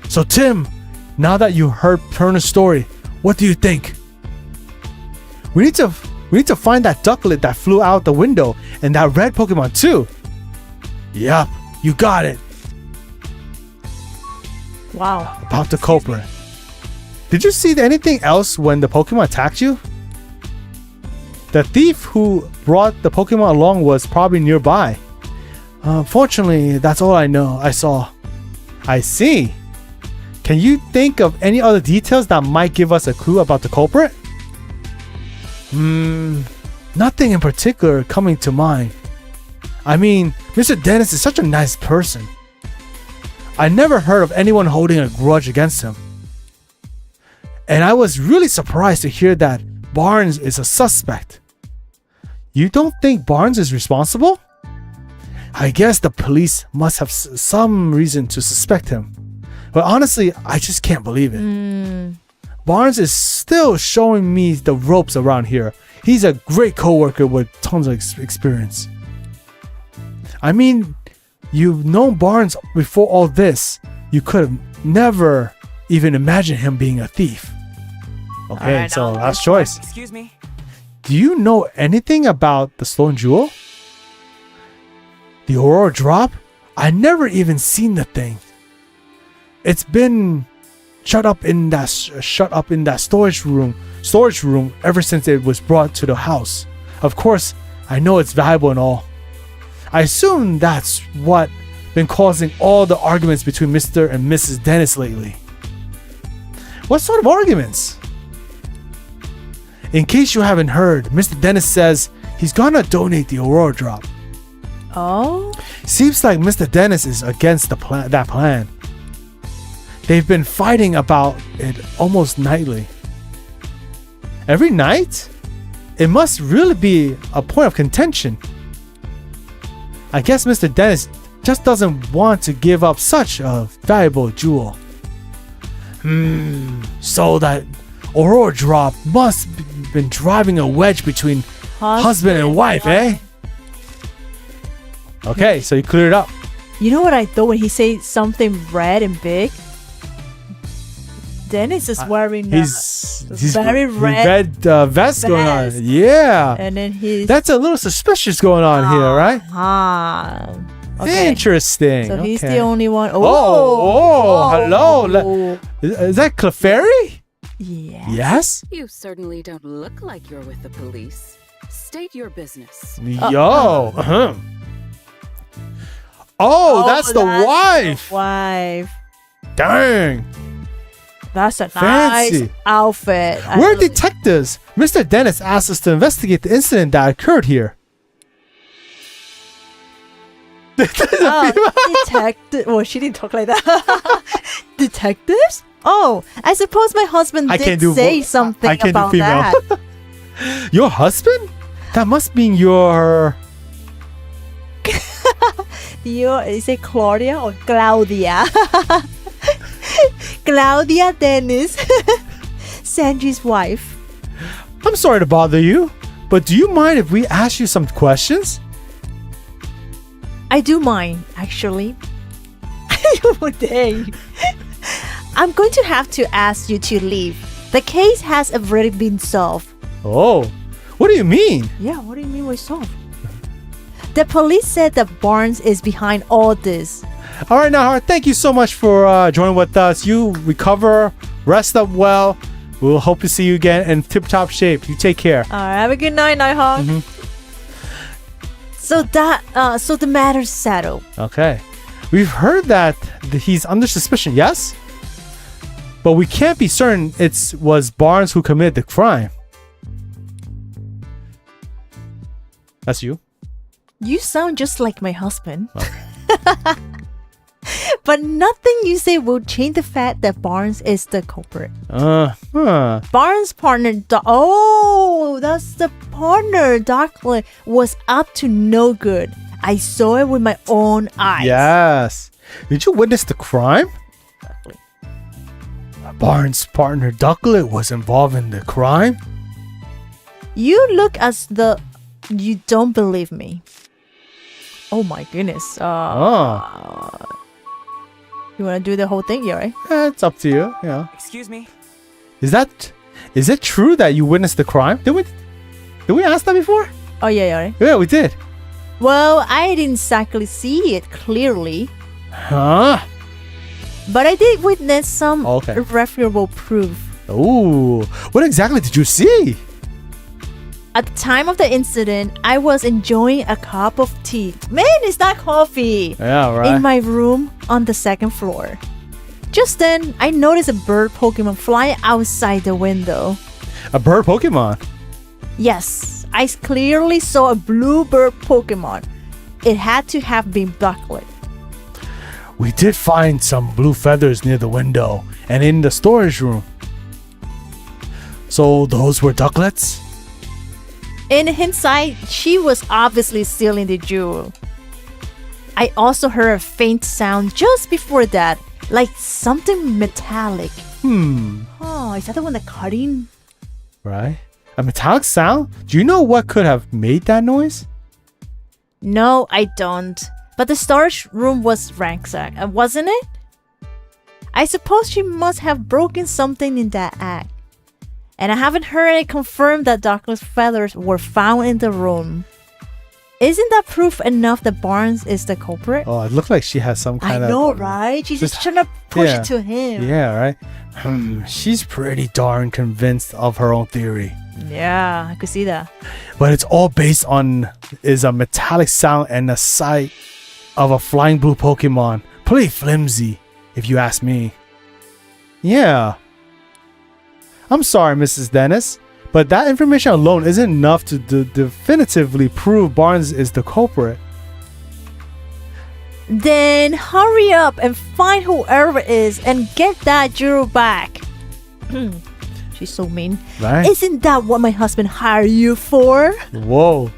So Tim, now that you heard Turner's story, what do you think? We need to find that ducklet that flew out the window and that red Pokemon too. Yup, you got it. Wow. About the culprit. Did you see anything else when the Pokemon attacked you? The thief who brought the Pokemon along was probably nearby. Fortunately, that's all I saw. I see. Can you think of any other details that might give us a clue about the culprit? Nothing in particular coming to mind. I mean, Mr. Dennis is such a nice person. I never heard of anyone holding a grudge against him. And I was really surprised to hear that Barnes is a suspect. You don't think Barnes is responsible? I guess the police must have some reason to suspect him. But honestly, I just can't believe it. Barnes is still showing me the ropes around here. He's a great coworker with tons of experience. I mean, you've known Barnes before all this. You could have never even imagined him being a thief. Okay, right, so last choice. Excuse me. Do you know anything about the stolen jewel? The Aurora Drop? I never even seen the thing. It's been shut up in that storage room ever since it was brought to the house. Of course, I know it's valuable and all. I assume that's what been causing all the arguments between Mr. and Mrs. Dennis lately. What sort of arguments? In case you haven't heard, Mr. Dennis says he's gonna donate the Aurora Drop. Oh? Seems like Mr. Dennis is against that plan. They've been fighting about it almost nightly. Every night? It must really be a point of contention. I guess Mr. Dennis just doesn't want to give up such a valuable jewel. So that Aurora Drop must have been driving a wedge between husband and wife, eh? Okay, so you cleared it up. You know what I thought when he said something red and big? Dennis is wearing he's very red vest going on. Yeah. And then That's a little suspicious going on here, right? Okay. Interesting. So he's okay. the only one. Hello. Is that Clefairy? Yes. Yes? You certainly don't look like you're with the police. State your business. Yo. Oh, that's the wife. Wife. Dang. That's a Fancy. nice outfit. We're detectives. Mr. Dennis asked us to investigate the incident that occurred here. Detective. Well, she didn't talk like that. Detectives? Oh, I suppose my husband did say something about that. Your husband? That must mean your... Is it Claudia or Claudia? Claudia Dennis, Sanji's wife. I'm sorry to bother you, but do you mind if we ask you some questions? I do mind, actually. Dang. I'm going to have to ask you to leave. The case has already been solved. Oh, what do you mean? Yeah, what do you mean we solved? The police said that Barnes is behind all this. All right, Nahar, thank you so much for joining with us. You recover, rest up well. We'll hope to see you again in tip-top shape. You take care. All right, have a good night, Nahar. So the matter's settled. Okay. We've heard that he's under suspicion, yes? But we can't be certain it was Barnes who committed the crime. That's you? You sound just like my husband. Okay. But nothing you say will change the fact that Barnes is the culprit. Barnes' partner... no, that's the partner. Ducklet was up to no good. I saw it with my own eyes. Yes. Did you witness the crime? Exactly. Barnes' partner Ducklet was involved in the crime? You look as though you don't believe me. Oh my goodness. You want to do the whole thing here, right? It's up to you. Yeah. Excuse me. Is it true that you witnessed the crime? Did we ask that before? Oh, yeah, right? Yeah, we did. Well, I didn't exactly see it clearly. Huh? But I did witness some Okay. irrefutable proof. Ooh. What exactly did you see? At the time of the incident, I was enjoying a cup of tea. Man, it's not coffee. Yeah, right. In my room on the second floor. Just then, I noticed a bird Pokemon flying outside the window. A bird Pokemon? Yes, I clearly saw a blue bird Pokemon. It had to have been Ducklet. We did find some blue feathers near the window and in the storage room. So those were Ducklets? In hindsight, she was obviously stealing the jewel. I also heard a faint sound just before that, like something metallic. Oh, is that the one that cutting? Right. A metallic sound? Do you know what could have made that noise? No, I don't. But the storage room was ransacked, wasn't it? I suppose she must have broken something in that act. And I haven't heard it confirmed that Ducklet's feathers were found in the room. Isn't that proof enough that Barnes is the culprit? Oh, it looked like she has some kind I of... know, right? She's just trying to push Yeah. it to him. Yeah, right? She's pretty darn convinced of her own theory. Yeah, I could see that. But it's all based on is a metallic sound and the sight of a flying blue Pokemon. Pretty flimsy, if you ask me. Yeah. I'm sorry, Mrs. Dennis, but that information alone isn't enough to definitively prove Barnes is the culprit. Then hurry up and find whoever it is and get that jewel back. She's so mean. Right? Isn't that what my husband hired you for? Whoa.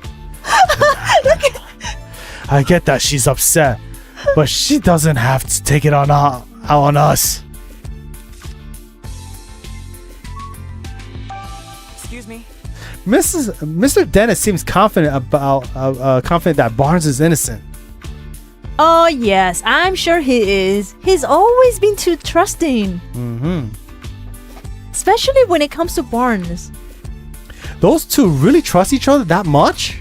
I get that she's upset, but she doesn't have to take it on us. Excuse me. Mr. Dennis seems confident that Barnes is innocent. Oh yes, I'm sure he is. He's always been too trusting. Especially when it comes to Barnes. Those two really trust each other that much?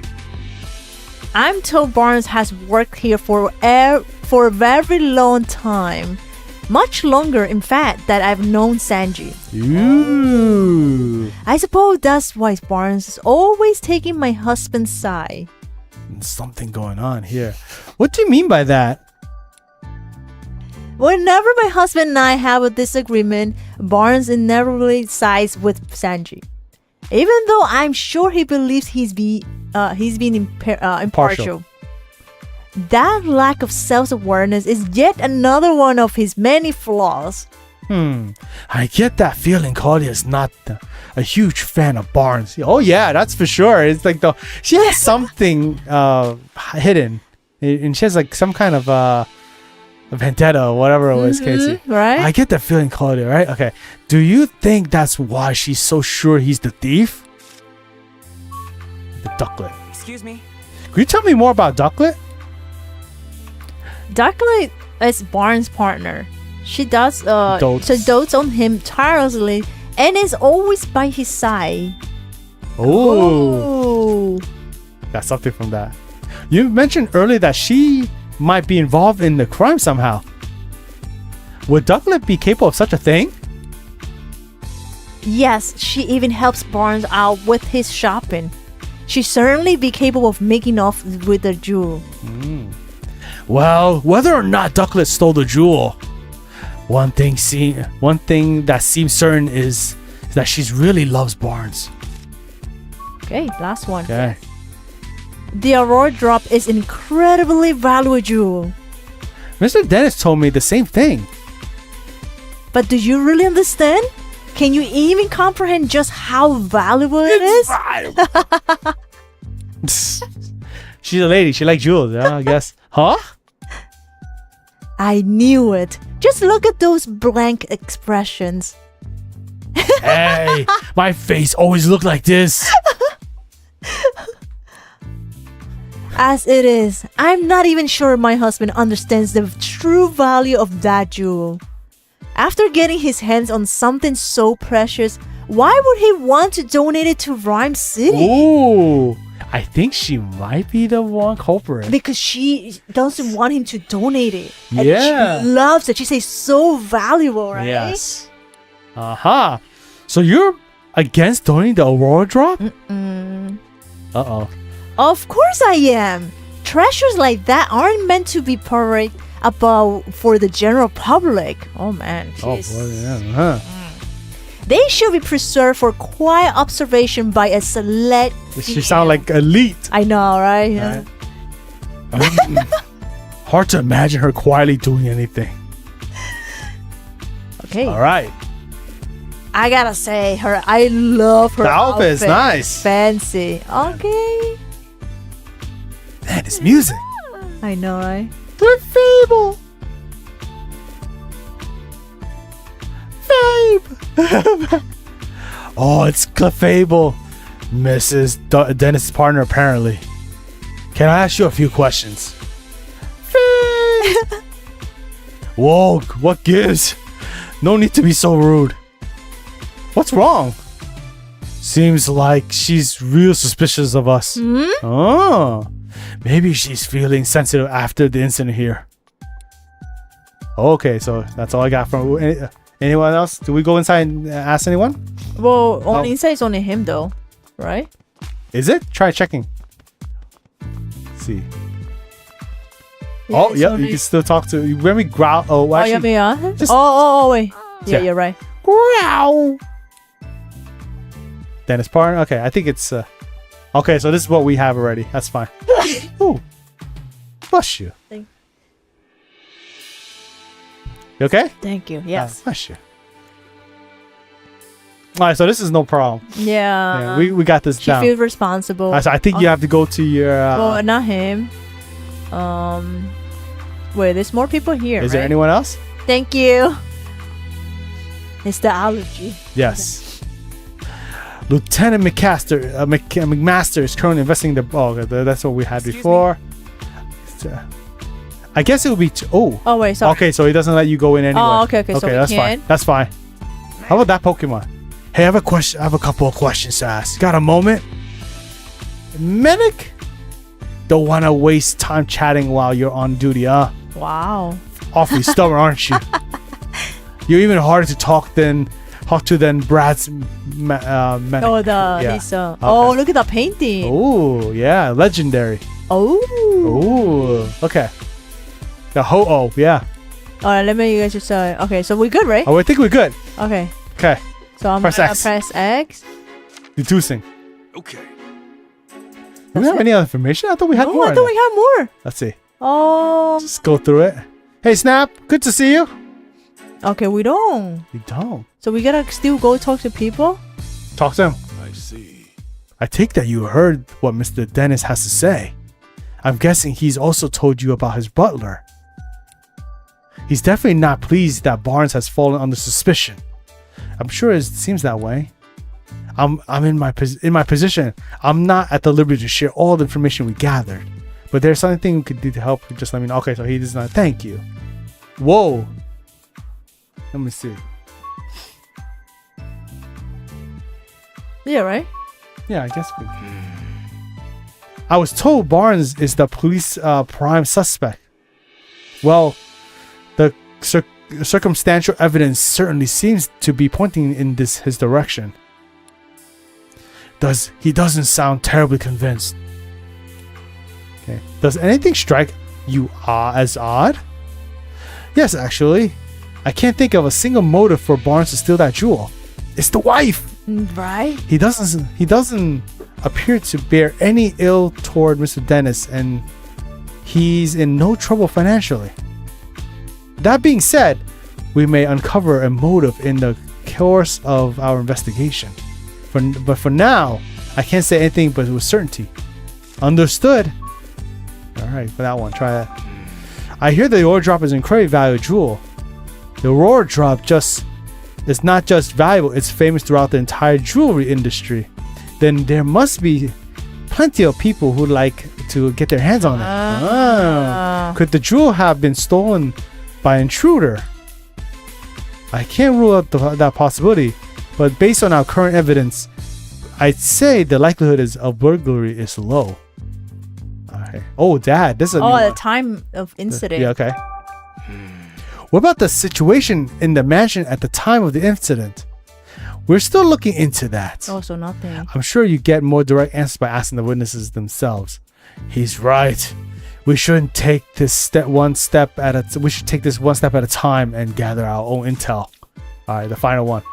I'm told Barnes has worked here for a very long time. Much longer, in fact, that I've known Sanji. Ooh. I suppose that's why Barnes is always taking my husband's side. Something going on here. What do you mean by that? Whenever my husband and I have a disagreement, Barnes inevitably sides with Sanji. Even though I'm sure he believes he's been impartial. That lack of self-awareness is yet another one of his many flaws. I get that feeling Claudia's not a huge fan of Barnes. Oh yeah, that's for sure. It's like she has something hidden. And she has like some kind of vendetta or whatever it was, Casey. Right? I get that feeling, Claudia, right? Okay. Do you think that's why she's so sure he's the thief? The Ducklet. Excuse me. Can you tell me more about Ducklet? Ducklet is Barnes' partner. She dotes on him tirelessly and is always by his side. Oh. Got something from that. You mentioned earlier that she might be involved in the crime somehow. Would Ducklet be capable of such a thing? Yes, she even helps Barnes out with his shopping. She'd certainly be capable of making off with the jewel. Well, whether or not Ducklet stole the jewel, one thing that seems certain is that she really loves Barnes. Okay, last one. Okay. The Aurora Drop is an incredibly valuable jewel. Mr. Dennis told me the same thing. But do you really understand? Can you even comprehend just how valuable it is? She's a lady. She likes jewels, yeah, I guess. Huh? I knew it. Just look at those blank expressions. Hey, my face always looked like this. As it is, I'm not even sure my husband understands the true value of that jewel. After getting his hands on something so precious, why would he want to donate it to Rhyme City? Ooh, I think she might be the one culprit. Because she doesn't want him to donate it. And Yeah. she loves it. She says so valuable, right? Yes. Aha. So you're against donating the Aurora drop? Uh-oh. Of course I am. Treasures like that aren't meant to be paraded about for the general public. Oh man. Oh, Jeez. boy, yeah. Huh. They should be preserved for quiet observation by a select She sound like elite. I know, right? Yeah. Hard to imagine her quietly doing anything. Okay. All right. I gotta say, I love her The outfit is nice. Fancy. Okay. Man, it's music. I know, right? Fable. Oh, it's Clefable, Mrs. Dennis' partner, apparently. Can I ask you a few questions? Whoa, what gives? No need to be so rude. What's wrong? Seems like she's real suspicious of us. Oh, maybe she's feeling sensitive after the incident here. Okay, so that's all I got from anyone else. Do we go inside and ask anyone? Well, on inside it's only him though, right? Is it? Try checking. Let's see. Yeah, Oh, it's yeah, only- you can still talk to. When we growl. Oh, Oh, actually, yeah, me, just- oh, wait. Yeah, Yeah. you're right. growl. Dennis partner. Okay, I think it's. Okay, so this is what we have already. That's fine. Ooh, bless you. Thank- You okay? Thank you. Yes. Bless you. All right, so this is no problem. Yeah. Yeah, we got this She down. feels responsible. I think you have to go to your. Well, not him. Wait, there's more people here. is there right? anyone else? Thank you. It's the allergy. Yes. Lieutenant McMaster is currently investigating the. Oh, that's what we had before. I guess it would be. Oh wait, sorry. Okay, so he doesn't let you go in anyway. Oh, okay, so we that's fine. can? That's fine. How about that Pokemon? Hey, I have a question. I have a couple of questions to ask. Got a moment? Medic? Don't want to waste time chatting while you're on duty, huh? Wow. Awfully stubborn, aren't you? You're even harder to talk to than Brad's medic. Oh, he's oh, look at that painting. Oh, yeah, legendary. Oh. Oh, okay. The ho-oh, yeah. Alright, let me you guys just okay, so we're good, right? Oh, I think we're good. Okay. Okay. So I'm Press gonna X. press X. Deducing. Okay. Do we have any other information? I thought we had more. I in thought there. we had more. Let's see. Oh. Let's go through it. Hey, Snap. Good to see you. Okay, we don't. You don't. So we gotta still go talk to people? Talk to him. I see. I take that you heard what Mr. Dennis has to say. I'm guessing he's also told you about his butler. He's definitely not pleased that Barnes has fallen under suspicion. I'm sure it seems that way. I'm in my position. I'm not at the liberty to share all the information we gathered. But there's something we could do to help. Just let me know. Okay, so he does not. Thank you. Whoa. Let me see. Yeah, right? Yeah, I guess we. I was told Barnes is the police prime suspect. Well, the circumstantial evidence certainly seems to be pointing in his direction. He doesn't sound terribly convinced. Okay. Does anything strike you as odd? Yes, actually. I can't think of a single motive for Barnes to steal that jewel. It's the wife. Right? He doesn't appear to bear any ill toward Mr. Dennis, and he's in no trouble financially. That being said, we may uncover a motive in the course of our investigation. But for now, I can't say anything but with certainty. Understood. Alright, for that one, try that. I hear the Aurora Drop is an incredibly valuable jewel. The Aurora Drop is not just valuable, it's famous throughout the entire jewelry industry. Then there must be plenty of people who like to get their hands on it. Could the jewel have been stolen by an intruder? I can't rule out that possibility, but based on our current evidence, I'd say the likelihood of burglary is low. Okay. Oh, Dad, this is the time of incident. Yeah, okay. What about the situation in the mansion at the time of the incident? We're still looking into that. Oh, so nothing. I'm sure you get more direct answers by asking the witnesses themselves. He's right. We shouldn't take this one step at a time and gather our own intel. All right, the final one.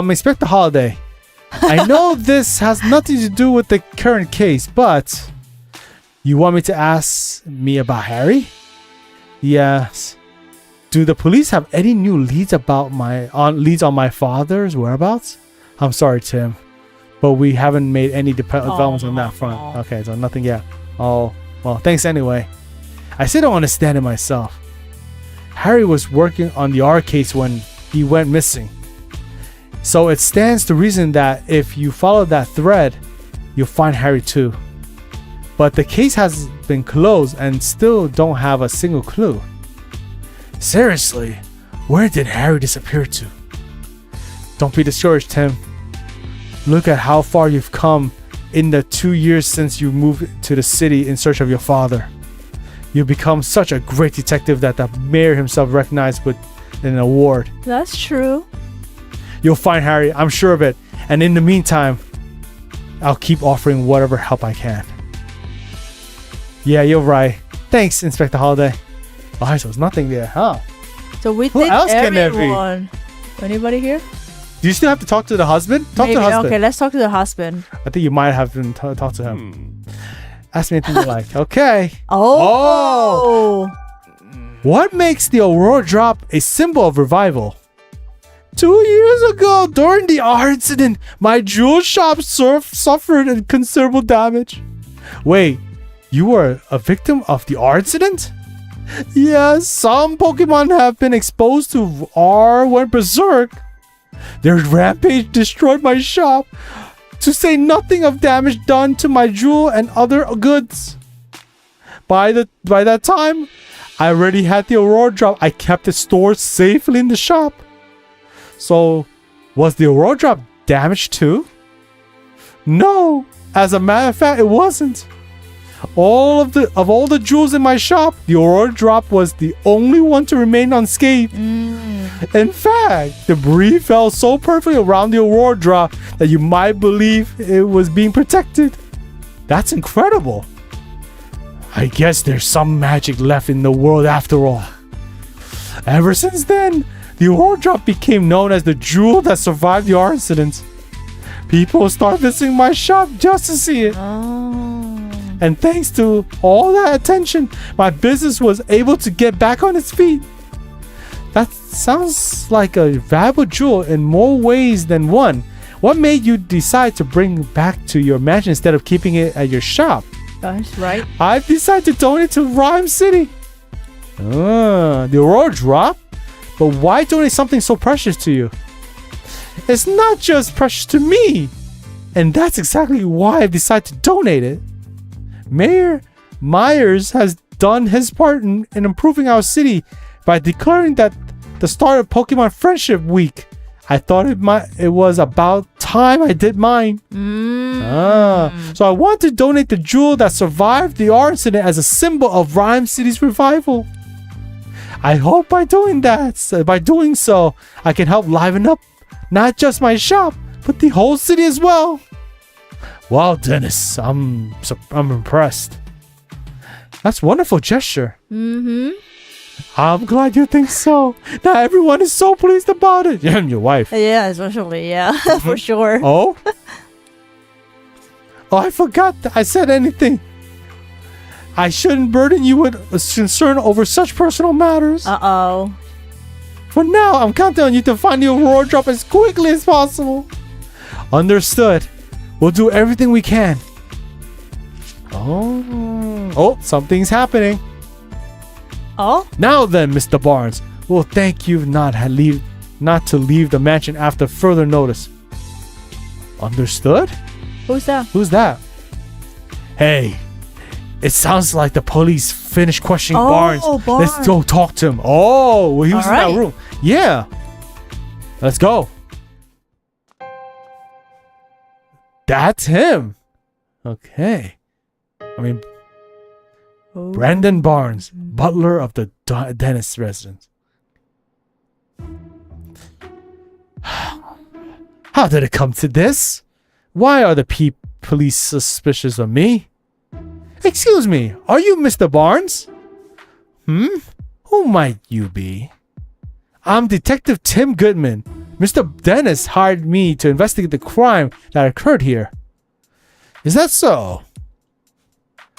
Inspector Holiday. I know this has nothing to do with the current case, but you want me to ask me about Harry? Yes. Do the police have any new leads on my father's whereabouts? I'm sorry, Tim, but we haven't made any developments on that front. Okay, so nothing yet. Oh, well, thanks anyway. I still don't understand it myself. Harry was working on the R case when he went missing. So it stands to reason that if you follow that thread, you'll find Harry too. But the case has been closed and still don't have a single clue. Seriously, where did Harry disappear to? Don't be discouraged, Tim. Look at how far you've come in the 2 years since you moved to the city in search of your father. You've become such a great detective that the mayor himself recognized with an award. That's true. You'll find Harry, I'm sure of it. And in the meantime, I'll keep offering whatever help I can. Yeah, you're right. Thanks, Inspector Holiday. Oh, so there's nothing there, huh? So we Who think else can there everyone. Anybody here? Do you still have to talk to the husband? Talk to the husband. Okay, let's talk to the husband. I think you might have been talk to him. Ask me anything you like. Okay. Oh. What makes the Aurora Drop a symbol of revival? 2 years ago, during the R incident, my jewel shop suffered considerable damage. Wait, you were a victim of the R incident? Yes, some Pokemon have been exposed to R went berserk. Their rampage destroyed my shop, to say nothing of damage done to my jewel and other goods. By that time, I already had the Aurora Drop. I kept it stored safely in the shop. So, was the Aurora Drop damaged too? No, as a matter of fact, it wasn't. Of all the jewels in my shop, the Aurora Drop was the only one to remain unscathed. In fact, debris fell so perfectly around the Aurora Drop that you might believe it was being protected. That's incredible. I guess there's some magic left in the world after all. Ever since then, the Aurora Drop became known as the jewel that survived the R incident. People started visiting my shop just to see it. And thanks to all that attention, my business was able to get back on its feet. That sounds like a valuable jewel in more ways than one. What made you decide to bring it back to your mansion instead of keeping it at your shop? That's right. I've decided to donate to Rhyme City. The Aurora Drop? But why donate something so precious to you? It's not just precious to me. And that's exactly why I've decided to donate it. Mayor Myers has done his part in improving our city by declaring that the start of Pokemon Friendship Week. I thought it was about time I did mine. So I want to donate the jewel that survived the R incident as a symbol of Rhyme City's revival. I hope by doing so, I can help liven up not just my shop, but the whole city as well. Wow, Dennis, I'm impressed. That's a wonderful gesture. I'm glad you think so. Now everyone is so pleased about it. Yeah, and your wife. Yeah, especially, yeah, for sure. Oh, I forgot I said anything. I shouldn't burden you with concern over such personal matters. For now, I'm counting on you to find the Aurora Drop as quickly as possible. Understood. We'll do everything we can. Oh, something's happening. Oh? Now then, Mr. Barnes, we'll thank you not to leave the mansion after further notice. Understood? Who's that? Who's that? Hey, it sounds like the police finished questioning Barnes. Barnes. Let's go talk to him. Oh, well, he was in that room. Yeah. Let's go. That's him. Okay. I mean, Brandon Barnes, butler of the dentist residence. How did it come to this? Why are the police suspicious of me? Excuse me, are you Mr. Barnes? Who might you be? I'm Detective Tim Goodman. Mr. Dennis hired me to investigate the crime that occurred here. Is that so?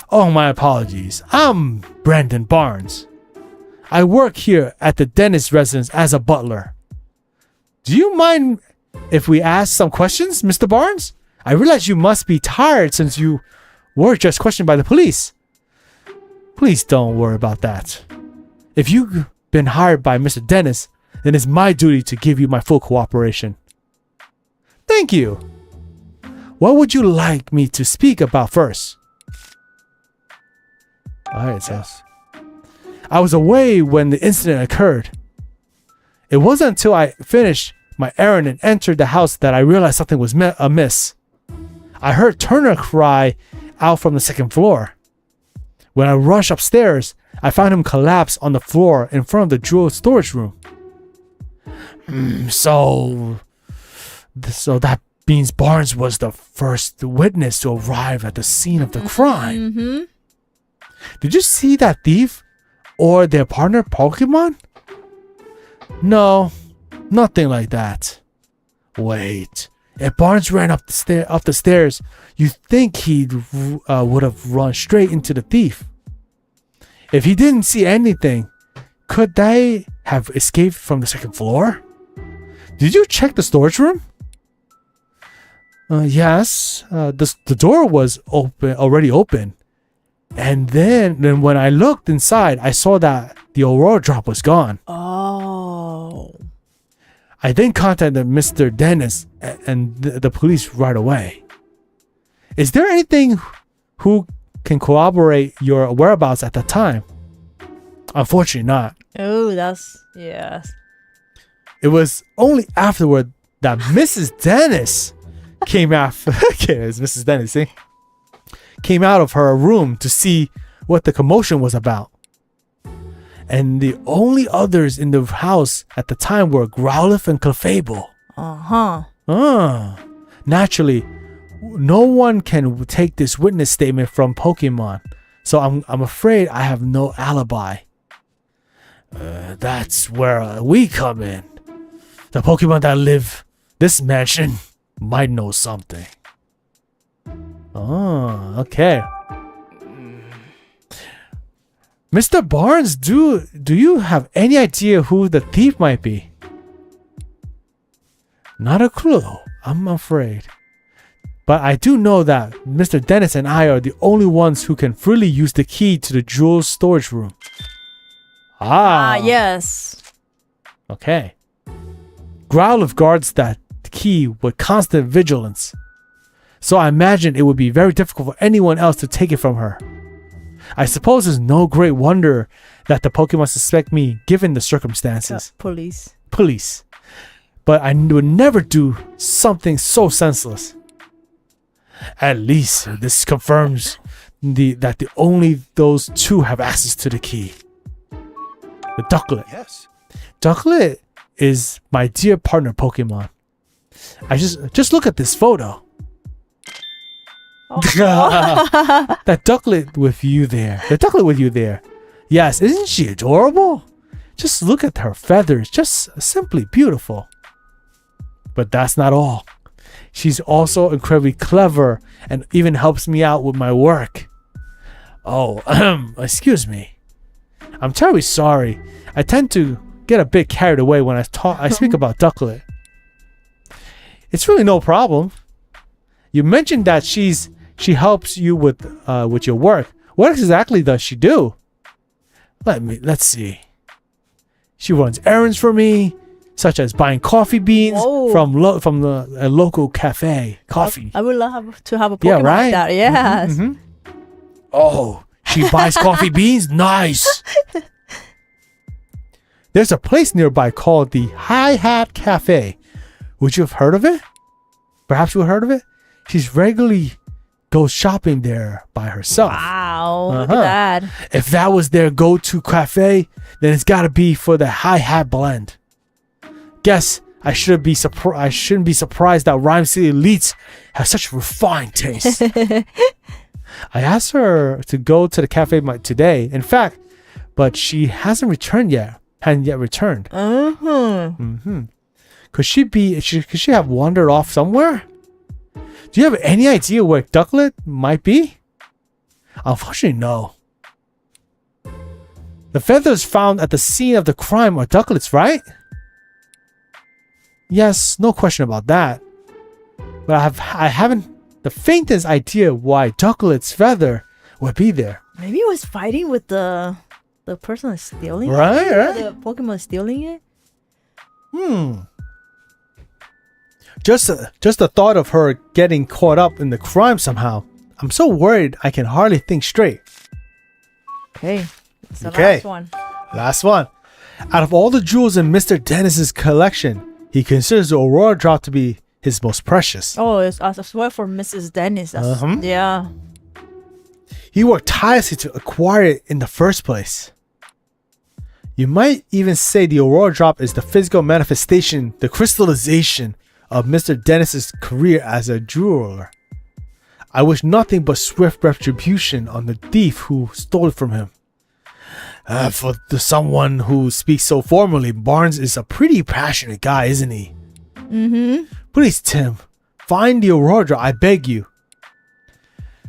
Oh, my apologies. I'm Brandon Barnes. I work here at the dentist residence as a butler. Do you mind if we ask some questions, Mr. Barnes? I realize you must be tired since you were just questioned by the police. Please don't worry about that. If you've been hired by Mr. Dennis, then it's my duty to give you my full cooperation. Thank you. What would you like me to speak about first? Alright, so I was away when the incident occurred. It wasn't until I finished my errand and entered the house that I realized something was amiss. I heard Turner cry out from the second floor. When I rushed upstairs, I found him collapsed on the floor in front of the jewel storage room. So that means Barnes was the first witness to arrive at the scene of the crime. Mm-hmm. Did you see that thief or their partner Pokemon? No, nothing like that. Wait, if Barnes ran up the stairs, you think he would have run straight into the thief? If he didn't see anything, could they have escaped from the second floor? Did you check the storage room? Yes, the door was already open. And then when I looked inside, I saw that the Aurora Drop was gone. Oh. I then contacted Mr. Dennis and the police right away. Is there anything who can corroborate your whereabouts at that time? Unfortunately not. Oh, yes. It was only afterward that Mrs. Dennis came after. Okay, it's Mrs. Dennis, see? Came out of her room to see what the commotion was about. And the only others in the house at the time were Growlithe and Clefable. Naturally, no one can take this witness statement from Pokemon, so I'm afraid I have no alibi. That's where we come in. The Pokemon that live this mansion might know something. Oh, okay. Mr. Barnes, do you have any idea who the thief might be? Not a clue, I'm afraid. But I do know that Mr. Dennis and I are the only ones who can freely use the key to the jewel storage room. Yes. Okay. Growlithe guards that key with constant vigilance. So I imagine it would be very difficult for anyone else to take it from her. I suppose it's no great wonder that the Pokemon suspect me given the circumstances. Police. But I would never do something so senseless. At least this confirms that only those two have access to the key. The Ducklet. Yes. Ducklet is my dear partner Pokemon. I just look at this photo. That Ducklet with you there. The Ducklet with you there. Yes, isn't she adorable? Just look at her feathers. Just simply beautiful. But that's not all. She's also incredibly clever and even helps me out with my work. Oh, excuse me. I'm terribly sorry. I tend to get a bit carried away when I speak about Ducklet. It's really no problem. You mentioned that she helps you with your work. What exactly does she do? Let's see. She runs errands for me, such as buying coffee beans from the local cafe. Coffee. I would love to have a Pokemon like that. Yes. Mm-hmm. Oh, she buys coffee beans? Nice. There's a place nearby called the Hi-Hat Cafe. Would you have heard of it? Perhaps you have heard of it? She's regularly goes shopping there by herself. Wow, look at that. If that was their go-to cafe, then it's got to be for the Hi-Hat blend. Guess I shouldn't be surprised that Rhyme City elites have such refined taste. I asked her to go to the cafe today, in fact, but she hasn't returned yet. Hadn't yet returned. Could she have wandered off somewhere? Do you have any idea where Ducklet might be? Unfortunately, no. The feathers found at the scene of the crime are Ducklet's, right? Yes, no question about that. But I haven't the faintest idea why Ducklet's feather would be there. Maybe he was fighting with the person that's stealing it. Right. The Pokemon stealing it. Just the thought of her getting caught up in the crime somehow. I'm so worried I can hardly think straight. Okay. It's the last one. Last one. Out of all the jewels in Mr. Dennis's collection, he considers the Aurora Drop to be his most precious. Oh, it's I swear for Mrs. Dennis. Yeah. He worked tirelessly to acquire it in the first place. You might even say the Aurora Drop is the physical manifestation, the crystallization of Mr. Dennis's career as a jeweler. I wish nothing but swift retribution on the thief who stole it from him. For someone who speaks so formally, Barnes is a pretty passionate guy, isn't he? Please, Tim, find the Aurora Drop, I beg you.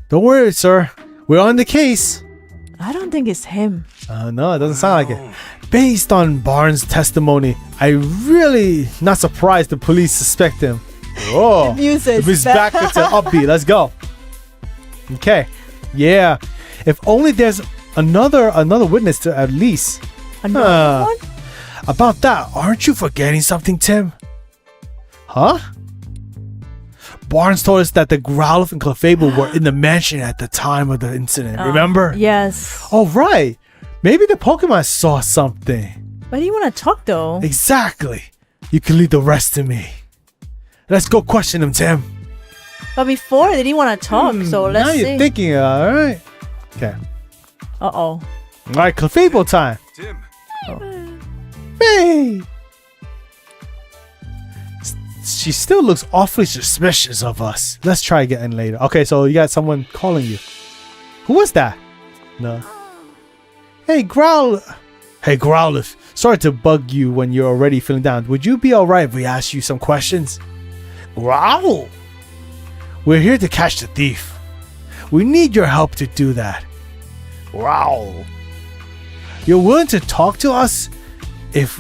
Don't worry, sir. We're on the case. I don't think it's him. No, it doesn't sound like it. Based on Barnes' testimony, I really not surprised the police suspect him. Whoa. The music's back to upbeat. Let's go. Okay. Yeah. If only there's another witness to at least. Another one? About that, aren't you forgetting something, Tim? Huh? Barnes told us that the Growlithe and Clefable were in the mansion at the time of the incident. Remember? Yes. Oh, right. Maybe the Pokemon saw something. But he want to talk though. Exactly. You can leave the rest to me. Let's go question him, Tim. But before they didn't want to talk, so let's see. Now you're thinking, alright. Okay. Uh-oh. Alright, Clefable time. Tim. Hey! She still looks awfully suspicious of us. Let's try again later. Okay, so you got someone calling you. Who was that? No. Hey, Growlithe. Sorry to bug you when you're already feeling down. Would you be alright if we ask you some questions? Growl! We're here to catch the thief. We need your help to do that. Growl! You're willing to talk to us? If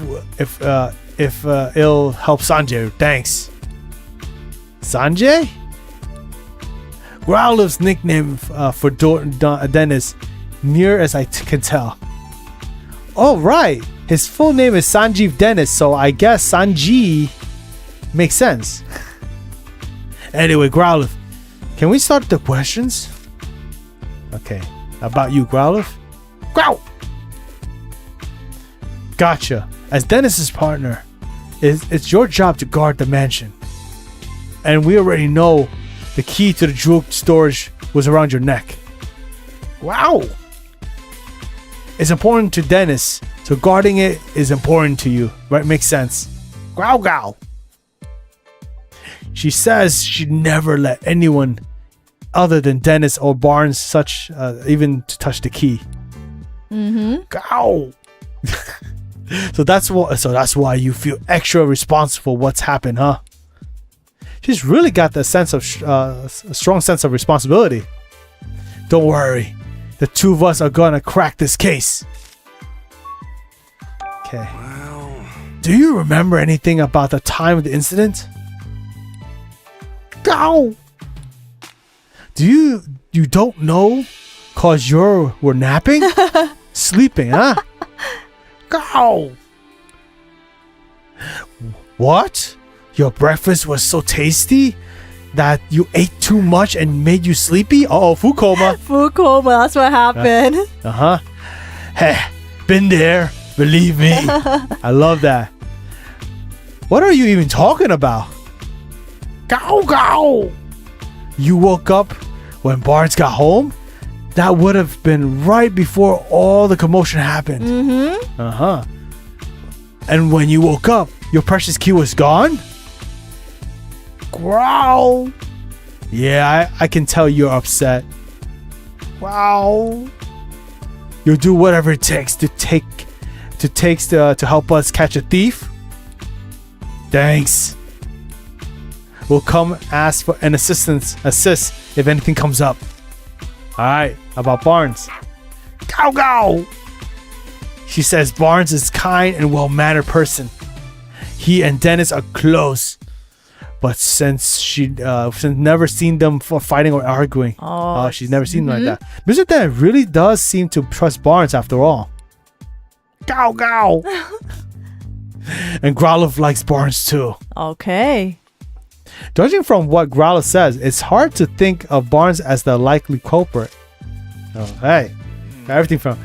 it'll help Sanjay, thanks. Sanjay? Growlithe's nickname for Dennis, near as I can tell. Oh, right. His full name is Sanjeev Dennis, so I guess Sanjay makes sense. Anyway, Growlithe, can we start the questions? Okay. How about you, Growlithe? Growl! Gotcha. As Dennis's partner, it's your job to guard the mansion. And we already know the key to the jewel storage was around your neck. Wow! It's important to Dennis, so guarding it is important to you. Right? Makes sense. Growl, growl. She says she'd never let anyone other than Dennis or Barnes even to touch the key. Growl. So that's why you feel extra responsible for what's happened, huh? She's really got the sense of a strong sense of responsibility. Don't worry, the two of us are gonna crack this case. Okay. Well, Do you remember anything about the time of the incident? Go! You don't know? Cause were napping? Sleeping, huh? Go! What? Your breakfast was so tasty that you ate too much and made you sleepy? Uh-oh, food coma. Food coma, that's what happened. Uh-huh. Hey, been there. Believe me. I love that. What are you even talking about? Go! You woke up when Barnes got home? That would have been right before all the commotion happened. Mm-hmm. Uh-huh. And when you woke up, your precious key was gone? Growl. Yeah, I can tell you're upset. Wow. You'll do whatever it takes to help us catch a thief? Thanks. We'll come ask for an assist if anything comes up. Alright, how about Barnes? Go! She says Barnes is kind and well-mannered person. He and Dennis are close. But since never seen them for fighting or arguing. She's never seen them like that. Mr. Dennis really does seem to trust Barnes after all. Go! And Growlithe likes Barnes too. Okay. Judging from what Growlithe says, it's hard to think of Barnes as the likely culprit. Oh, hey. Everything from...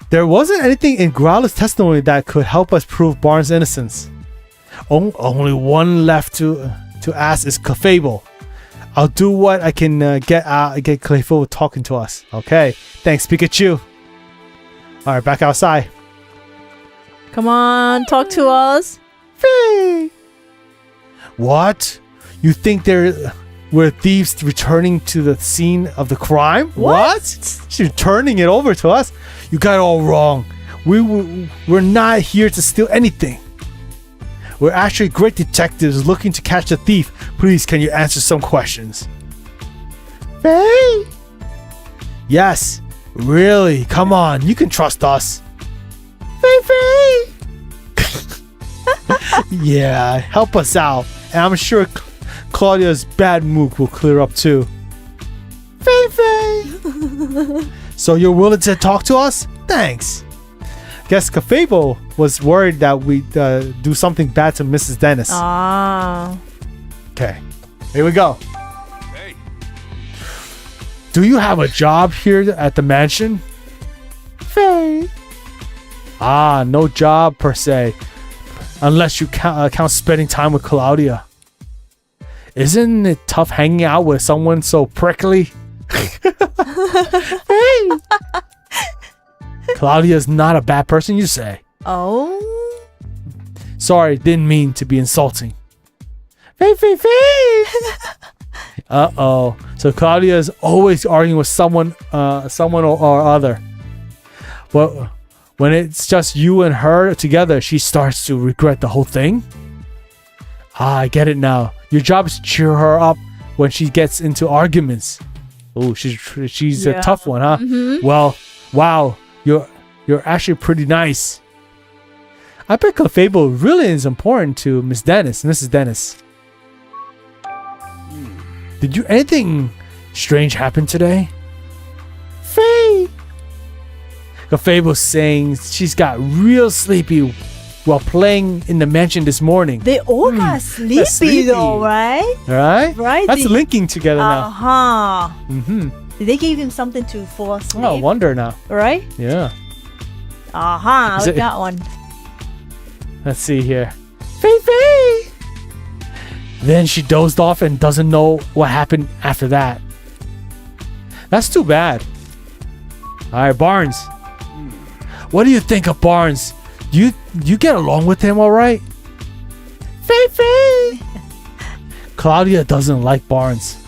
There wasn't anything in Growlithe's testimony that could help us prove Barnes' innocence. Only one left to ask is Clefable. I'll do what I can get Clefable talking to us. Okay. Thanks, Pikachu. Alright, back outside. Come on, talk to us. Hey. What? You think there were thieves returning to the scene of the crime? What? She's turning it over to us? You got it all wrong. We're not here to steal anything. We're actually great detectives looking to catch a thief. Please, can you answer some questions? Faye? Yes. Really? Come on. You can trust us. Faye! Yeah, help us out. And I'm sure Claudia's bad mood will clear up too. Faye! So you're willing to talk to us? Thanks. Guess Clefable was worried that we'd do something bad to Mrs. Dennis. Okay, here we go. Hey. Do you have a job here at the mansion? Faye. No job per se. Unless you count spending time with Claudia. Isn't it tough hanging out with someone so prickly? Hey! Claudia's not a bad person, you say? Oh? Sorry, didn't mean to be insulting. Faye! Uh-oh. So Claudia's always arguing with someone or other. Well, when it's just you and her together, she starts to regret the whole thing? I get it now. Your job is to cheer her up when she gets into arguments. Oh, she's a tough one, huh? Mm-hmm. Well, wow. You're actually pretty nice. I bet Clefable really is important to Mrs. Dennis. Did anything strange happen today? Faye! Clefable's saying she's got real sleepy while playing in the mansion this morning. They all got sleepy though, right? Right? Right. That's linking together now. Mm-hmm. Did they give him something to fall asleep? Oh, I wonder now. Right? Yeah. We got one. Let's see here. Faye! Then she dozed off and doesn't know what happened after that. That's too bad. Alright, Barnes. What do you think of Barnes? You get along with him alright? Faye! Claudia doesn't like Barnes.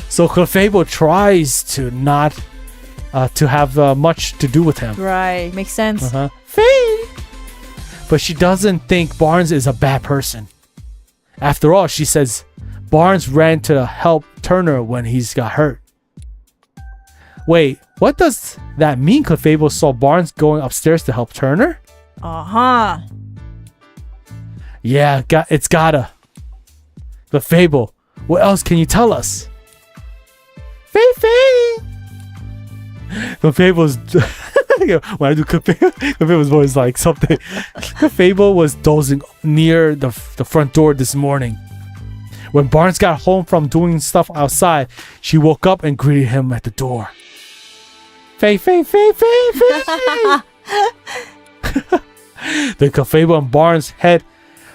So Clefable tries to not to have much to do with him. Right, makes sense. Faye! But she doesn't think Barnes is a bad person. After all, she says Barnes ran to help Turner when he's got hurt. Wait, what does that mean? Clefable saw Barnes going upstairs to help Turner? Yeah, it's gotta. But Fable, what else can you tell us? Faye. But Fable's when I do Fable's voice like something. Fable was dozing near the front door this morning. When Barnes got home from doing stuff outside, she woke up and greeted him at the door. Faye. The Fable and Barnes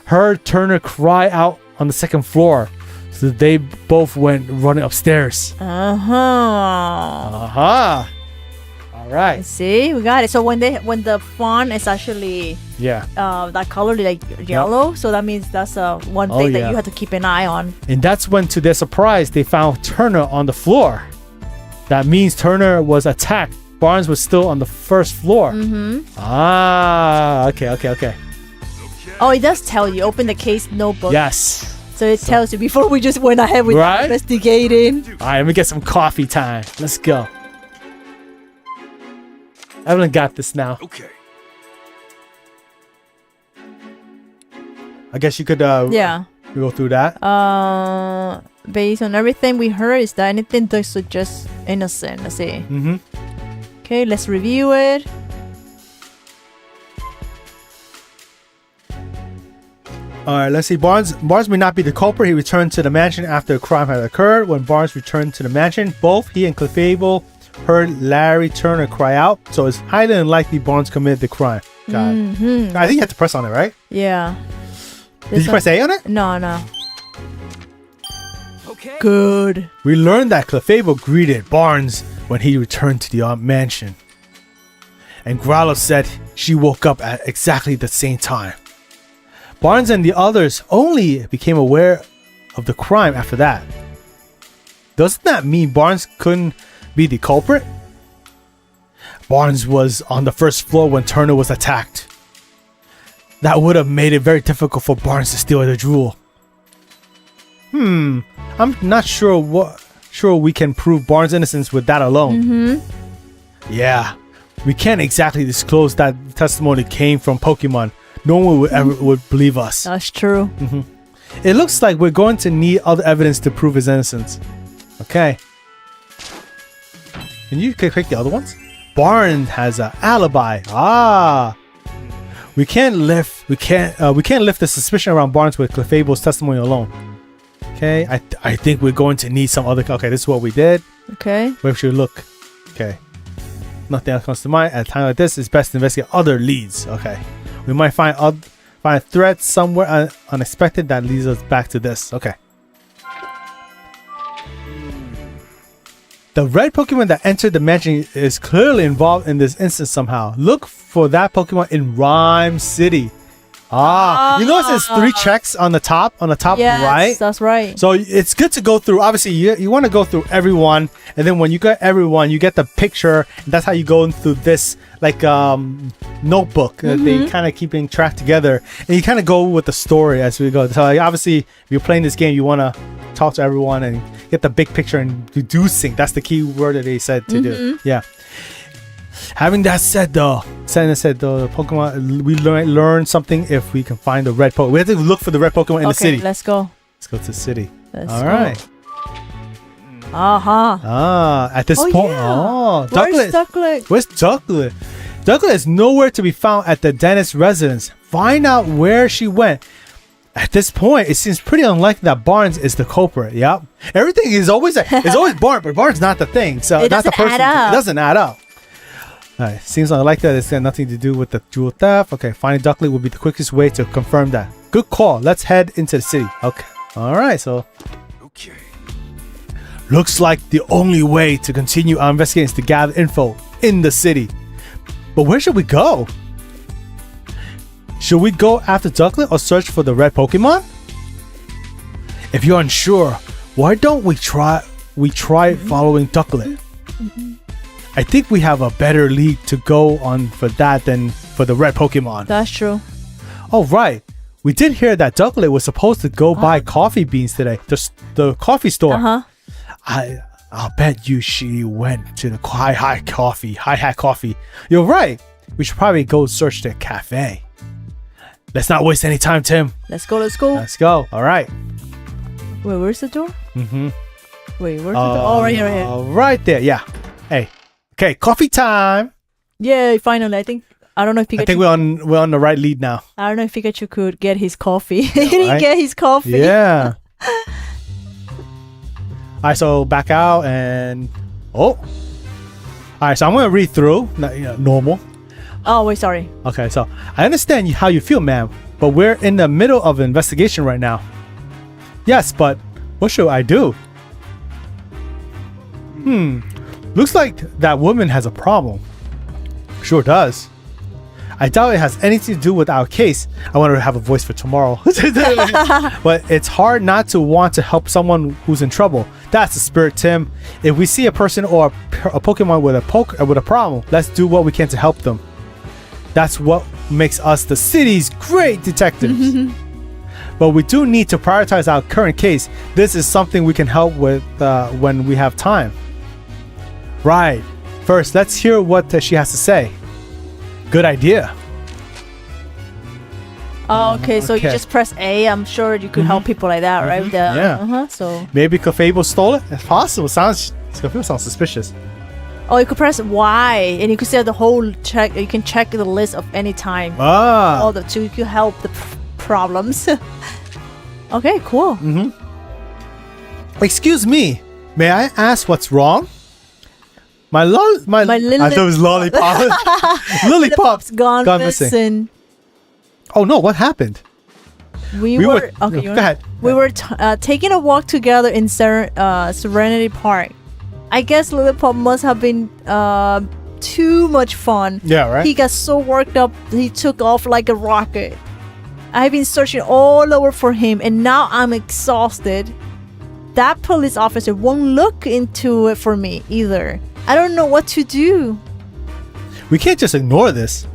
heard Turner cry out on the second floor, so they both went running upstairs. All right. See, we got it. So when the font is actually that color like yellow, so that means that's one thing that you have to keep an eye on. And that's when, to their surprise, they found Turner on the floor. That means Turner was attacked. Barnes was still on the first floor. Okay. Oh, it does tell you. Open the case notebook. Yes. So it tells you before we just went ahead with investigating. All right, let me get some coffee time. Let's go. Evelyn got this now. Okay. I guess you could go through that. Based on everything we heard, is there anything that suggests innocent? Let's see. Okay, let's review it. All right, let's see. Barnes may not be the culprit. He returned to the mansion after a crime had occurred. When Barnes returned to the mansion, both he and Clefable heard Larry Turner cry out. So it's highly unlikely Barnes committed the crime. Got it. I think you have to press on it, right? Yeah. Did you press A on it? No. Okay. Good. We learned that Clefable greeted Barnes when he returned to the mansion. And Growler said she woke up at exactly the same time. Barnes and the others only became aware of the crime after that. Doesn't that mean Barnes couldn't be the culprit? Barnes was on the first floor when Turner was attacked. That would have made it very difficult for Barnes to steal the jewel. I'm not sure we can prove Barnes' innocence with that alone. Yeah, we can't exactly disclose that testimony came from Pokemon. No one would believe us. That's true. It looks like we're going to need other evidence to prove his innocence. Okay. Can you click the other ones? Barnes has an alibi. We can't lift the suspicion around Barnes with Clefable's testimony alone. Okay, I think we're going to need some other. Okay, this is what we did. Okay. Where should we look? Okay. Nothing else comes to mind. At a time like this, it's best to investigate other leads. Okay. We might find a threat somewhere unexpected that leads us back to this. Okay. The red Pokemon that entered the mansion is clearly involved in this instance somehow. Look for that Pokemon in Rhyme City. You notice there's 3 checks on the top yes, right? That's right. So it's good to go through. Obviously, you want to go through everyone, and then when you get everyone, you get the picture. And that's how you go through this notebook that they kind of keeping track together, and you kind of go with the story as we go. So obviously, if you're playing this game, you want to talk to everyone and get the big picture and deducing. That's the key word that they said to do. Yeah. Having that said, the Pokemon, we learn something if we can find the red Pokemon. We have to look for the red Pokemon in the city. Let's go. Let's go to the city. All right. At this point. Yeah. Ducklet. Where's Ducklet? Ducklet is nowhere to be found at the dentist's residence. Find out where she went. At this point, it seems pretty unlikely that Barnes is the culprit. Yep. Everything is always Barnes, but Barnes not the thing. So it not the person. It doesn't add up. Alright, seems unlikely that it's got nothing to do with the jewel theft. Okay, finding Ducklet would be the quickest way to confirm that. Good call. Let's head into the city. Okay. Alright, so. Okay. Looks like the only way to continue our investigation is to gather info in the city. But where should we go? Should we go after Ducklet or search for the red Pokemon? If you're unsure, why don't we try following Ducklet? I think we have a better lead to go on for that than for the red Pokemon. That's true. Oh, right. We did hear that Ducklet was supposed to go buy coffee beans today. The coffee store. I'll bet you she went to the Hi Hat Coffee. You're right. we should probably go search the cafe. Let's not waste any time, Tim. Let's go. Let's go. Let's go. All right. Wait, where's the door? Mm-hmm. Wait, where's the door? Oh, right here, right here. Right there. Yeah. Hey. Okay, coffee time. Yeah, finally. I don't know if Pikachu. I think we're on the right lead now. I don't know if Pikachu could get his coffee. He didn't get his coffee. Yeah. All right, so back out and all right, so I'm gonna read through. Normal. Oh wait, sorry. Okay, so I understand how you feel, ma'am, but we're in the middle of an investigation right now. Yes, but what should I do? Looks like that woman has a problem. Sure does. I doubt it has anything to do with our case. I want to have a voice for tomorrow. But it's hard not to want to help someone who's in trouble. That's the spirit, Tim. If we see a person or a Pokemon with a problem, let's do what we can to help them. That's what makes us the city's great detectives. But we do need to prioritize our current case. This is something we can help with when we have time. Right. First, let's hear what she has to say. Good idea. Oh, okay, so you just press A. I'm sure you could help people like that, right? Yeah. So maybe Clefable stole it. It's possible. Clefable sounds suspicious. Oh, you could press Y and you could see the whole check. You can check the list of any time. Ah. So you can help the problems. Okay, cool. Excuse me. May I ask what's wrong? My I thought it was lollipop. Lollipop's gone missing. Oh no! What happened? We were okay. Go ahead. We were taking a walk together in Serenity Park. I guess Lollipop must have been too much fun. Yeah, right. He got so worked up, he took off like a rocket. I've been searching all over for him, and now I'm exhausted. That police officer won't look into it for me either. I don't know what to do. We can't just ignore this.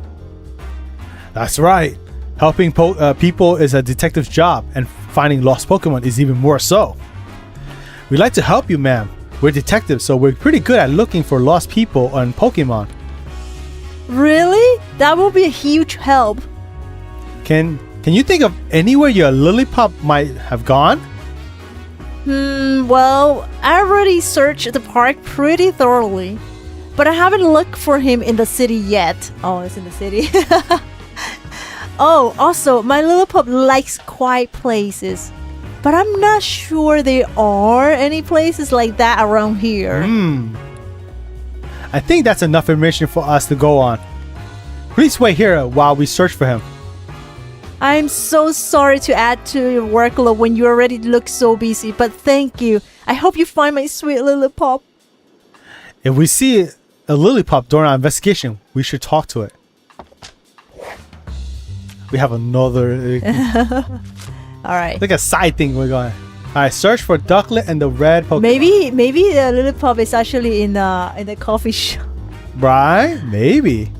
That's right. Helping people is a detective's job, and finding lost Pokemon is even more so. We'd like to help you, ma'am. We're detectives, so we're pretty good at looking for lost people and Pokemon. Really? That will be a huge help. Can you think of anywhere your Lollipop might have gone? Well, I already searched the park pretty thoroughly, but I haven't looked for him in the city yet. Oh, it's in the city. Oh, also, my Lollipop likes quiet places, but I'm not sure there are any places like that around here. I think that's enough information for us to go on. Please wait here while we search for him. I'm so sorry to add to your workload when you already look so busy, but thank you. I hope you find my sweet Lollipop. If we see a Lollipop during our investigation, we should talk to it. We have another... Alright. like a side thing we're going. Alright, search for Ducklet and the red Pokemon. Maybe the Lollipop is actually in the coffee shop. Right? Maybe.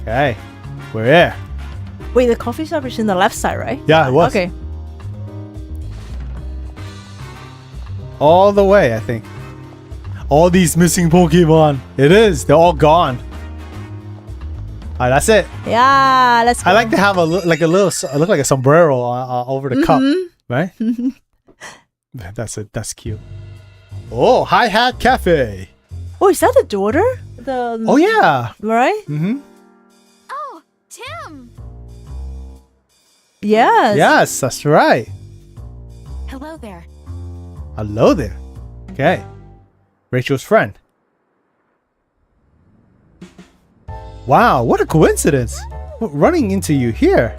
Okay. We're here. Wait, the coffee shop is in the left side, right? Yeah, it was. Okay. All the way, I think. All these missing Pokemon. It is. They're all gone. Alright, that's it. Yeah, let's go. I like to have look like a sombrero over the cup, right? That's it. That's cute. Oh, Hi Hat Cafe. Oh, is that the daughter? Oh yeah. Right? Oh, Tim. Yes. Yes, that's right. Hello there. Hello there. Okay. Rachel's friend. Wow, what a coincidence. Running into you here.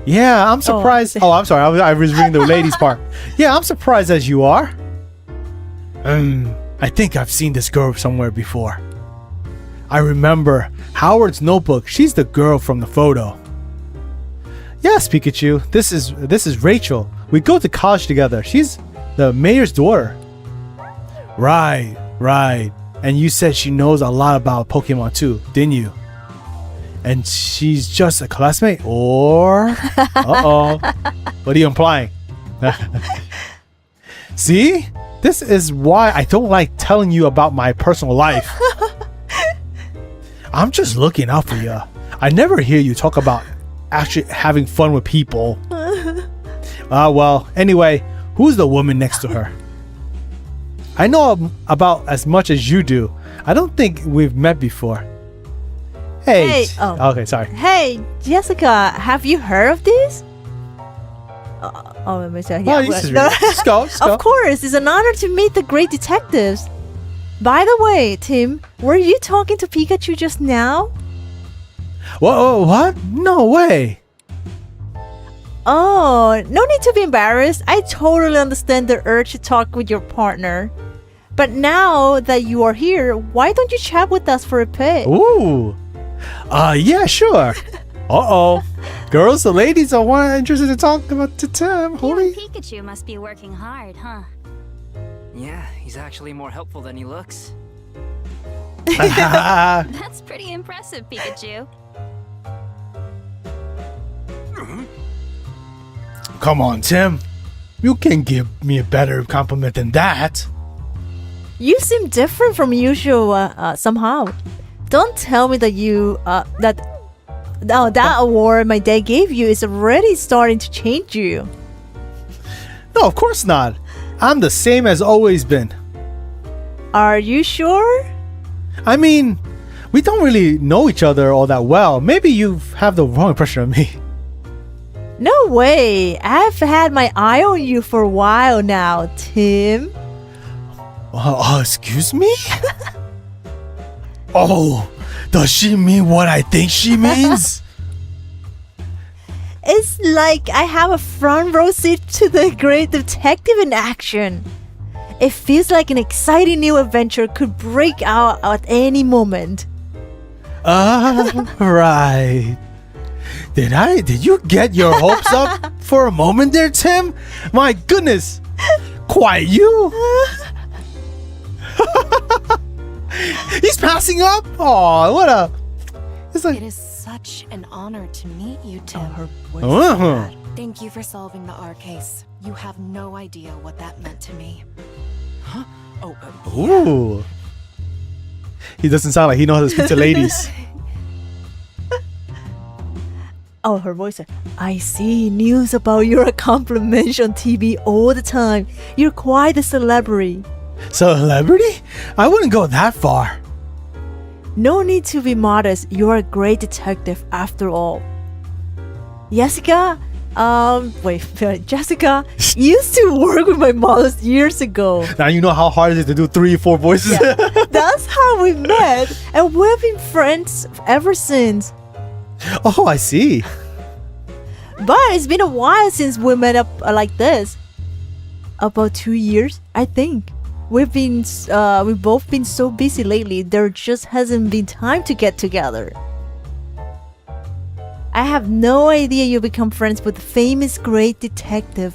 Yeah, I'm surprised. Oh, I'm sorry. I was reading the ladies part. Yeah, I'm surprised as you are. I think I've seen this girl somewhere before. I remember Howard's notebook. She's the girl from the photo. Yes, Pikachu. This is Rachel. We go to college together. She's the mayor's daughter. Right. And you said she knows a lot about Pokemon too, didn't you? And she's just a classmate? Or... Uh-oh. What are you implying? See? This is why I don't like telling you about my personal life. I'm just looking out for you. I never hear you talk about actually having fun with people. Well, anyway, who's the woman next to her? I know about as much as you do. I don't think we've met before. Hey. Okay, sorry. Hey, Jessica, have you heard of this? Let me say. Yeah, Just go. Of course, it's an honor to meet the great detectives. By the way, Tim, were you talking to Pikachu just now? What? No way. Oh, no need to be embarrassed. I totally understand the urge to talk with your partner. But now that you are here, why don't you chat with us for a bit? Ooh. Yeah, sure. Girls, the ladies are interested to talk about the Tim. Holy. Pikachu must be working hard, huh? Yeah, he's actually more helpful than he looks. That's pretty impressive, Pikachu. Come on, Tim. You can give me a better compliment than that. You seem different from usual somehow. Don't tell me that that award my dad gave you is already starting to change you. No, of course not. I'm the same as always been. Are you sure? I mean, we don't really know each other all that well. Maybe you have the wrong impression of me. No way. I've had my eye on you for a while now, Tim. Excuse me? Oh, does she mean what I think she means? It's like I have a front row seat to the great detective in action. It feels like an exciting new adventure could break out at any moment. Right. Did you get your hopes up for a moment there, Tim? My goodness. Quiet you. He's passing up. Oh, what a. It's like. It is such an honor to meet you, Tim. Thank you for solving the R case. You have no idea what that meant to me. Huh? Ooh. He doesn't sound like he knows how to speak to ladies. Oh, her voice. I see news about your accomplishments on TV all the time. You're quite a celebrity. Celebrity? I wouldn't go that far. No need to be modest. You're a great detective after all. Jessica used to work with my models years ago. Now you know how hard it is to do 3 or 4 voices. Yeah, that's how we met, and we've been friends ever since. Oh, I see. But it's been a while since we met up like this. About 2 years, I think. We've both been so busy lately. There just hasn't been time to get together. I have no idea you become friends with the famous great detective.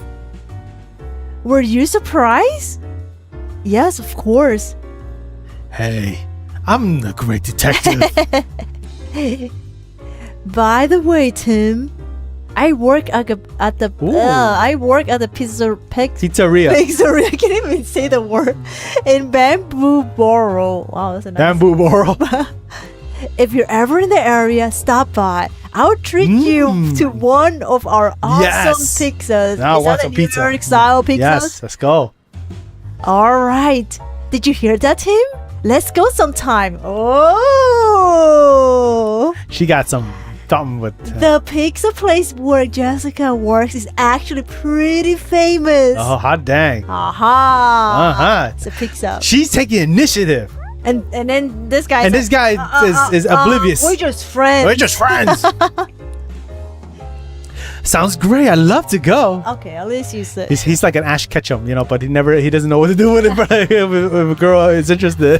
Were you surprised? Yes, of course. Hey, I'm the great detective. By the way, Tim, I work at the pizzeria. I can't even say the word. In Bamboo Borough. Wow, that's a nice Bamboo Borough. If you're ever in the area, stop by. I'll treat you to one of our awesome pizzas. Now I want some pizza. New York style pizzas? Yes, let's go. All right. Did you hear that, Tim? Let's go sometime. Oh! She got something with... The pizza place where Jessica works is actually pretty famous. Oh, hot dang. Aha. It's a pizza. She's taking initiative. And then this guy... And this guy is oblivious. We're just friends. Sounds great. I'd love to go. Okay, at least you said. He's like an Ash Ketchum, but he doesn't know what to do with it. But if a girl is interested,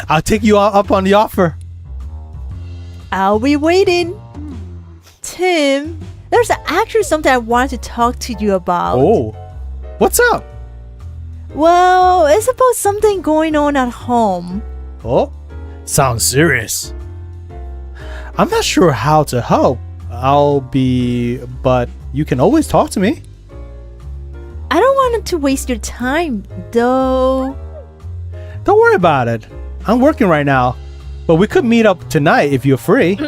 I'll take you up on the offer. I'll be waiting. Tim, there's actually something I wanted to talk to you about. Oh, what's up? Well, it's about something going on at home. Oh, sounds serious. I'm not sure how to help. But you can always talk to me. I don't want to waste your time, though. Don't worry about it. I'm working right now. But we could meet up tonight if you're free.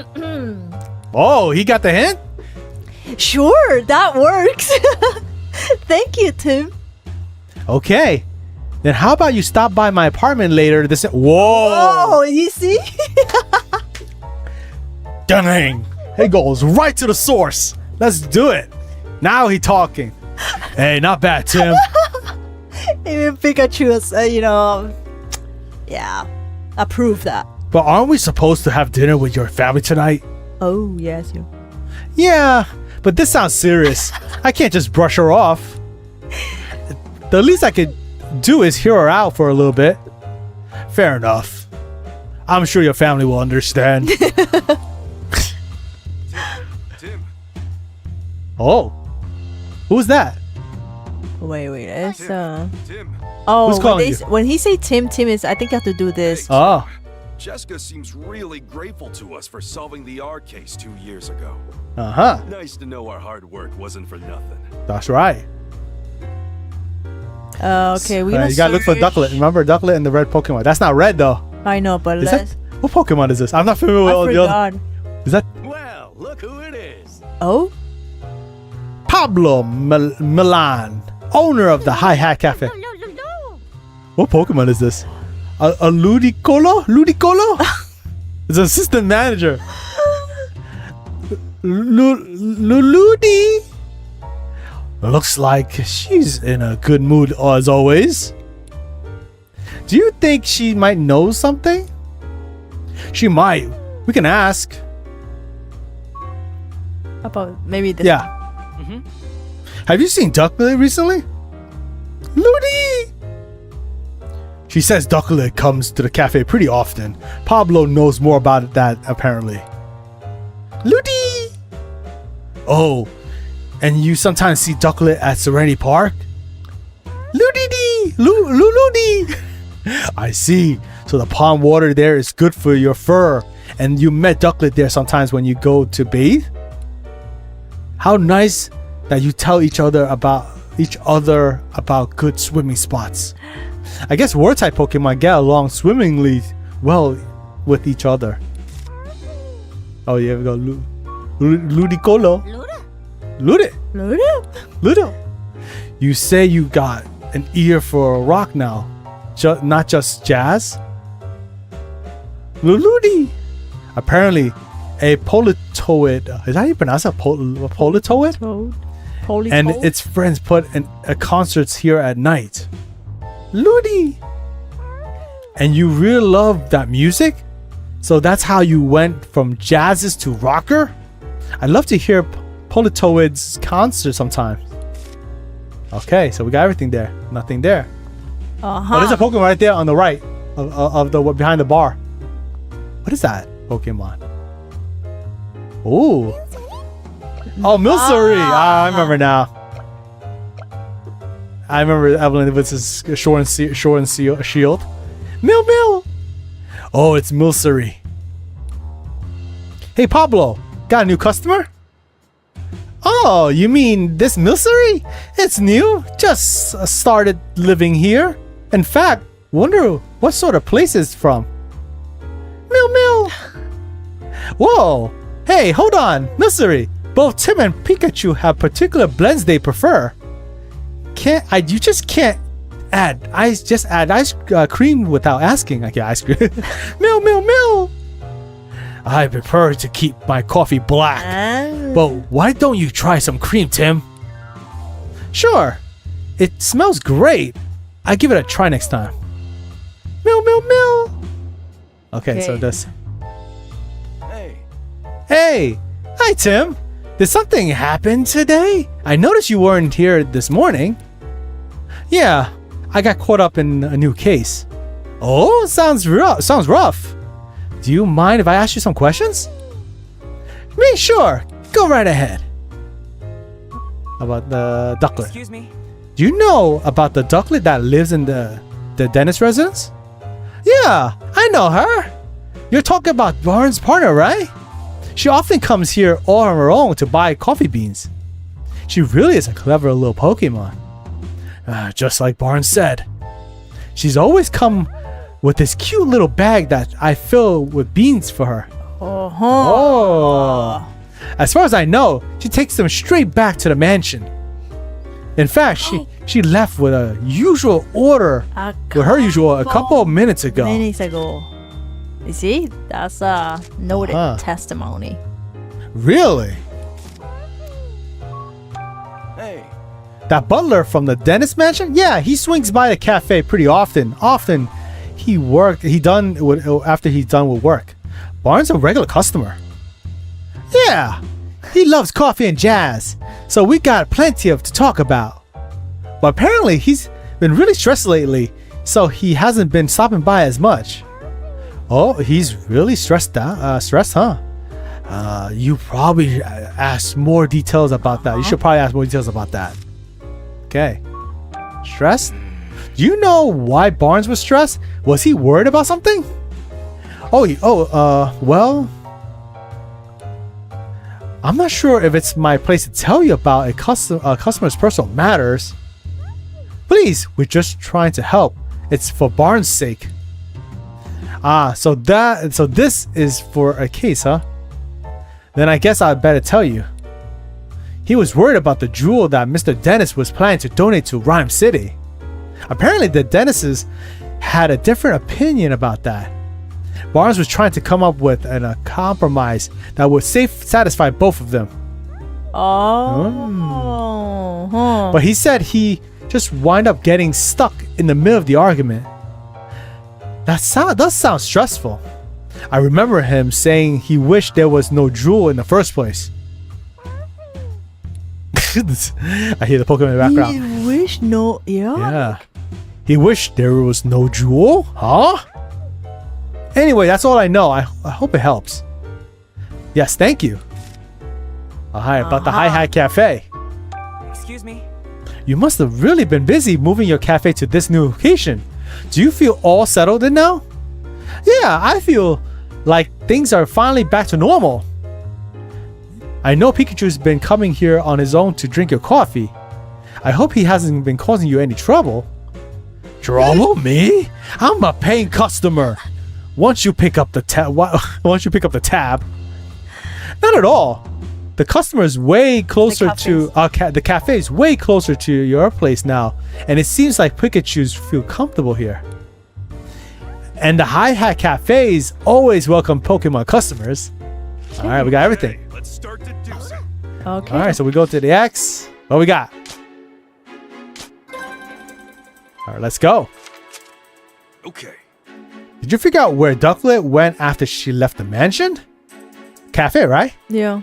Oh, he got the hint? Sure, that works. Thank you, Tim. Okay. Then how about you stop by my apartment later this... Whoa! Oh, you see? Dang! It goes right to the source. Let's do it. Now he talking. Hey, not bad, Tim. Even Pikachu is, yeah, approve that. But aren't we supposed to have dinner with your family tonight? Oh, yes. Yeah, but this sounds serious. I can't just brush her off. The least I could do is hear her out for a little bit. Fair enough. I'm sure your family will understand. Tim. Oh, who's that? Wait, it's Tim. Oh, Who's calling you? When he say Tim is, I think you have to do this. Oh. Jessica seems really grateful to us for solving the R case 2 years ago. Uh-huh. Nice to know our hard work wasn't for nothing. That's right. Okay, we You gotta look for Ducklet. Remember Ducklet and the red Pokemon. That's not red though. I know, but Is let's. that, what Pokemon is this? I'm not familiar with all the other. Is that Well, look who it is. Oh? Pablo Milan, owner of the Hi Hat Cafe? What Pokemon is this? A Ludicolo? Ludicolo? It's an assistant manager. Ludi. Looks like she's in a good mood as always. Do you think she might know something? She might. We can ask. About maybe this. Yeah. Have you seen Ducklet recently? Ludi! She says Ducklet comes to the cafe pretty often. Pablo knows more about that apparently. Ludi! Oh, and you sometimes see Ducklet at Serenity Park? Ludi! Ludi! I see. So the pond water there is good for your fur. And you met Ducklet there sometimes when you go to bathe? How nice that you tell each other about good swimming spots. I guess word type Pokemon get along swimmingly well with each other. Oh, yeah, we go Ludicolo. Ludo. You say you got an ear for rock now, not just jazz. Ludi. Apparently, a Politoid. Is that how you pronounce it? Politoid? And its friends put a concerts here at night. Ludi. And you really love that music? So that's how you went from jazzes to rocker? I'd love to hear Politoid's concert sometime. Okay, so we got everything there. Nothing there. Oh, there's a Pokemon right there on the right of the behind the bar. What is that Pokemon? Ooh. Oh, Milcery. I remember now. I remember Evelyn with his Shore and Shield. Mil. Oh, it's Milcery. Hey, Pablo. Got a new customer? Oh, you mean this Milcery? It's new. Just started living here. In fact, wonder what sort of place it's from. Mil. Whoa. Hey, hold on. Milcery. Both Tim and Pikachu have particular blends they prefer. You just can't add ice cream without asking. Okay, ice cream. Mil. I prefer to keep my coffee black. But why don't you try some cream, Tim? Sure. It smells great. I'll give it a try next time. Mil. Okay, so this. Hey. Hi, Tim. Did something happen today? I noticed you weren't here this morning. Yeah, I got caught up in a new case. Oh, sounds rough. Do you mind if I ask you some questions? Me, sure. Go right ahead. About the Ducklet. Excuse me? Do you know about the Ducklet that lives in the dentist residence? Yeah, I know her. You're talking about Barnes' partner, right? She often comes here all on her own to buy coffee beans. She really is a clever little Pokemon. Just like Barnes said. She's always come with this cute little bag that I fill with beans for her. Oh. As far as I know, she takes them straight back to the mansion. In fact, she left with a usual order, with her usual a couple of minutes ago. You see, that's a noted testimony. Really? Hey. That butler from the dentist mansion? Yeah, he swings by the cafe pretty often. After he's done with work. Barnes a regular customer. Yeah, he loves coffee and jazz, so we got plenty to talk about. But apparently he's been really stressed lately, so he hasn't been stopping by as much. Oh, he's really stressed, huh? You probably ask more details about that. You should probably ask more details about that. Okay. Stressed? Do you know why Barnes was stressed? Was he worried about something? Well, I'm not sure if it's my place to tell you about a customer's personal matters. Please, we're just trying to help. It's for Barnes' sake. So this is for a case, huh? Then I guess I'd better tell you. He was worried about the jewel that Mr. Dennis was planning to donate to Rhyme City. Apparently the Dennises had a different opinion about that. Barnes was trying to come up with a compromise that would satisfy both of them. But he said he just wind up getting stuck in the middle of the argument. That does sound stressful. I remember him saying he wished there was no jewel in the first place. I hear the Pokemon in the background. He wished no... Yeah. He wished there was no jewel? Huh? Anyway, that's all I know. I hope it helps. Yes, thank you. Hi, about the Hi Hat Cafe. Excuse me. You must have really been busy moving your cafe to this new location. Do you feel all settled in now? Yeah, I feel like things are finally back to normal. I know Pikachu's been coming here on his own to drink your coffee. I hope he hasn't been causing you any trouble. Trouble? Me? I'm a paying customer. Once you pick up the tab, not at all. The customer is way closer to the cafe is way closer to your place now, and it seems like Pikachu's feel comfortable here. And the Hi Hat Cafes always welcome Pokemon customers. All right, we got everything. Let's start deducing. Okay. All right, so we go to the X. What we got? All right, let's go. Okay. Did you figure out where Ducklet went after she left the mansion? Cafe, right? Yeah.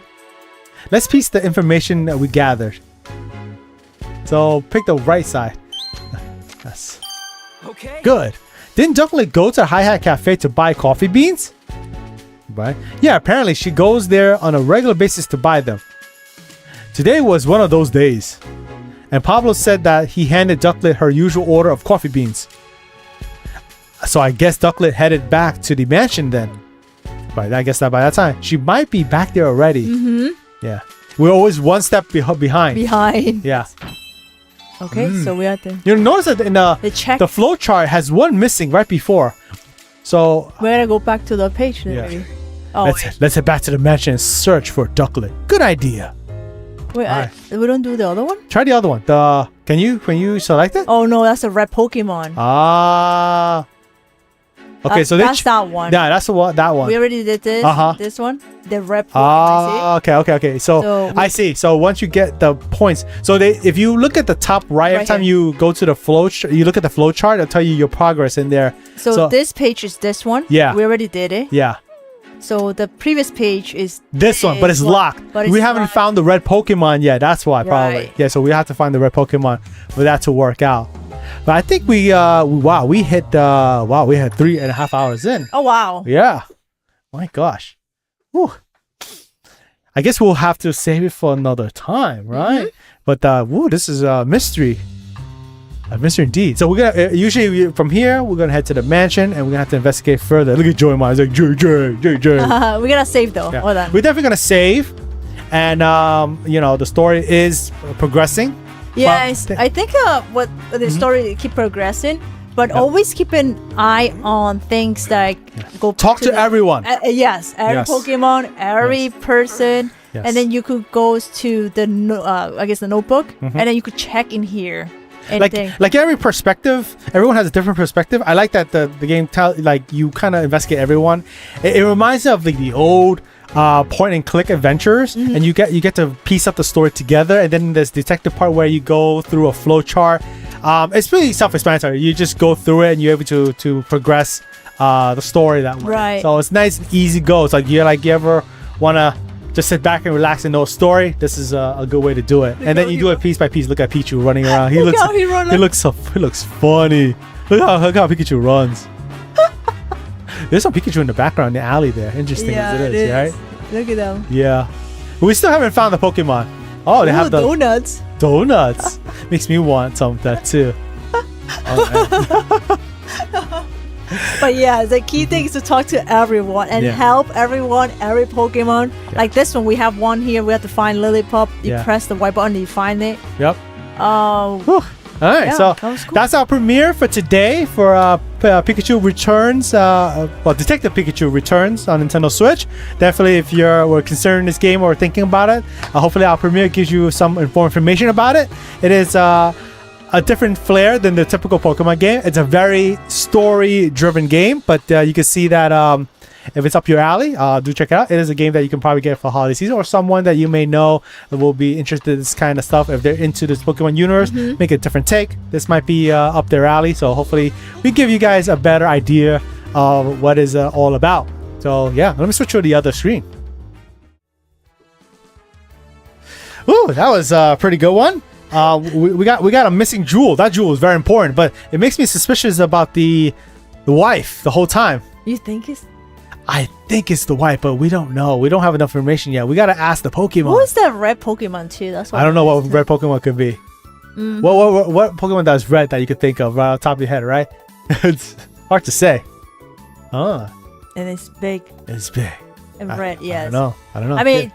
Let's piece the information that we gathered. So pick the right side. Yes. Okay. Good. Didn't Ducklet go to Hi Hat Cafe to buy coffee beans? Right? Yeah, apparently she goes there on a regular basis to buy them. Today was one of those days. And Pablo said that he handed Ducklet her usual order of coffee beans. So I guess Ducklet headed back to the mansion then. But I guess that by that time, she might be back there already. Mm-hmm. Yeah. We're always one step behind. Yeah. Okay, so we have to... You'll notice that in the flow chart has one missing right before. So... We're gonna go back to the page then, maybe. Oh, let's head back to the mansion and search for Ducklet. Good idea. Wait, we don't do the other one? Try the other one. Can you select it? Oh no, that's a red Pokemon. Okay, so that's that one. Yeah, that's that one. We already did this. This one, the red Pokemon. Okay. So I see. So once you get the points, so if you look at the top right, every time you go to the flow, you look at the flow chart, it'll tell you your progress in there. So this page is this one. Yeah, we already did it. Yeah. So the previous page is this one, but it's locked. We haven't found the red Pokemon yet. That's why probably. Yeah, so we have to find the red Pokemon for that to work out. But I think we hit 3.5 hours in. Oh wow. Yeah. My gosh. Whew. I guess we'll have to save it for another time, right? But this is a mystery. A mystery indeed. So we're gonna from here we're gonna head to the mansion and we're gonna have to investigate further. Look at Joy Ma. He's like JJ. We gotta save though. Yeah. Hold on. We're definitely gonna save, and the story is progressing. Yeah, I think what the story keep progressing, but always keep an eye on things that go Talk to everyone. Yes, every Pokemon, every person, and then you could go to the I guess the notebook, and then you could check in here. Like every perspective, everyone has a different perspective. I like that the game you kind of investigate everyone. It reminds me of like the old point and click adventures, and you get to piece up the story together. And then there's detective part where you go through a flow chart. It's really self-explanatory. You just go through it and you're able to progress the story that way. Right. So it's nice and easy go. It's like you ever want to just sit back and relax and know a story. This is a good way to do it. And then you do it piece by piece. Look at Pichu running around. He looks funny. Look how Pikachu runs. There's some Pikachu in the background in the alley there. Interesting as it is, right? Look at them. Yeah. We still haven't found the Pokemon. Oh, they have the donuts. Donuts. Makes me want some of that too. But yeah, the key thing is to talk to everyone and help everyone, every Pokemon. Like this one, we have one here. We have to find Lillipup. You press the white button, you find it. Yep. Oh. All right, so that's our premiere for today for Pikachu Returns, Detective Pikachu Returns on Nintendo Switch. Definitely, if were considering this game or thinking about it, hopefully our premiere gives you some more information about it. It is a different flair than the typical Pokemon game. It's a very story-driven game, but you can see that if it's up your alley, do check it out. It is a game that you can probably get for holiday season, or someone that you may know that will be interested in this kind of stuff. If they're into this Pokemon universe, make a different take. This might be up their alley. So hopefully we give you guys a better idea of what is all about. So yeah, let me switch to the other screen. Ooh, that was a pretty good one. We got a missing jewel. That jewel is very important, but it makes me suspicious about the wife the whole time. You think it's? I think it's the wife, but we don't know. We don't have enough information yet. We gotta ask the Pokemon. Who is that red Pokemon too? That's what I don't know what red Pokemon could be. What Pokemon does red that you could think of right on top of your head, right? It's hard to say. And it's big. It's big. And red, yes. I don't know. I mean,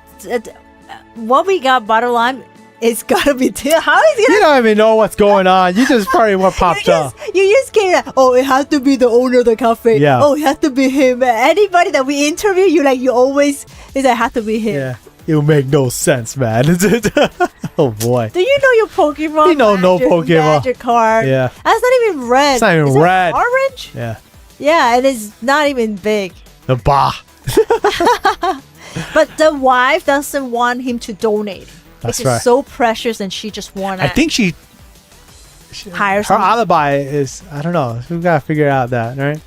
what we got, Butterline, it's gotta be how is it? You don't even know what's going on. You just probably what popped up. You just came like, oh, it has to be the owner of the cafe. Yeah. Oh, it has to be him. Anybody that we interview, you always is it has to be him. Yeah. It'll make no sense, man. Oh boy. Do you know your Pokemon? You know no Pokemon. Magic card. Yeah. That's not even red. It's not even red. Orange? Yeah. Yeah, and it's not even big. The bah. But the wife doesn't want him to donate. That's it's right. So precious, and she just wants. I think she hires her alibi is, I don't know. We gotta figure out that, right?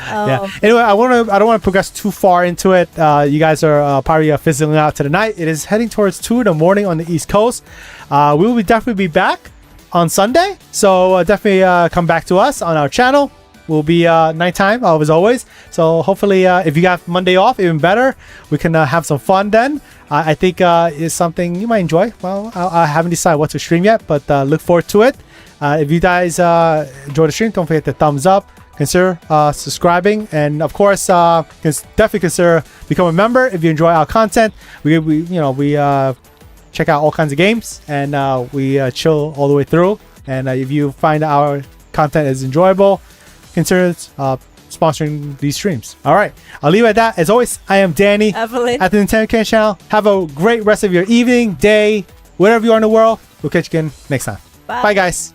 Yeah. Anyway, I don't want to progress too far into it. You guys are probably fizzling out to the night. It is heading towards 2 in the morning on the East Coast. We will definitely be back on Sunday, so definitely come back to us on our channel. Will be nighttime as always. So hopefully, if you got Monday off, even better. We can have some fun then. I think it's something you might enjoy. Well, I haven't decided what to stream yet, but look forward to it. If you guys enjoy the stream, don't forget to thumbs up. Consider subscribing, and of course, definitely consider becoming a member if you enjoy our content. We check out all kinds of games, and we chill all the way through. And if you find our content is enjoyable, consider sponsoring these streams. All right, I'll leave it at that. As always, I am Danny Evelyn at the NintendoCade channel. Have a great rest of your evening, day, wherever you are in the world. We'll catch you again next time. Bye guys.